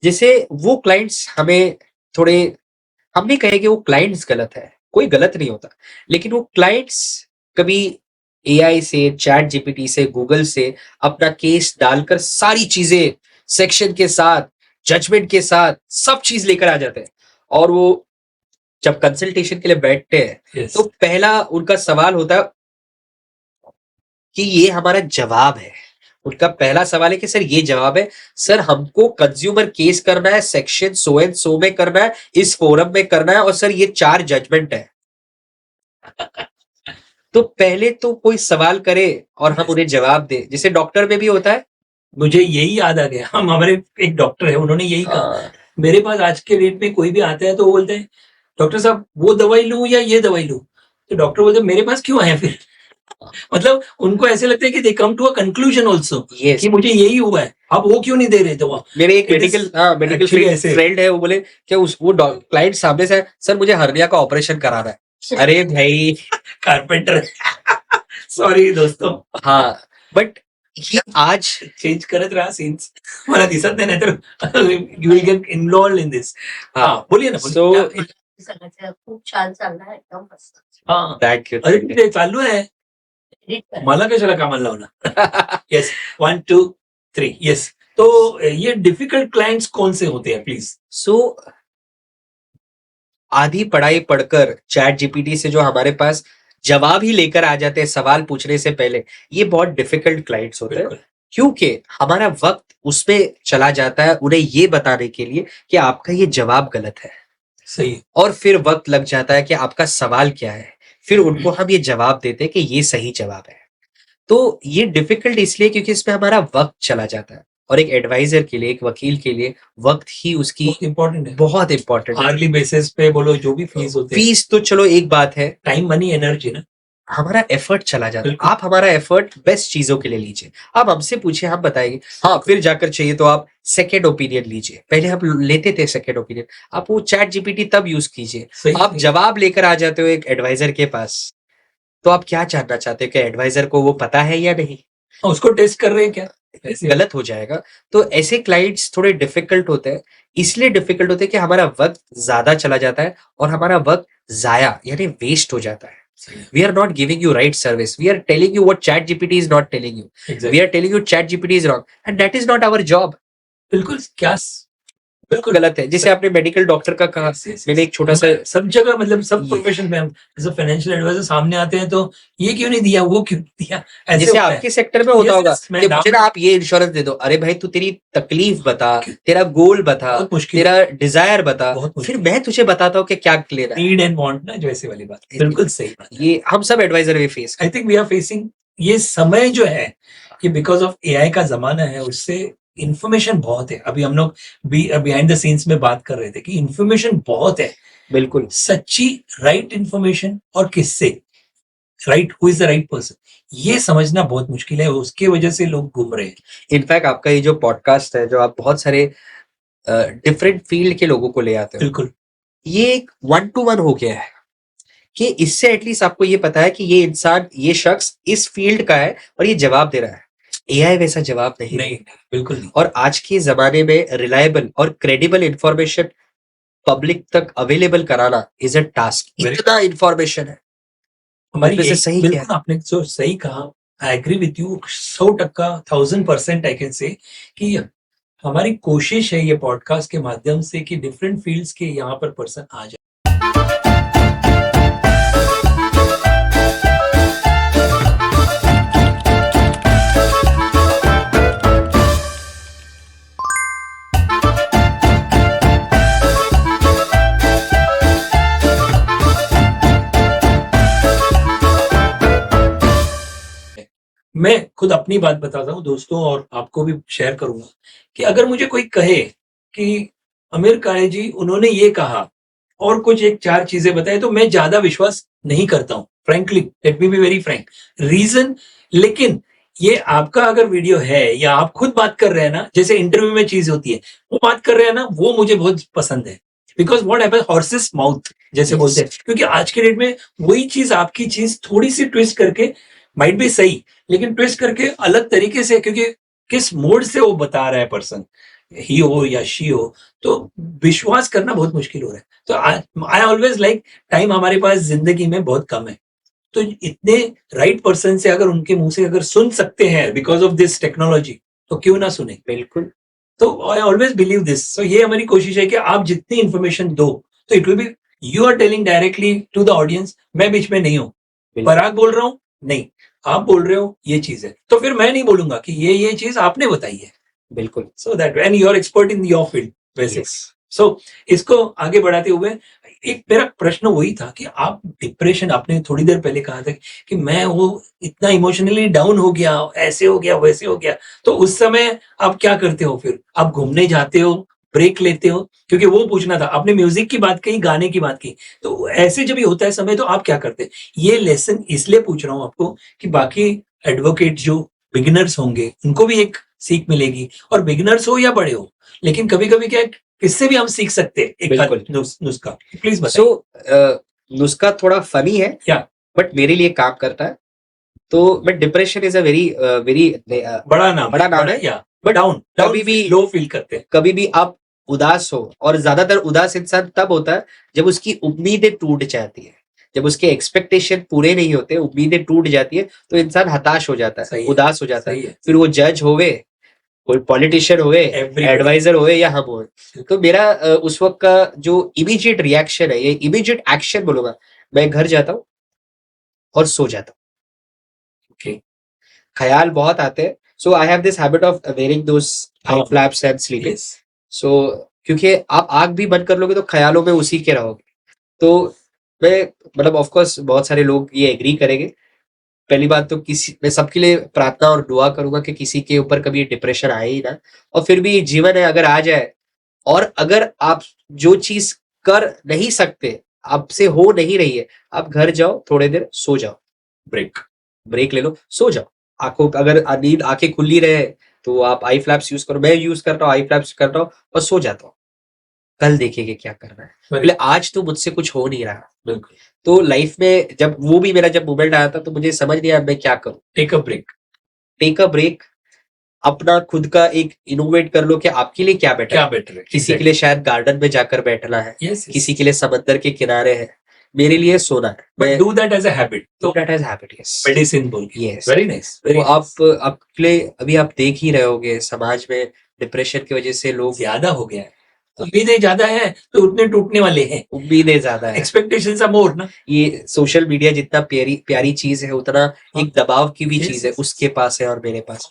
जैसे वो क्लाइंट्स हमें थोड़े, हम नहीं कहेंगे वो क्लाइंट्स गलत है, कोई गलत नहीं होता, लेकिन वो क्लाइंट्स कभी एआई से, चैट जीपीटी से, गूगल से अपना केस डालकर सारी चीजें सेक्शन के साथ, जजमेंट के साथ सब चीज लेकर आ जाते हैं, और वो जब कंसल्टेशन के लिए बैठते हैं यस तो पहला उनका सवाल होता है कि ये हमारा जवाब है। उनका पहला सवाल है कि सर ये जवाब है, सर हमको कंज्यूमर केस करना है, सेक्शन सो एंड सो में करना है, इस फोरम में करना है, और सर ये 4 जजमेंट है, तो पहले तो कोई सवाल करे और हम उन्हें जवाब दे, जैसे डॉक्टर में भी होता है। मुझे यही याद आ गया, हम हमारे एक डॉक्टर है, उन्होंने यही कहा, हाँ, मेरे पास आज के डेट में कोई भी आता है तो वो बोलते हैं डॉक्टर साहब वो दवाई लूं या ये दवाई लूं, तो डॉक्टर बोलते हैं मेरे पास क्यों आए फिर। मतलब उनको ऐसे लगता है कि they come to a conclusion also yes. कि मुझे यही हुआ है, आप वो क्यों नहीं दे रहे दवा। मेरे एक It is मेडिकल actually ऐसे। फ्रेंड है, वो बोले क्या वो क्लाइंट सामने से है, सर मुझे हर्निया का ऑपरेशन कराना है। अरे भाई, कारपेंटर। सॉरी दोस्तों, हाँ, बट ही आज चेंज करत रहा सीन्स, मला दिसत नाही, नाहीतर you will get involve in this. हाँ, हा बोलिए ना, So- बोलिए. सगळ्याचं खूप छान चाललंय एकदम मस्त हा, थैंक यू अरे ते चालू आहे, एडिट करा मला कशाला कामाला लावणार. Yes, 1 2 3 yes. तो ये डिफिकल्ट क्लाइंट्स कौन से होते हैं प्लीज. सो आधी पढ़ाई पढ़कर चैट जीपीटी से जो हमारे पास जवाब ही लेकर आ जाते हैं सवाल पूछने से पहले, ये बहुत डिफिकल्ट क्लाइंट्स होते हैं, बिल्कुल क्योंकि हमारा वक्त उसमें चला जाता है उन्हें ये बताने के लिए कि आपका ये जवाब गलत है, सही है. और फिर वक्त लग जाता है कि आपका सवाल क्या है, फिर उनको हम ये जवाब देते हैं कि ये सही जवाब है. तो ये डिफिकल्ट इसलिए क्योंकि इसमें हमारा वक्त चला जाता है, और एक एडवाइजर के लिए, एक वकील के लिए वक्त ही उसकी बहुत इंपॉर्टेंट है. बहुत इंपॉर्टेंट है. आर्ली बेसिस पे बोलो, जो भी फीस होते हैं, फीस तो चलो एक बात है, टाइम मनी एनर्जी ना. हमारा एफर्ट चला जाता है. बिल्कुल. आप हमारा एफर्ट बेस्ट चीजों के लिए लीजिए, आप हमसे पूछिए, हम बताएंगे. हाँ, फिर जाकर चाहिए तो आप सेकेंड ओपिनियन लीजिए. पहले हम लेते थे सेकेंड ओपिनियन, आप वो चैट जीपीटी तब यूज कीजिए. सही, आप सही. जवाब लेकर आ जाते हो एक एडवाइजर के पास, तो आप क्या जानना चाहते हो कि एडवाइजर को वो पता है या नहीं, उसको टेस्ट कर रहे हैं क्या, ऐसे. गलत हो जाएगा. तो ऐसे क्लाइंट्स थोड़े डिफिकल्ट होते हैं, इसलिए डिफिकल्ट होते हैं कि हमारा वक्त ज्यादा चला जाता है और हमारा वक्त जाया यानी वेस्ट हो जाता है. सही है. We are not giving you right service. We are telling you what ChatGPT is not telling you. Exactly. We are telling you ChatGPT is wrong, and that is not our job. बिल्कुल क्या बिल्कुल गलत है. जैसे आपने medical doctor का कहा, Yes, yes, मैंने yes. एक छोटा सा सब जगह, मतलब सब ये- प्रोफेशन में हम जैसे फाइनेंशियल एडवाइजर सामने आते हैं तो ये क्यों नहीं दिया, वो क्यों नहीं दिया, ऐसे जैसे होता है. आपके सेक्टर में होता Yes, होगा yes, मैं कि नाम- मुझे ना आप ये इंश्योरेंस दे दो. अरे भाई, तू तेरी तकलीफ बता, तेरा गोल बता, बहुत मुश्किल, तेरा डिजायर बता, बहुत फिर मुश्किल. मैं तुझे बताता हूँ कि क्या लेना है. नीड एंड वांट ना, जो ऐसे वाली बात, बिल्कुल सही बात. ये हम सब एडवाइजर भी face. I think we are facing ये समय जो है कि बिकॉज ऑफ एआई का जमाना है, उससे इंफॉर्मेशन बहुत है. अभी हम लोग बिहाइंड द सीन्स में बात कर रहे थे कि इंफॉर्मेशन बहुत है, बिल्कुल. सच्ची राइट इंफॉर्मेशन और किससे right, who is the right person, ये समझना बहुत मुश्किल है. उसके वजह से लोग घूम रहे हैं. इनफैक्ट आपका ये जो पॉडकास्ट है, जो आप बहुत सारे डिफरेंट फील्ड के लोगों को ले आते हो, बिल्कुल ये एक 1-to-1 हो गया है कि इससे एटलीस्ट आपको ये पता है कि ये इंसान, ये शख्स इस फील्ड का है और ये जवाब दे रहा है. एआई वैसा जवाब नहीं. नहीं, बिल्कुल नहीं. और आज के जमाने में रिलायबल और क्रेडिबल इंफॉर्मेशन पब्लिक तक अवेलेबल कराना इज अ टास्क. Very- इतना इंफॉर्मेशन है. हमारी वैसे एक- सही क्या बिल्कुल आपने जो सही कहा, I agree with you 100%, 1000% I can say कि हमारी कोशिश है ये पॉडकास्ट के माध्यम से कि डिफरेंट फील्ड्स के यहाँ पर पर्सन आ जाए. मैं खुद अपनी बात बताता हूँ दोस्तों, और आपको भी शेयर करूंगा कि अगर मुझे कोई कहे कि अमीर काळे जी उन्होंने ये कहा और कुछ एक चार चीजें बताए, तो मैं ज्यादा विश्वास नहीं करता हूँ. Frankly, let me be very frank. Reason, लेकिन ये आपका अगर वीडियो है या आप खुद बात कर रहे हैं ना, जैसे इंटरव्यू में चीज होती है, वो बात कर रहे हैं ना, वो मुझे बहुत पसंद है. Because what happens, horses mouth जैसे Yes. बोलते हैं, क्योंकि आज के डेट में वही चीज, आपकी चीज थोड़ी सी ट्विस्ट करके, माइट बी सही, लेकिन ट्विस्ट करके अलग तरीके से, क्योंकि किस मोड से वो बता रहा है पर्सन, ही हो या शी हो, तो विश्वास करना बहुत मुश्किल हो रहा है. तो आई ऑलवेज लाइक, टाइम हमारे पास जिंदगी में बहुत कम है, तो इतने राइट पर्सन से अगर उनके मुंह से अगर सुन सकते हैं बिकॉज ऑफ दिस टेक्नोलॉजी, तो क्यों ना सुने. बिल्कुल. तो आई ऑलवेज बिलीव दिस. सो ये हमारी कोशिश है कि आप जितनी इंफॉर्मेशन दो, तो it will be, you are telling directly to the audience. मैं बीच में नहीं हूं, बिल्कुल. पराग बोल रहा हूं, नहीं, आप बोल रहे हो ये चीज है, तो फिर मैं नहीं बोलूंगा कि ये चीज आपने बताई है. बिल्कुल. So that, and you are expert in your field वैसे. Yes. सो इसको आगे बढ़ाते हुए एक मेरा प्रश्न वही था कि आप डिप्रेशन, आपने थोड़ी देर पहले कहा था कि मैं वो इतना इमोशनली डाउन हो गया, ऐसे हो गया, वैसे हो गया, तो उस समय आप क्या करते हो? फिर आप घूमने जाते हो, ब्रेक लेते हो? क्योंकि वो पूछना था। आपने म्यूजिक की बात कही, गाने की बात की, तो ऐसे जब भी होता है समय, तो आप क्या करते हैं? ये लेसन इसलिए पूछ रहा हूँ आपको कि बाकी एडवोकेट जो बिगिनर्स होंगे उनको भी एक सीख मिलेगी, और बिगिनर्स हो या बड़े हो, लेकिन कभी कभी क्या है, इससे भी हम सीख सकते हैं एक बिल्कुल। नुस्खा। प्लीज सो बताइए। नुस्खा थोड़ा फनी है, क्या? बट मेरे लिए काम करता है। तो but depression is a very very बड़ा नाम बड़ा नाम है, या बट डाउन कभी भी लो फील करते हैं। कभी भी आप उदास हो, और ज्यादातर उदास इंसान तब होता है जब उसकी उम्मीदें टूट जाती है, जब उसके एक्सपेक्टेशन पूरे नहीं होते, उम्मीदें टूट जाती है, तो इंसान हताश हो जाता है, सही है, उदास हो जाता है। सही है। फिर वो जज होवे, कोई पॉलिटिशियन होवे, Everybody. एडवाइजर होवे या हम होवे। तो मेरा उस वक्त का जो इमीडिएट रिएक्शन है, ये इमीडिएट एक्शन बोलूंगा, मैं घर जाता हूँ और सो जाता हूँ। Okay. ख्याल बहुत आते हैं, so I have this habit of wearing those eye हाँ। Flaps and sleeping. Yes. So क्योंकि आप आंख भी बंद कर लोगे तो ख्यालों में उसी के रहोगे। तो मैं मतलब ऑफ कोर्स बहुत सारे लोग ये एग्री करेंगे। पहली बात तो मैं सबके लिए प्रार्थना और दुआ करूंगा कि किसी के ऊपर कभी डिप्रेशन आए ही ना, और फिर भी जीवन है, अगर आ जाए, और अगर आप जो चीज कर नहीं सकते, आपसे हो नहीं रही है, आप घर जाओ, थोड़ी देर सो जाओ, ब्रेक ले लो, सो जाओ। आंखों अगर नींद आंखें खुली रहे तो आप आई फ्लैप्स यूज करो, मैं यूज करता हूँ, आई फ्लैप्स करता हूँ और सो जाता हूँ। कल देखेंगे क्या करना है, बोले आज तो मुझसे कुछ हो नहीं रहा। बिल्कुल। तो लाइफ में जब वो भी मेरा जब मोमेंट आया था, तो मुझे समझ नहीं आया मैं क्या करूं। Take a break. Take a break, अपना खुद का एक इनोवेट कर लो कि आपके लिए क्या बेटर क्या है। बेटर है? किसी के लिए शायद गार्डन में जाकर बैठना है, Yes, yes. किसी के लिए समंदर के किनारे है, मेरे लिए सोना है। But मैं do that as a habit. do तो that as habit, yes. Medicine बोल के। Yes. Very nice. तो Very nice. आपके लिए अभी आप देख ही रहे होगे समाज में डिप्रेशन की वजह से लोग, ज्यादा हो गया है, उम्मीदें ज्यादा है तो उतने टूटने वाले हैं। उम्मीदें ज्यादा है। एक्सपेक्टेशंस आर मोर ना। ये सोशल मीडिया जितना प्यारी प्यारी चीज है, उतना एक दबाव की भी Yes, चीज है, yes. उसके पास है और मेरे पास।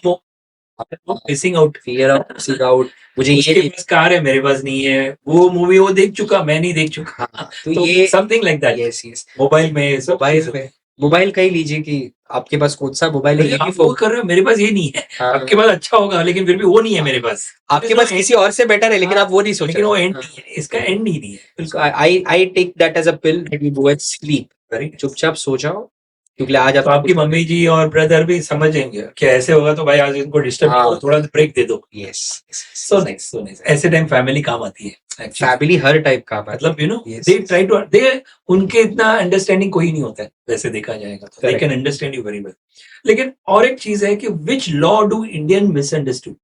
Missing out. Fear of missing out, मुझे ये उसके पास कार है, मेरे पास नहीं है, वो मूवी वो देख चुका, मैं नहीं देख चुका। हाँ, तो ये something like that. Yes yes. Mobile में सब मोबाइल में, मोबाइल का ही लीजिए कि आपके पास कौन सा मोबाइल है, ये भी आप वो कर रहे हो, मेरे पास ये नहीं है। हाँ। आपके पास अच्छा होगा, लेकिन फिर भी वो नहीं है मेरे पास। आपके पास किसी और से बेटर है, लेकिन आप वो नहीं सोच लेकिन रहे। वो एंड नहीं है, इसका एंड ही नहीं है। So I take that as a pill and you go and sleep. Very nice. चुपचाप सो जाओ, क्योंकि आज तो आपको आपकी कुछ- मम्मी जी और ब्रदर भी समझेंगे कि ऐसे होगा तो भाई आज इनको डिस्टर्ब हाँ। करो, थोड़ा ब्रेक दे दो। Yes. So nice, so nice. ऐसे टाइम फैमिली काम आती है actually। फैमिली हर टाइप का मतलब you know Yes. They try to, they उनके इतना अंडरस्टैंडिंग कोई नहीं होता है वैसे देखा जाएगा तो। They Correct. Can understand you very well. लेकिन और एक चीज है कि which law do Indian misunderstood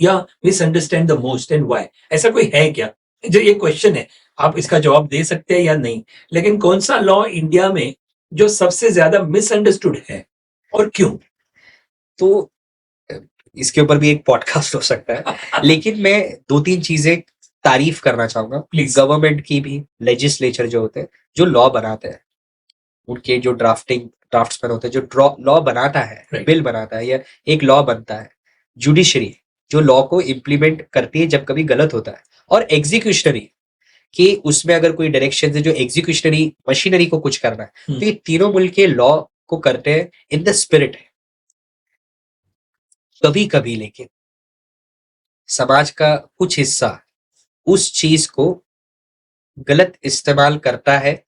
या misunderstand the most and why? ऐसा कोई है क्या? जो ये क्वेश्चन है, आप इसका जवाब दे सकते हैं या नहीं, लेकिन कौन सा लॉ इंडिया में जो सबसे ज्यादा मिसअंडरस्टूड है और क्यों? तो इसके ऊपर भी एक पॉडकास्ट हो सकता है, लेकिन मैं दो तीन चीजें तारीफ करना चाहूंगा। Please. गवर्नमेंट की भी, लेजिस्लेचर जो होते हैं, जो लॉ बनाते हैं, उनके जो ड्राफ्ट्समैन होते हैं, जो लॉ बनाता है, Right. बिल बनाता है या एक लॉ बनता है, जुडिशरी जो लॉ को इम्प्लीमेंट करती है जब कभी गलत होता है, और एग्जीक्यूशनरी कि उसमें अगर कोई डायरेक्शन है जो एग्जीक्यूशनरी मशीनरी को कुछ करना है, तो ये तीनों मिलके लॉ को करते हैं इन द स्पिरिट। कभी कभी लेकिन समाज का कुछ हिस्सा उस चीज को गलत इस्तेमाल करता है।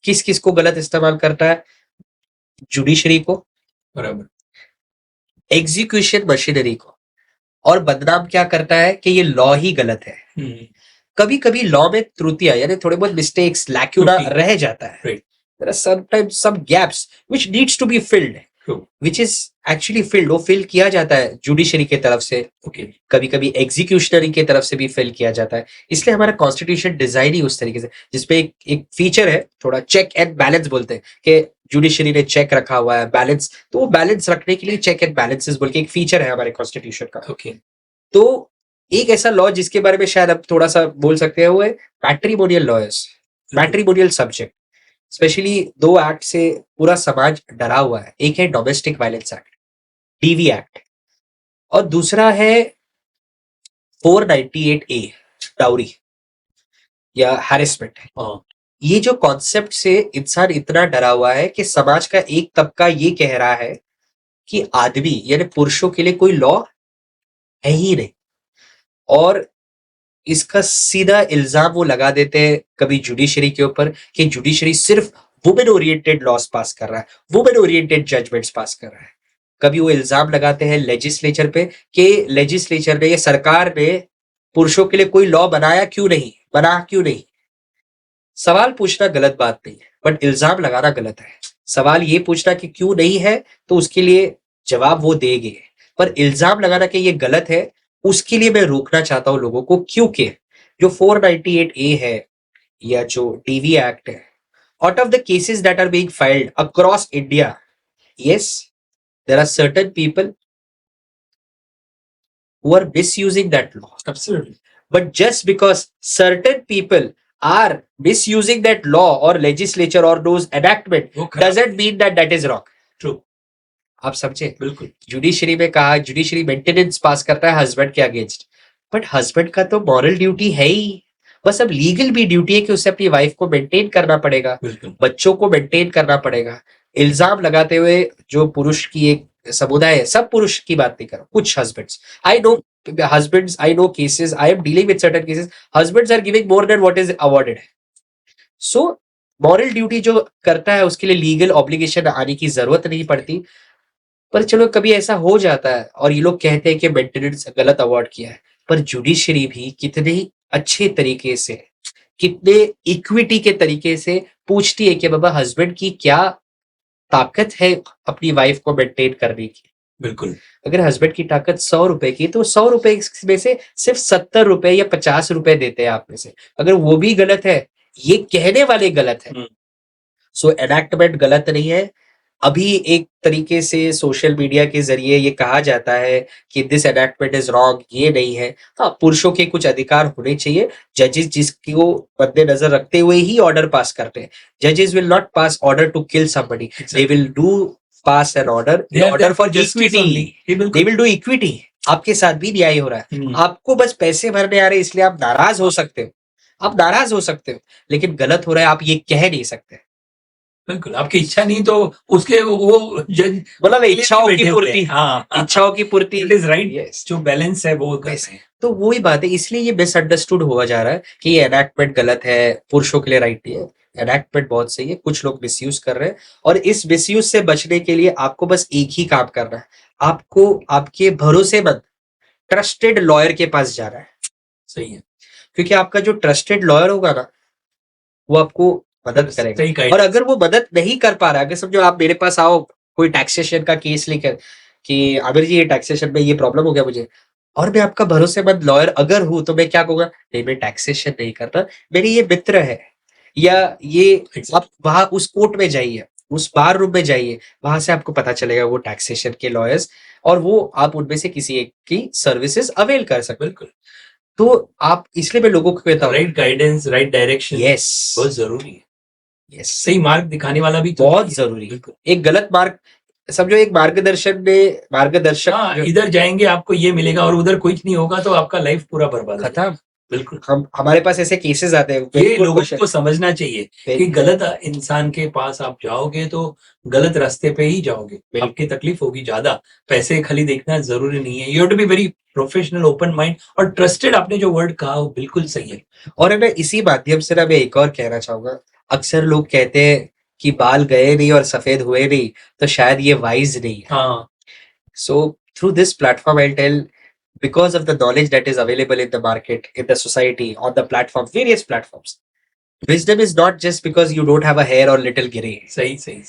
किस किस को गलत इस्तेमाल करता है? जुडिशरी को, बराबर। एग्जीक्यूशन मशीनरी को, और बदनाम क्या करता है कि ये लॉ ही गलत है। कभी कभी लॉ में त्रुटियां यानी थोड़े बहुत मिस्टेक्स, लैक्यूना त्रुटि। रह जाता है। Right. There are sometimes some gaps which needs to be filled, True. which is actually filled, वो फिल किया जाता है जुडिशरी के तरफ से, Okay. कभी कभी एग्जीक्यूशनरी के तरफ से भी फिल किया जाता है। इसलिए हमारा कॉन्स्टिट्यूशन डिजाइन ही उस तरीके से, जिसपे एक फीचर है, थोड़ा चेक एंड बैलेंस बोलते हैं कि जुडिशरी ने चेक रखा हुआ है, बैलेंस, तो वो बैलेंस रखने के लिए चेक एंड बैलेंसेस बोल के एक फीचर है हमारे कॉन्स्टिट्यूशन का। Okay. तो एक ऐसा लॉ जिसके बारे में शायद अब थोड़ा सा बोल सकते हैं, वो है matrimonial lawyers, matrimonial subject. Specially दो एक्ट से पूरा समाज डरा हुआ है। एक है domestic violence act, DV act, और दूसरा है 498A, डाउरी। या हैरेसमेंट है। हाँ, ये जो कॉन्सेप्ट से इंसान इतना डरा हुआ है कि समाज का एक तबका ये कह रहा है कि आदमी यानी पुरुषों के लिए कोई लॉ है ही नहीं, और इसका सीधा इल्जाम वो लगा देते हैं कभी जुडिशरी के ऊपर कि जुडिशरी सिर्फ वुमेन ओरिएंटेड लॉस पास कर रहा है, वुमेन ओरिएंटेड जजमेंट्स पास कर रहा है। कभी वो इल्जाम लगाते हैं लेजिस्लेचर पे कि लेजिस्लेचर ने या सरकार ने पुरुषों के लिए कोई लॉ बनाया क्यों नहीं, बना क्यों नहीं। सवाल पूछना गलत बात नहीं है, बट इल्जाम लगाना गलत है। सवाल ये पूछना कि क्यों नहीं है तो उसके लिए जवाब वो देंगे, पर इल्जाम लगाना कि ये गलत है उसके लिए मैं रोकना चाहता हूं लोगों को, क्योंकि जो 498A है या जो डीवी एक्ट है, out of the cases that are being filed across India, yes, there are certain people who are misusing that law. absolutely. But just because certain people are misusing that law or legislature or those enactment वो खराब, doesn't mean that that is wrong. true, आप समझे? बिल्कुल, judiciary में कहा judiciary maintenance पास करता है husband के अगेंस्ट, बट हस्बैंड का तो मॉरल ड्यूटी है ही, बस अब लीगल भी ड्यूटी है कि उसे अपनी वाइफ को मेंटेन करना पड़ेगा, बिल्कुल, बच्चों को मेंटेन करना पड़ेगा। इल्जाम लगाते हुए जो पुरुष की एक समुदाय है, सब पुरुष की बात नहीं कर रहा, कुछ husbands, I know husbands, I know cases, I am dealing with certain cases, husbands are giving more than what is awarded. So moral duty जो करता है उसके लिए लीगल ऑब्लिगेशन आने की जरूरत नहीं पड़ती, पर चलो कभी ऐसा हो जाता है और ये लोग कहते हैं कि मेंटेनेंस गलत अवार्ड किया है, पर जुडिशरी भी कितने अच्छे तरीके से, कितने इक्विटी के तरीके से पूछती है कि बाबा हस्बैंड की क्या ताकत है अपनी वाइफ को मेंटेन करने की। बिल्कुल, अगर हस्बैंड की ताकत 100 रुपए की तो 100 रुपए में से सिर्फ 70 रुपए या 50 रुपए देते हैं आप में से, अगर वो भी गलत है, ये कहने वाले गलत है। सो एनैक्टमेंट गलत नहीं है। अभी एक तरीके से सोशल मीडिया के जरिए ये कहा जाता है कि दिस एनैक्टमेंट इज रॉन्ग, ये नहीं है। हाँ, पुरुषों के कुछ अधिकार होने चाहिए, जजेस जिसको मद्देनजर रखते हुए ही ऑर्डर पास करते हैं। जजेस will not pass order to kill somebody, they will do pass an order They are order there for for justice equity, only. ये दे बिल्कुल, विल डू इक्विटी। आपके साथ भी न्याय हो रहा है, आपको बस पैसे भरने आ रहे हैं इसलिए आप नाराज हो सकते हो, आप नाराज हो सकते हो, लेकिन गलत हो रहा है आप ये कह नहीं सकते। बिल्कुल, आपकी इच्छा नहीं तो उसके वो जज मतलब इच्छाओं की बैठे हुए पूर्ति, हैं। हाँ, इच्छाओं की पूर्ति, इट इज राइट, यस। जो बैलेंस है वो कर Yes. रहे हैं। तो वही बात है, इसलिए ये मिसअंडरस्टूड हुआ जा रहा है कि ये एनैक्टमेंट गलत है, पुरुषों के लिए राइट नहीं है। एनैक्टमेंट बहुत सही है, कुछ लोग मिसयूज कर रहे हैं, और इस मिसयूज से बचने के लिए आपको बस एक ही काम करना है, आपको आपके भरोसेमंद ट्रस्टेड लॉयर के पास जाना है, सही है, क्योंकि आपका जो ट्रस्टेड लॉयर होगा ना वो आपको मदद करेगा। सही और अगर वो मदद नहीं कर पा रहा है, अगर समझो आप मेरे पास आओ कोई टैक्सेशन का केस लेकर कि आमिर जी ये टैक्सेशन में ये प्रॉब्लम हो गया मुझे, और मैं आपका भरोसेमंद लॉयर अगर हूं तो मैं क्या कहूंगा, नहीं मैं टैक्सेशन नहीं करता, मेरे ये मित्र है, या ये आप वहां उस कोर्ट में जाइए, उस बार रूम में जाइए, वहां से आपको पता चलेगा वो टैक्सेशन के लॉयर्स, और वो आप उनमें से किसी एक की सर्विसेज अवेल कर सकते। बिल्कुल, तो आप, इसलिए मैं लोगों को कहता हूँ right guidance, right direction yes, बहुत जरूरी है। यस, सही मार्ग दिखाने वाला भी तो बहुत चाहिए। जरूरी है। बिल्कुल, एक गलत मार्ग, समझो एक मार्गदर्शक हाँ, जो इधर जाएंगे आपको ये मिलेगा और उधर कुछ नहीं होगा तो आपका लाइफ पूरा बर्बाद हो जाएगा। खत्म। बिल्कुल, हम हमारे पास ऐसे केसेस आते हैं, ये बिल्कुल लोगों कुछ- को समझना चाहिए कि गलत इंसान के पास आप जाओगे तो गलत रास्ते पे ही जाओगे, बिल्कुल। आपकी तकलीफ होगी ज्यादा। पैसे खाली देखना जरूरी नहीं है, you have to be very professional, open mind और ट्रस्टेड। आपने जो वर्ड कहा वो बिल्कुल सही है। और है ना, इसी माध्यम से ना मैं एक और कहना चाहूंगा, अक्सर लोग कहते हैं कि बाल गए नहीं और सफेद हुए नहीं, तो शायद ये वाइज नहीं है। हाँ, So through this platform, I'll tell, because of the knowledge that is available in the market, in the society, on the platform, various platforms, wisdom is not just because you don't have a hair or little gray. सही सही,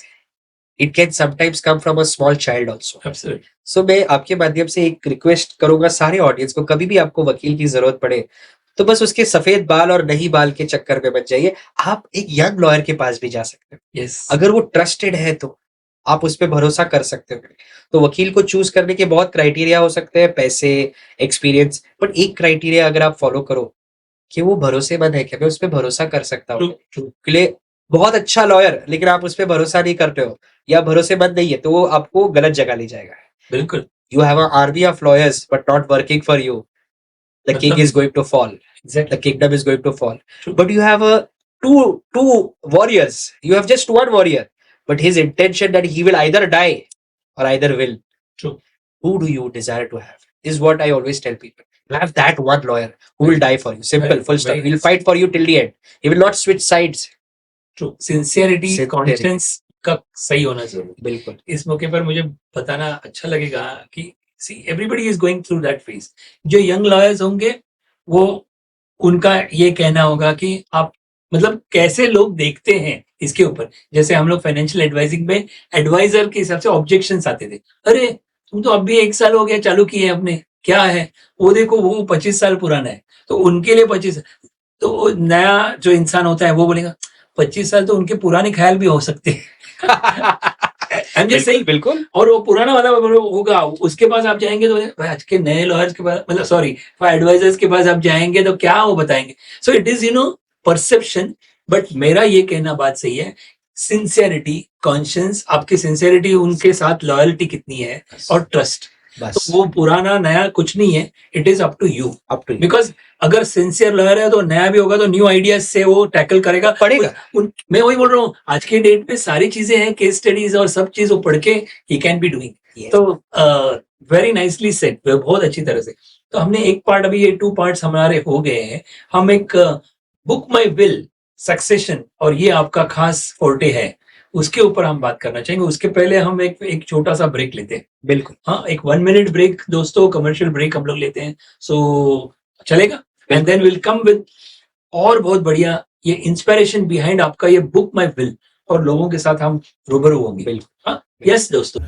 It can sometimes come from a small child also. Absolutely, So मैं आपके माध्यम से एक request करूंगा सारे audience को, कभी भी आपको वकील की जरूरत पड़े तो बस उसके सफेद बाल और नहीं बाल के चक्कर में मत जाइए, आप एक यंग लॉयर के पास भी जा सकते हैं। यस, अगर वो ट्रस्टेड है तो आप उस पर भरोसा कर सकते हो। तो वकील को चूज करने के बहुत क्राइटेरिया हो सकते हैं, पैसे, एक्सपीरियंस, बट एक क्राइटेरिया अगर आप फॉलो करो कि वो भरोसेमंद है, क्या मैं उस पर भरोसा कर सकता हूँ। के लिए बहुत अच्छा लॉयर, लेकिन आप उस पर भरोसा नहीं करते हो या भरोसेमंद नहीं है, तो वो आपको गलत जगह ले जाएगा। बिल्कुल, you have a army of lawyers but not working for you, the king मतलब- is going to fall. Exactly. The kingdom is going to fall. True. But you have two warriors. You have just one warrior, but his intention that he will either die or either will. True. Who do you desire to have? Is what I always tell people. You have that one lawyer who will die for you. Simple, Very- full stop. very He will nice. fight for you till the end. He will not switch sides. True. Sincerity, Sincerity. Conscience का सही होना जरूरी. बिल्कुल. इस मौके पर मुझे बताना अच्छा लगेगा कि see everybody is going through that phase. जो यंग लॉयर्स होंगे वो उनका ये कहना होगा कि आप मतलब कैसे लोग देखते हैं इसके ऊपर. जैसे हम लोग फाइनेंशियल एडवाइजिंग में एडवाइजर के हिसाब से ऑब्जेक्शंस आते थे. अरे तुम तो अभी 1 साल हो गया चालू किए अपने, क्या है वो, देखो वो 25 साल पुराना है. तो उनके लिए 25, तो नया जो इंसान होता है वो बोलेगा 25 साल तो उनके पुराने ख्याल भी हो सकते हैं. I'm just saying. बिल्कुल. और वो पुराना वाला होगा, उसके पास आप जाएंगे तो भाई आज के नए लॉयर्स के पास, मतलब सॉरी एडवाइजर्स के पास आप जाएंगे तो क्या वो बताएंगे. So it is perception. But मेरा ये कहना बात सही है. सिंसियरिटी, कॉन्शियंस, आपकी सिंसियरिटी उनके साथ लॉयल्टी कितनी है और ट्रस्ट. बस. तो वो पुराना नया कुछ नहीं है. It is up to you. Up to you. Because अगर सिंसियर लॉयर है तो नया भी होगा तो न्यू आइडियाज से वो टैकल करेगा. पड़ेगा. मैं वही बोल रहा हूँ, आज के डेट पे सारी चीजें हैं, केस स्टडीज और सब चीज वो पढ़ के he can be doing. Yes. तो वेरी नाइसली सेट, बहुत अच्छी तरह से. तो हमने एक पार्ट, अभी ये 2 पार्ट्स हमारे हो गए हैं. हम एक बुक माई विल, सक्सेशन, और ये आपका खास फोर्टे है, उसके ऊपर हम बात करना चाहेंगे. उसके पहले हम एक छोटा सा ब्रेक लेते हैं. बिल्कुल. हाँ, एक 1 मिनट ब्रेक दोस्तों, कमर्शियल ब्रेक हम लोग लेते हैं. सो चलेगा. And then will come with और बहुत बढ़िया ये इंस्पिरेशन बिहाइंड आपका ये बुक माई विल, और लोगों के साथ हम रूबरू होंगे. बिल्कुल. हाँ, यस दोस्तों.